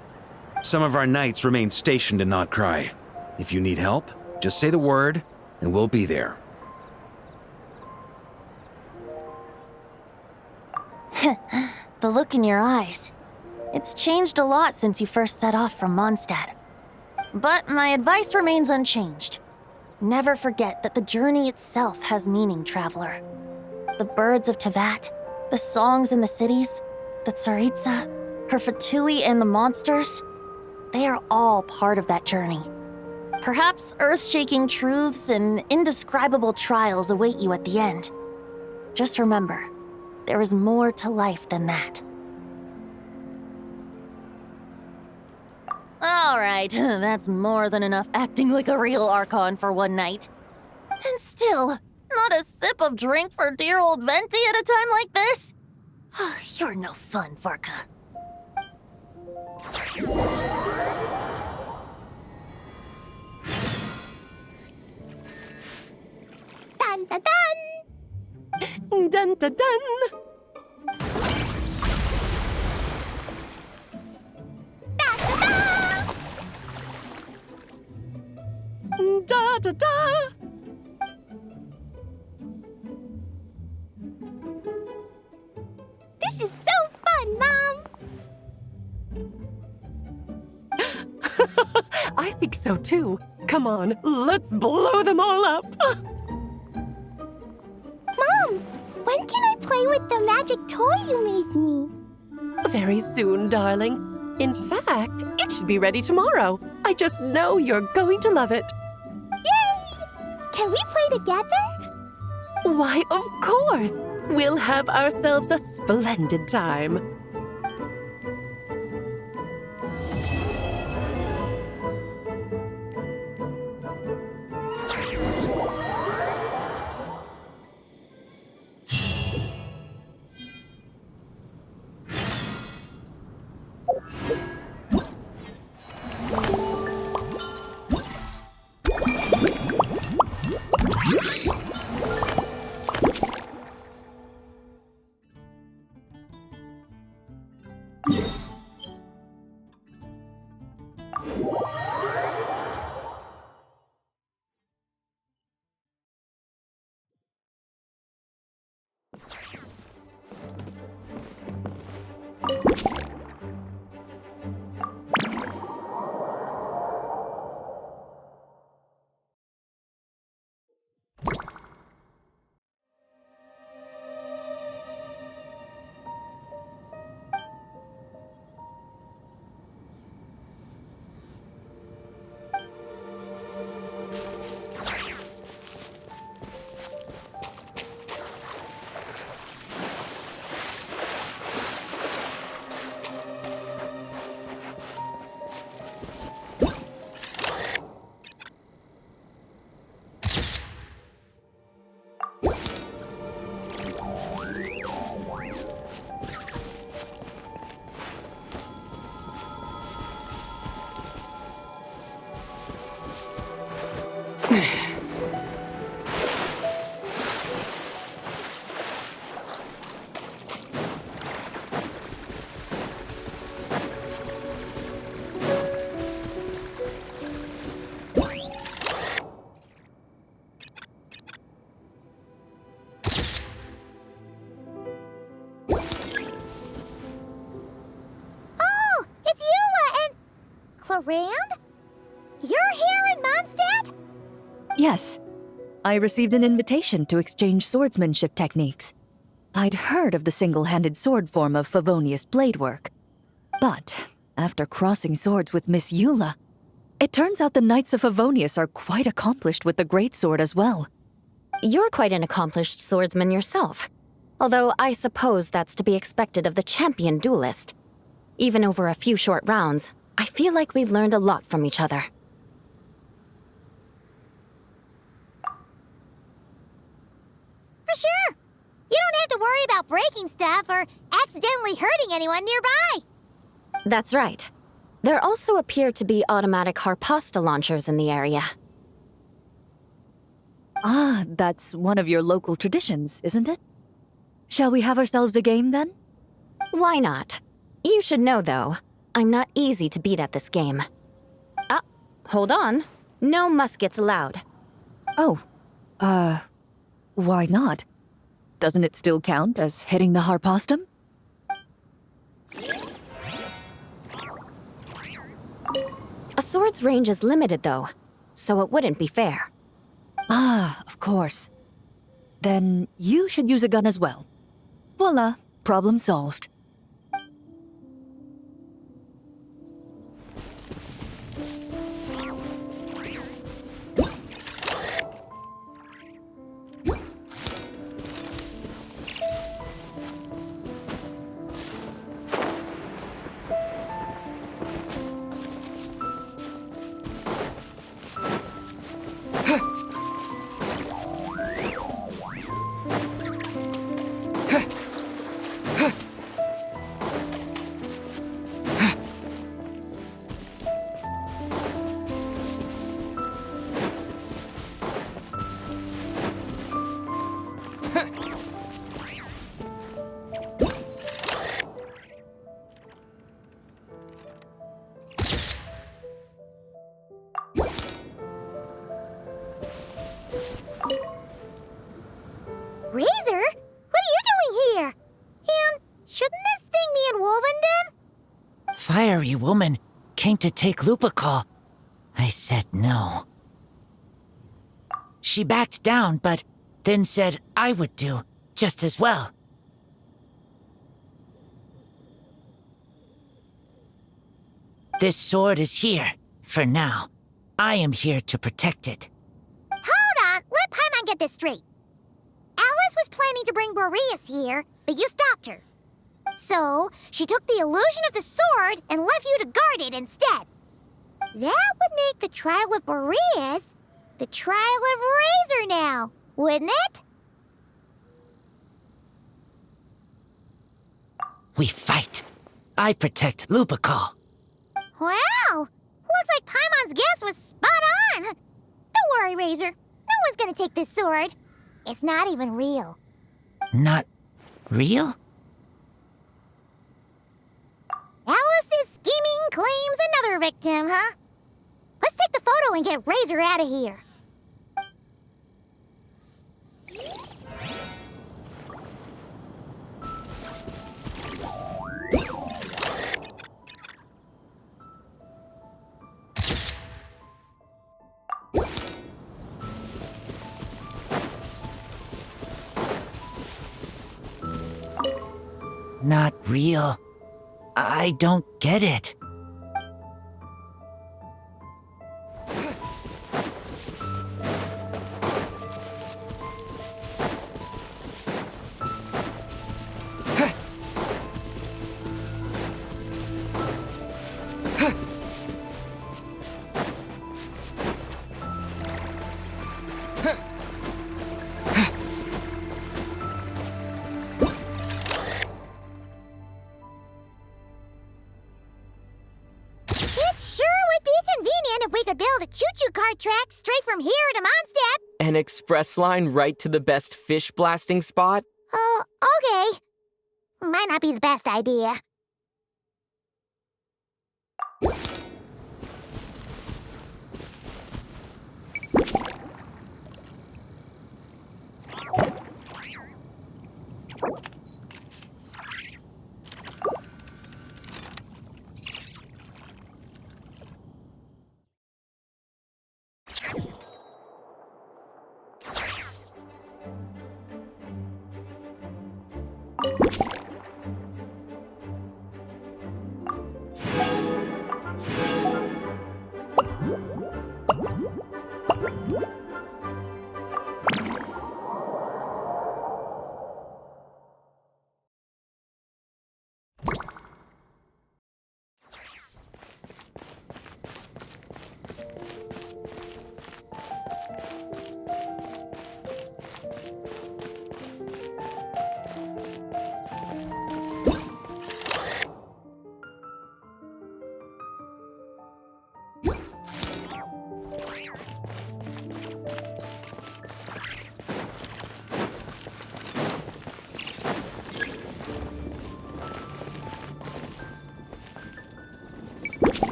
Some of our knights remain stationed in Not Cry. If you need help, just say the word, and we'll be there. The look in your eyes. It's changed a lot since you first set off from Mondstadt. But my advice remains unchanged. Never forget that the journey itself has meaning, traveler. The birds of Tevat, the songs in the cities, the Tsaritsa, her Fatui and the monsters, they are all part of that journey. Perhaps earth-shaking truths and indescribable trials await you at the end. Just remember, there is more to life than that. All right, that's more than enough acting like a real Archon for one night. And still, not a sip of drink for dear old Venti at a time like this? You're no fun, Varka. Dun dun dun! Dun dun dun! Da da da! This is so fun, Mom! I think so too. Come on, let's blow them all up. Mom, when can I play with the magic toy you made me? Very soon, darling. In fact, it should be ready tomorrow. I just know you're going to love it. Yay! Can we play together? Why, of course! We'll have ourselves a splendid time. around? You're here in Mondstadt? Yes. I received an invitation to exchange swordsmanship techniques. I'd heard of the single-handed sword form of Favonius blade work. But after crossing swords with Miss Eula, it turns out the Knights of Favonius are quite accomplished with the greatsword as well. You're quite an accomplished swordsman yourself. Although I suppose that's to be expected of the champion duelist. Even over a few short rounds, I feel like we've learned a lot from each other. For sure. You don't have to worry about breaking stuff or accidentally hurting anyone nearby. That's right. There also appear to be automatic harpasta launchers in the area. Ah, that's one of your local traditions, isn't it? Shall we have ourselves a game then? Why not? You should know, though, I'm not easy to beat at this game. Ah, hold on. No muskets allowed. Oh, why not? Doesn't it still count as hitting the harpastum? A sword's range is limited, though, so it wouldn't be fair. Ah, of course. Then you should use a gun as well. Voila, problem solved. Razor? What are you doing here? And shouldn't this thing be in Wolvenden? Fiery woman came to take Lupical. I said no. She backed down, but then said I would do just as well. This sword is here, for now. I am here to protect it. Hold on, let Paimon get this straight. Alice was planning to bring Boreas here, but you stopped her. So, she took the illusion of the sword and left you to guard it instead. That would make the trial of Boreas the trial of Razor now, wouldn't it? We fight. I protect Lupical. Wow! Looks like Paimon's guess was spot on. Don't worry, Razor. No one's gonna take this sword. It's not even real. Not real? Alice's scheming claims another victim, huh? Let's take the photo and get Razor out of here. Not real. I don't get it. Build a choo-choo cart track straight from here to Mondstadt. An express line right to the best fish blasting spot? Oh, okay. Might not be the best idea.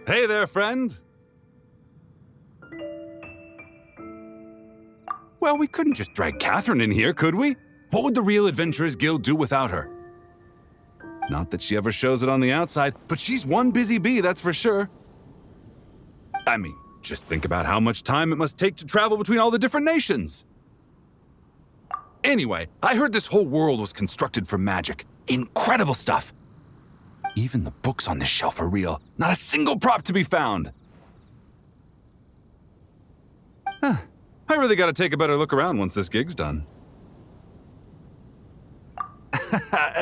Hey there, friend. Well, we couldn't just drag Catherine in here, could we? What would the Real Adventurers Guild do without her? Not that she ever shows it on the outside, but she's one busy bee, that's for sure. I mean, just think about how much time it must take to travel between all the different nations. Anyway, I heard this whole world was constructed from magic. Incredible stuff. Even the books on this shelf are real. Not a single prop to be found. Huh. I really gotta take a better look around once this gig's done.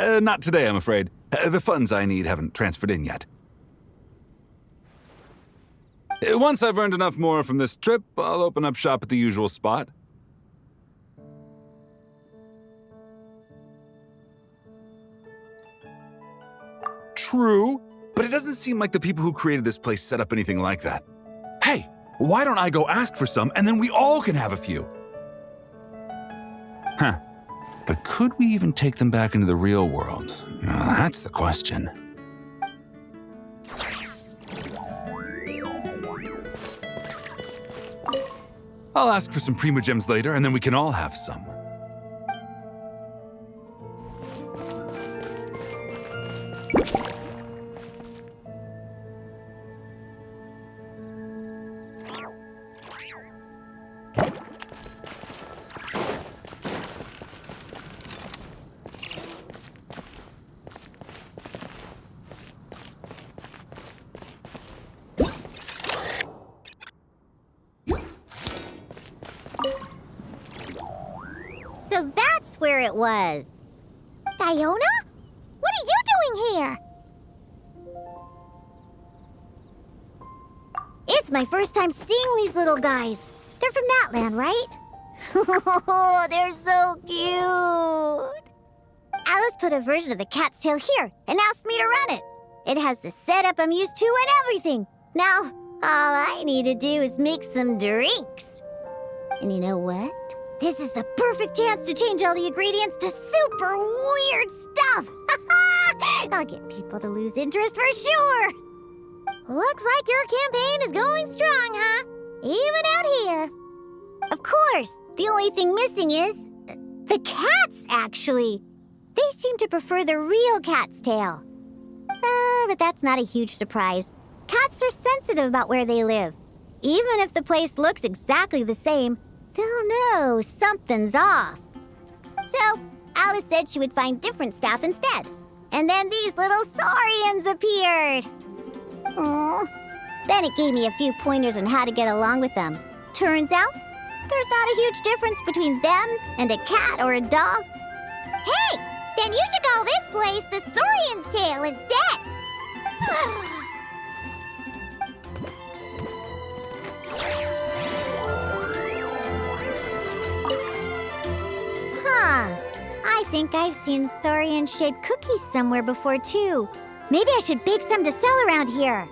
Not today, I'm afraid. The funds I need haven't transferred in yet. Once I've earned enough more from this trip, I'll open up shop at the usual spot. True, but it doesn't seem like the people who created this place set up anything like that. Hey, why don't I go ask for some and then we all can have a few? Huh. But could we even take them back into the real world? That's the question. I'll ask for some Prima Gems later and then we can all have some. So that's where it was. Diona? What are you doing here? It's my first time seeing these little guys. They're from that land, right? Oh, they're so cute. Alice put a version of the cat's tail here and asked me to run it. It has the setup I'm used to and everything. Now, all I need to do is make some drinks. And you know what? This is the perfect chance to change all the ingredients to super weird stuff. I'll get people to lose interest for sure. Looks like your campaign is going strong, huh? Even out here. Of course, the only thing missing is the cats, actually. They seem to prefer the real cat's tail. But that's not a huge surprise. Cats are sensitive about where they live. Even if the place looks exactly the same, they'll know something's off. So, Alice said she would find different staff instead. And then these little saurians appeared. Aw. Bennett gave me a few pointers on how to get along with them. Turns out, there's not a huge difference between them and a cat or a dog. Hey, then you should call this place the Saurian's Tail instead. Huh. I think I've seen saurian-shaped cookies somewhere before, too. Maybe I should bake some to sell around here.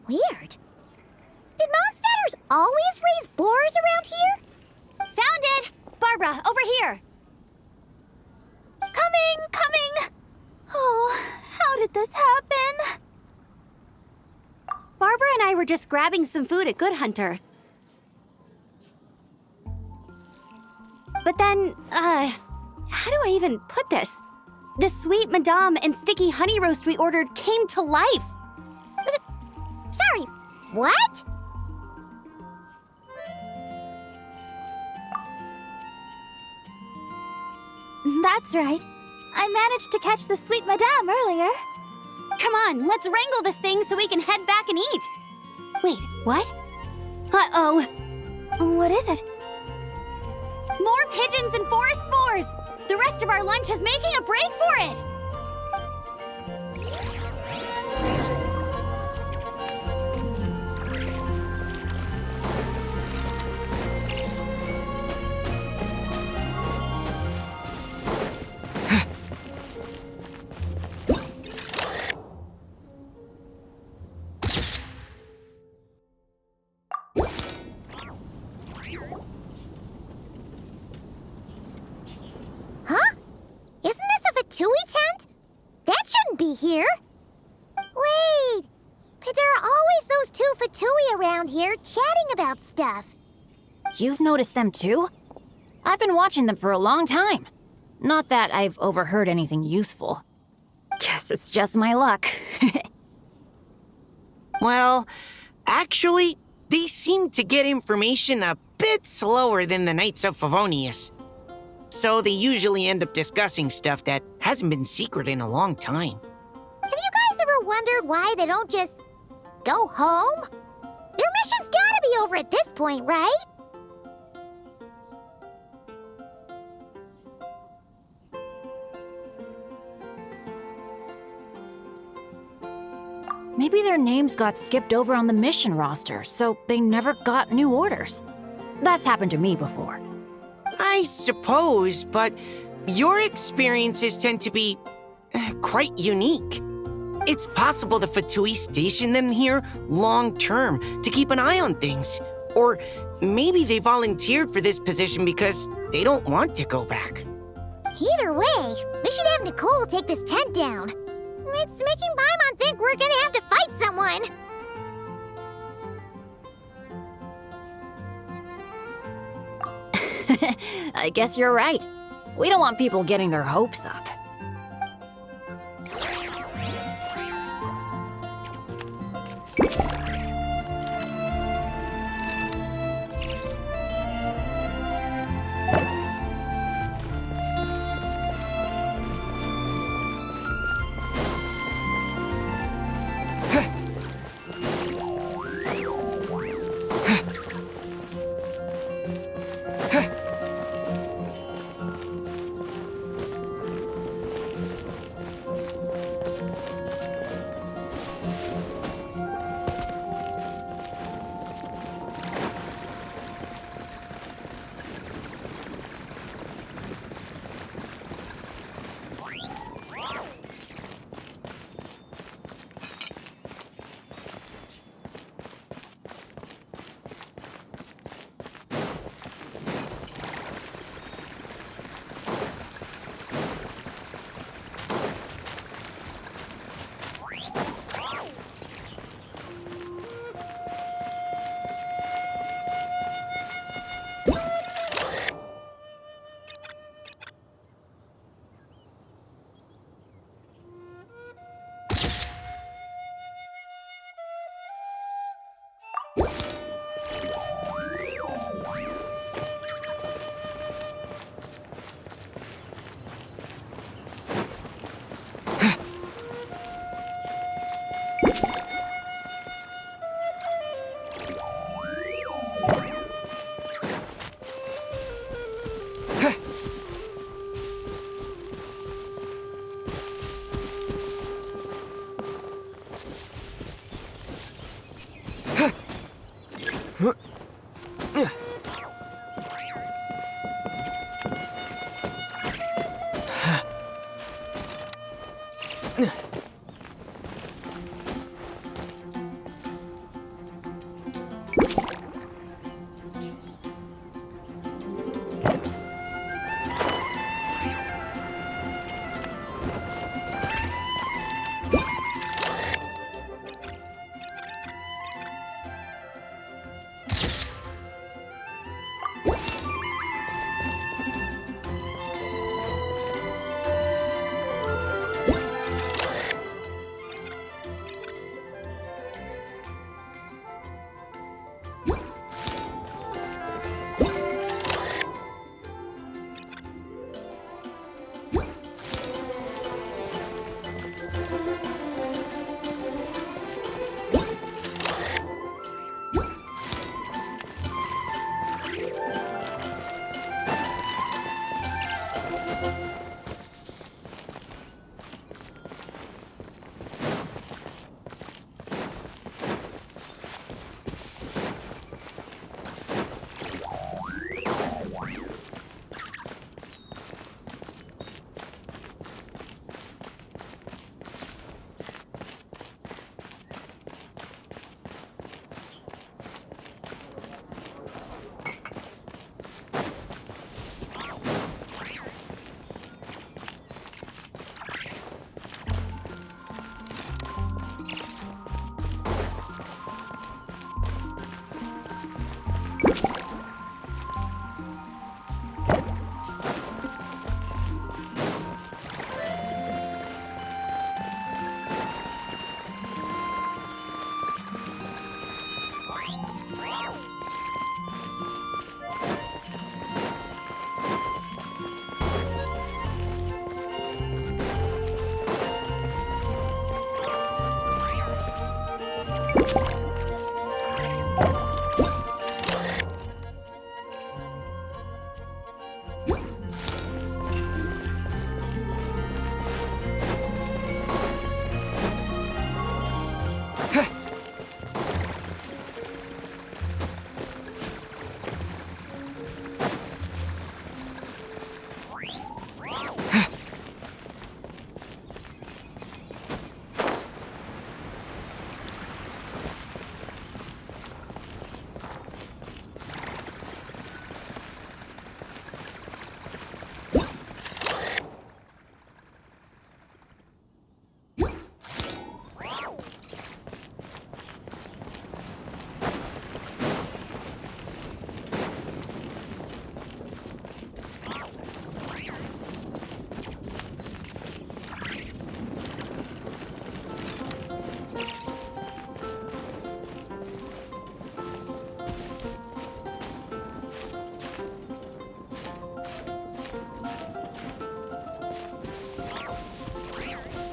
Weird. Did Mondstatters always raise boars around here? Found it! Barbara, over here! Coming! Oh, how did this happen? Barbara and I were just grabbing some food at Good Hunter. But then, how do I even put this? The sweet madame and sticky honey roast we ordered came to life. Sorry, what? That's right. I managed to catch the sweet madame earlier. Come on, let's wrangle this thing so we can head back and eat. Wait, what? Uh-oh. What is it? More pigeons and forest boars! The rest of our lunch is making a break for it! Fatui tent? That shouldn't be here. Wait, but there are always those two Fatui around here chatting about stuff. You've noticed them too? I've been watching them for a long time. Not that I've overheard anything useful. Guess it's just my luck. Well, actually, they seem to get information a bit slower than the Knights of Favonius. So they usually end up discussing stuff that hasn't been secret in a long time. Have you guys ever wondered why they don't just go home? Their mission's gotta be over at this point, right? Maybe their names got skipped over on the mission roster, so they never got new orders. That's happened to me before. I suppose, but your experiences tend to be quite unique. It's possible the Fatui stationed them here long-term to keep an eye on things. Or maybe they volunteered for this position because they don't want to go back. Either way, we should have Nicole take this tent down. It's making Paimon think we're gonna have to fight someone. I guess you're right. We don't want people getting their hopes up.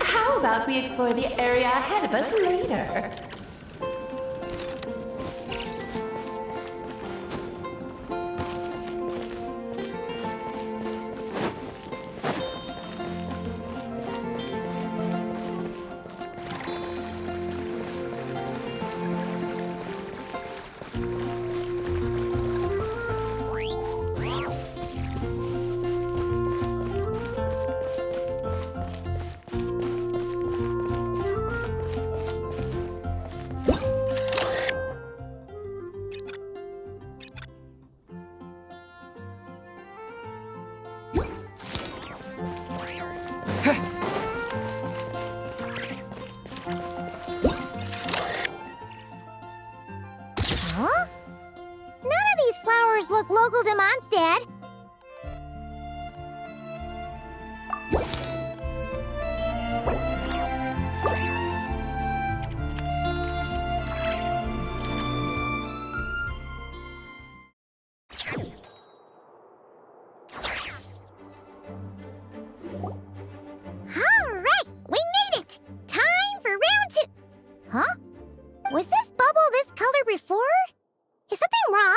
How about we explore the area ahead of us later? Huh? None of these flowers look local to Mondstadt. Alright, we made it! Time for round 2! Huh? Was this bubble this color before? Is something wrong?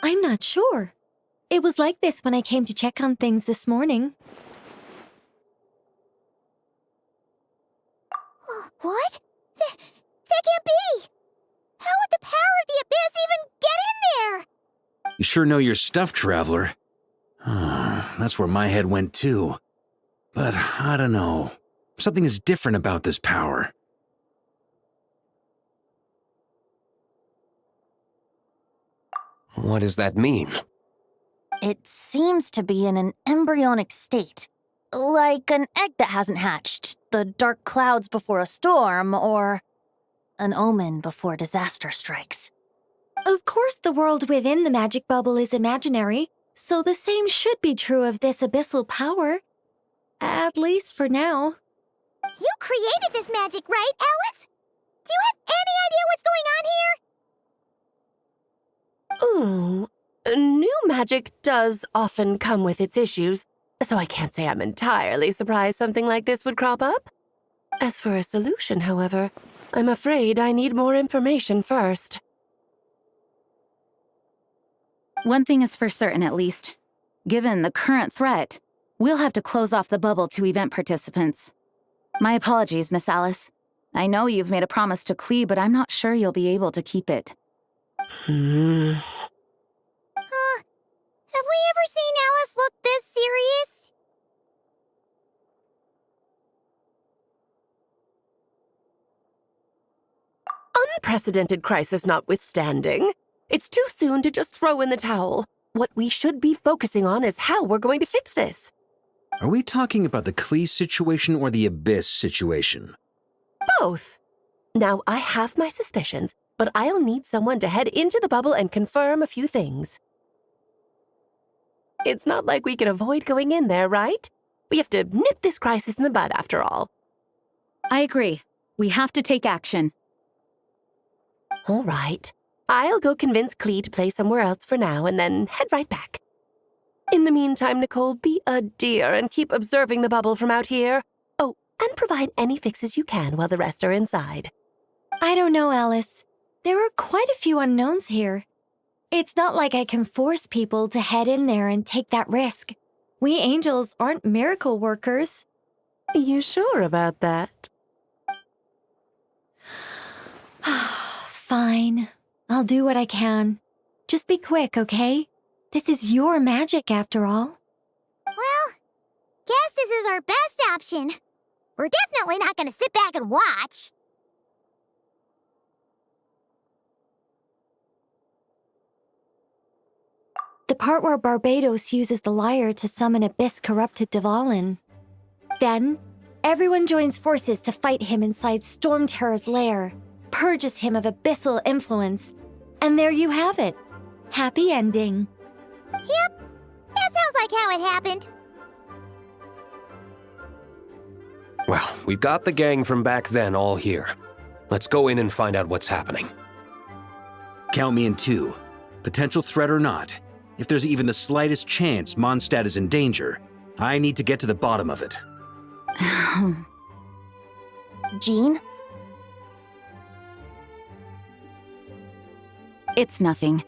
I'm not sure. It was like this when I came to check on things this morning. What? That can't be! How would the power of the abyss even get in there? You sure know your stuff, Traveler. That's where my head went too. But I don't know. Something is different about this power. What does that mean? It seems to be in an embryonic state. Like an egg that hasn't hatched, the dark clouds before a storm, or an omen before disaster strikes. Of course, the world within the magic bubble is imaginary, so the same should be true of this abyssal power. At least for now. You created this magic, right, Alice? Do you have any idea what's going on here? Ooh, new magic does often come with its issues, so I can't say I'm entirely surprised something like this would crop up. As for a solution, however, I'm afraid I need more information first. One thing is for certain, at least. Given the current threat, we'll have to close off the bubble to event participants. My apologies, Miss Alice. I know you've made a promise to Klee, but I'm not sure you'll be able to keep it. Have we ever seen Alice look this serious? Unprecedented crisis notwithstanding, it's too soon to just throw in the towel. What we should be focusing on is how we're going to fix this. Are we talking about the Klee situation or the Abyss situation? Both. Now, I have my suspicions, but I'll need someone to head into the bubble and confirm a few things. It's not like we can avoid going in there, right? We have to nip this crisis in the bud, after all. I agree. We have to take action. All right. I'll go convince Klee to play somewhere else for now and then head right back. In the meantime, Nicole, be a dear and keep observing the bubble from out here. Oh, and provide any fixes you can while the rest are inside. I don't know, Alice. There are quite a few unknowns here. It's not like I can force people to head in there and take that risk. We angels aren't miracle workers. You sure about that? Fine. I'll do what I can. Just be quick, okay? This is your magic, after all. Well, guess this is our best option. We're definitely not gonna sit back and watch. The part where Barbados uses the lyre to summon abyss-corrupted Dvalin. Then, everyone joins forces to fight him inside Storm Terror's lair, purges him of abyssal influence, and there you have it. Happy ending. Yep, that sounds like how it happened. Well, we've got the gang from back then all here. Let's go in and find out what's happening. Count me in 2. Potential threat or not, if there's even the slightest chance Mondstadt is in danger, I need to get to the bottom of it. Jean? It's nothing.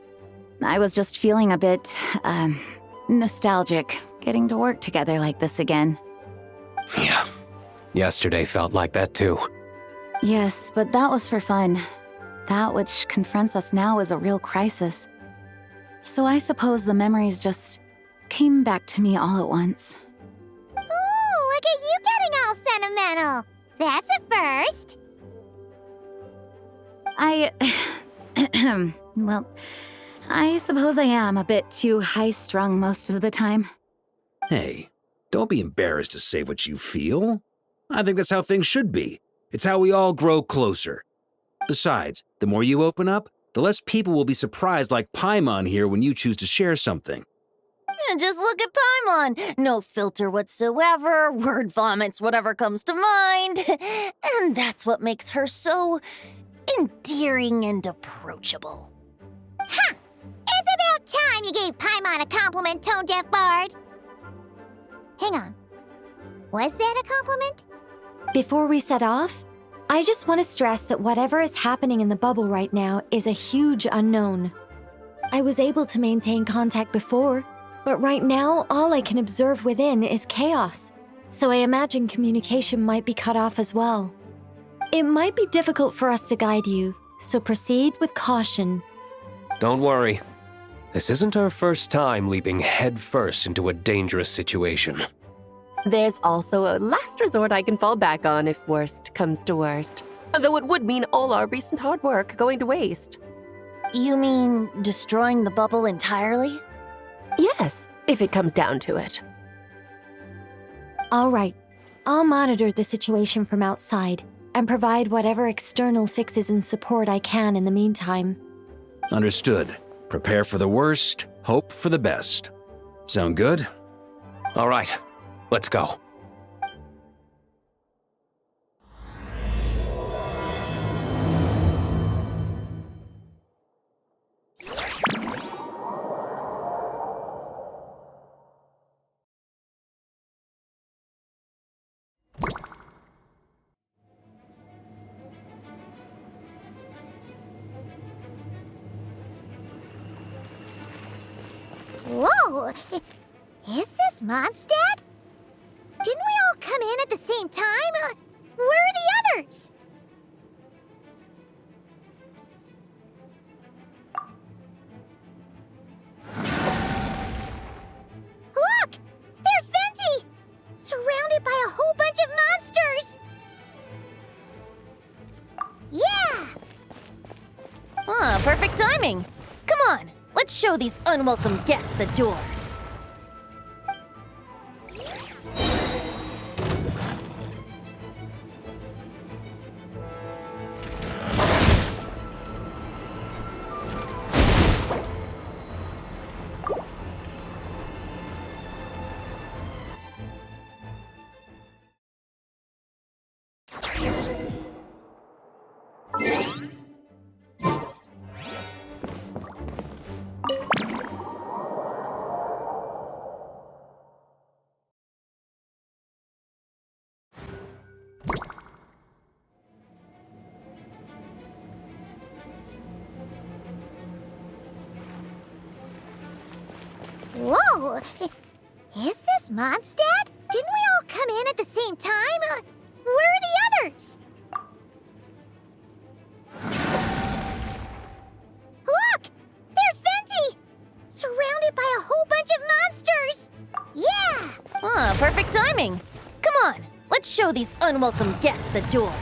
I was just feeling a bit, nostalgic, getting to work together like this again. Yeah. Yesterday felt like that too. Yes, but that was for fun. That which confronts us now is a real crisis. So I suppose the memories just came back to me all at once. Ooh, look at you getting all sentimental. That's a first. Well, I suppose I am a bit too high-strung most of the time. Hey, don't be embarrassed to say what you feel. I think that's how things should be. It's how we all grow closer. Besides, the more you open up, the less people will be surprised like Paimon here when you choose to share something. Just look at Paimon. No filter whatsoever, word vomits whatever comes to mind. And that's what makes her so endearing and approachable. Ha! It's about time you gave Paimon a compliment, tone-deaf bard. Hang on. Was that a compliment? Before we set off, I just want to stress that whatever is happening in the bubble right now is a huge unknown. I was able to maintain contact before, but right now all I can observe within is chaos, so I imagine communication might be cut off as well. It might be difficult for us to guide you, so proceed with caution. Don't worry. This isn't our first time leaping headfirst into a dangerous situation. There's also a last resort I can fall back on if worst comes to worst. Though it would mean all our recent hard work going to waste. You mean destroying the bubble entirely? Yes, if it comes down to it. All right, I'll monitor the situation from outside and provide whatever external fixes and support I can in the meantime. Understood. Prepare for the worst, hope for the best. Sound good? All right, let's go. Whoa! Is this Mondstadt? Didn't we all come in at the same time? Where are the others? Look! There's Venti! Surrounded by a whole bunch of monsters! Yeah! Ah, perfect timing. Come on, let's show these unwelcome guests the door. Whoa! Is this Mondstadt? Didn't we all come in at the same time? Where are the others? Look! There's Venti! Surrounded by a whole bunch of monsters! Yeah! Ah, perfect timing. Come on, let's show these unwelcome guests the door.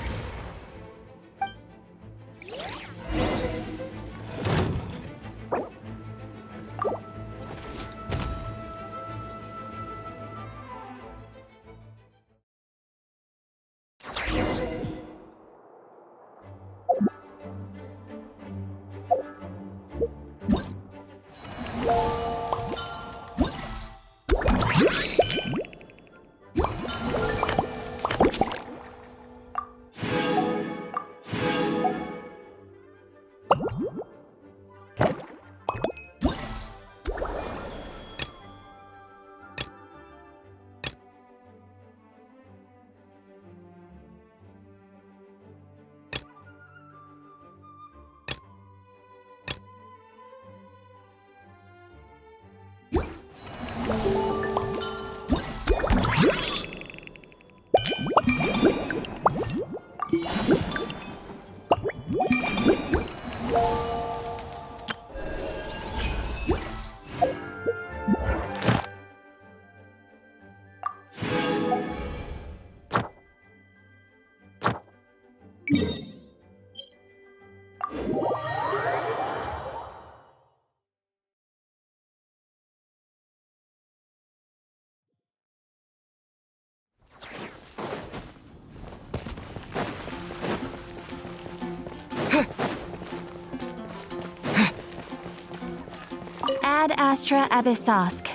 Ad Astra Abyssosk.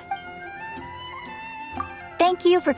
Thank you for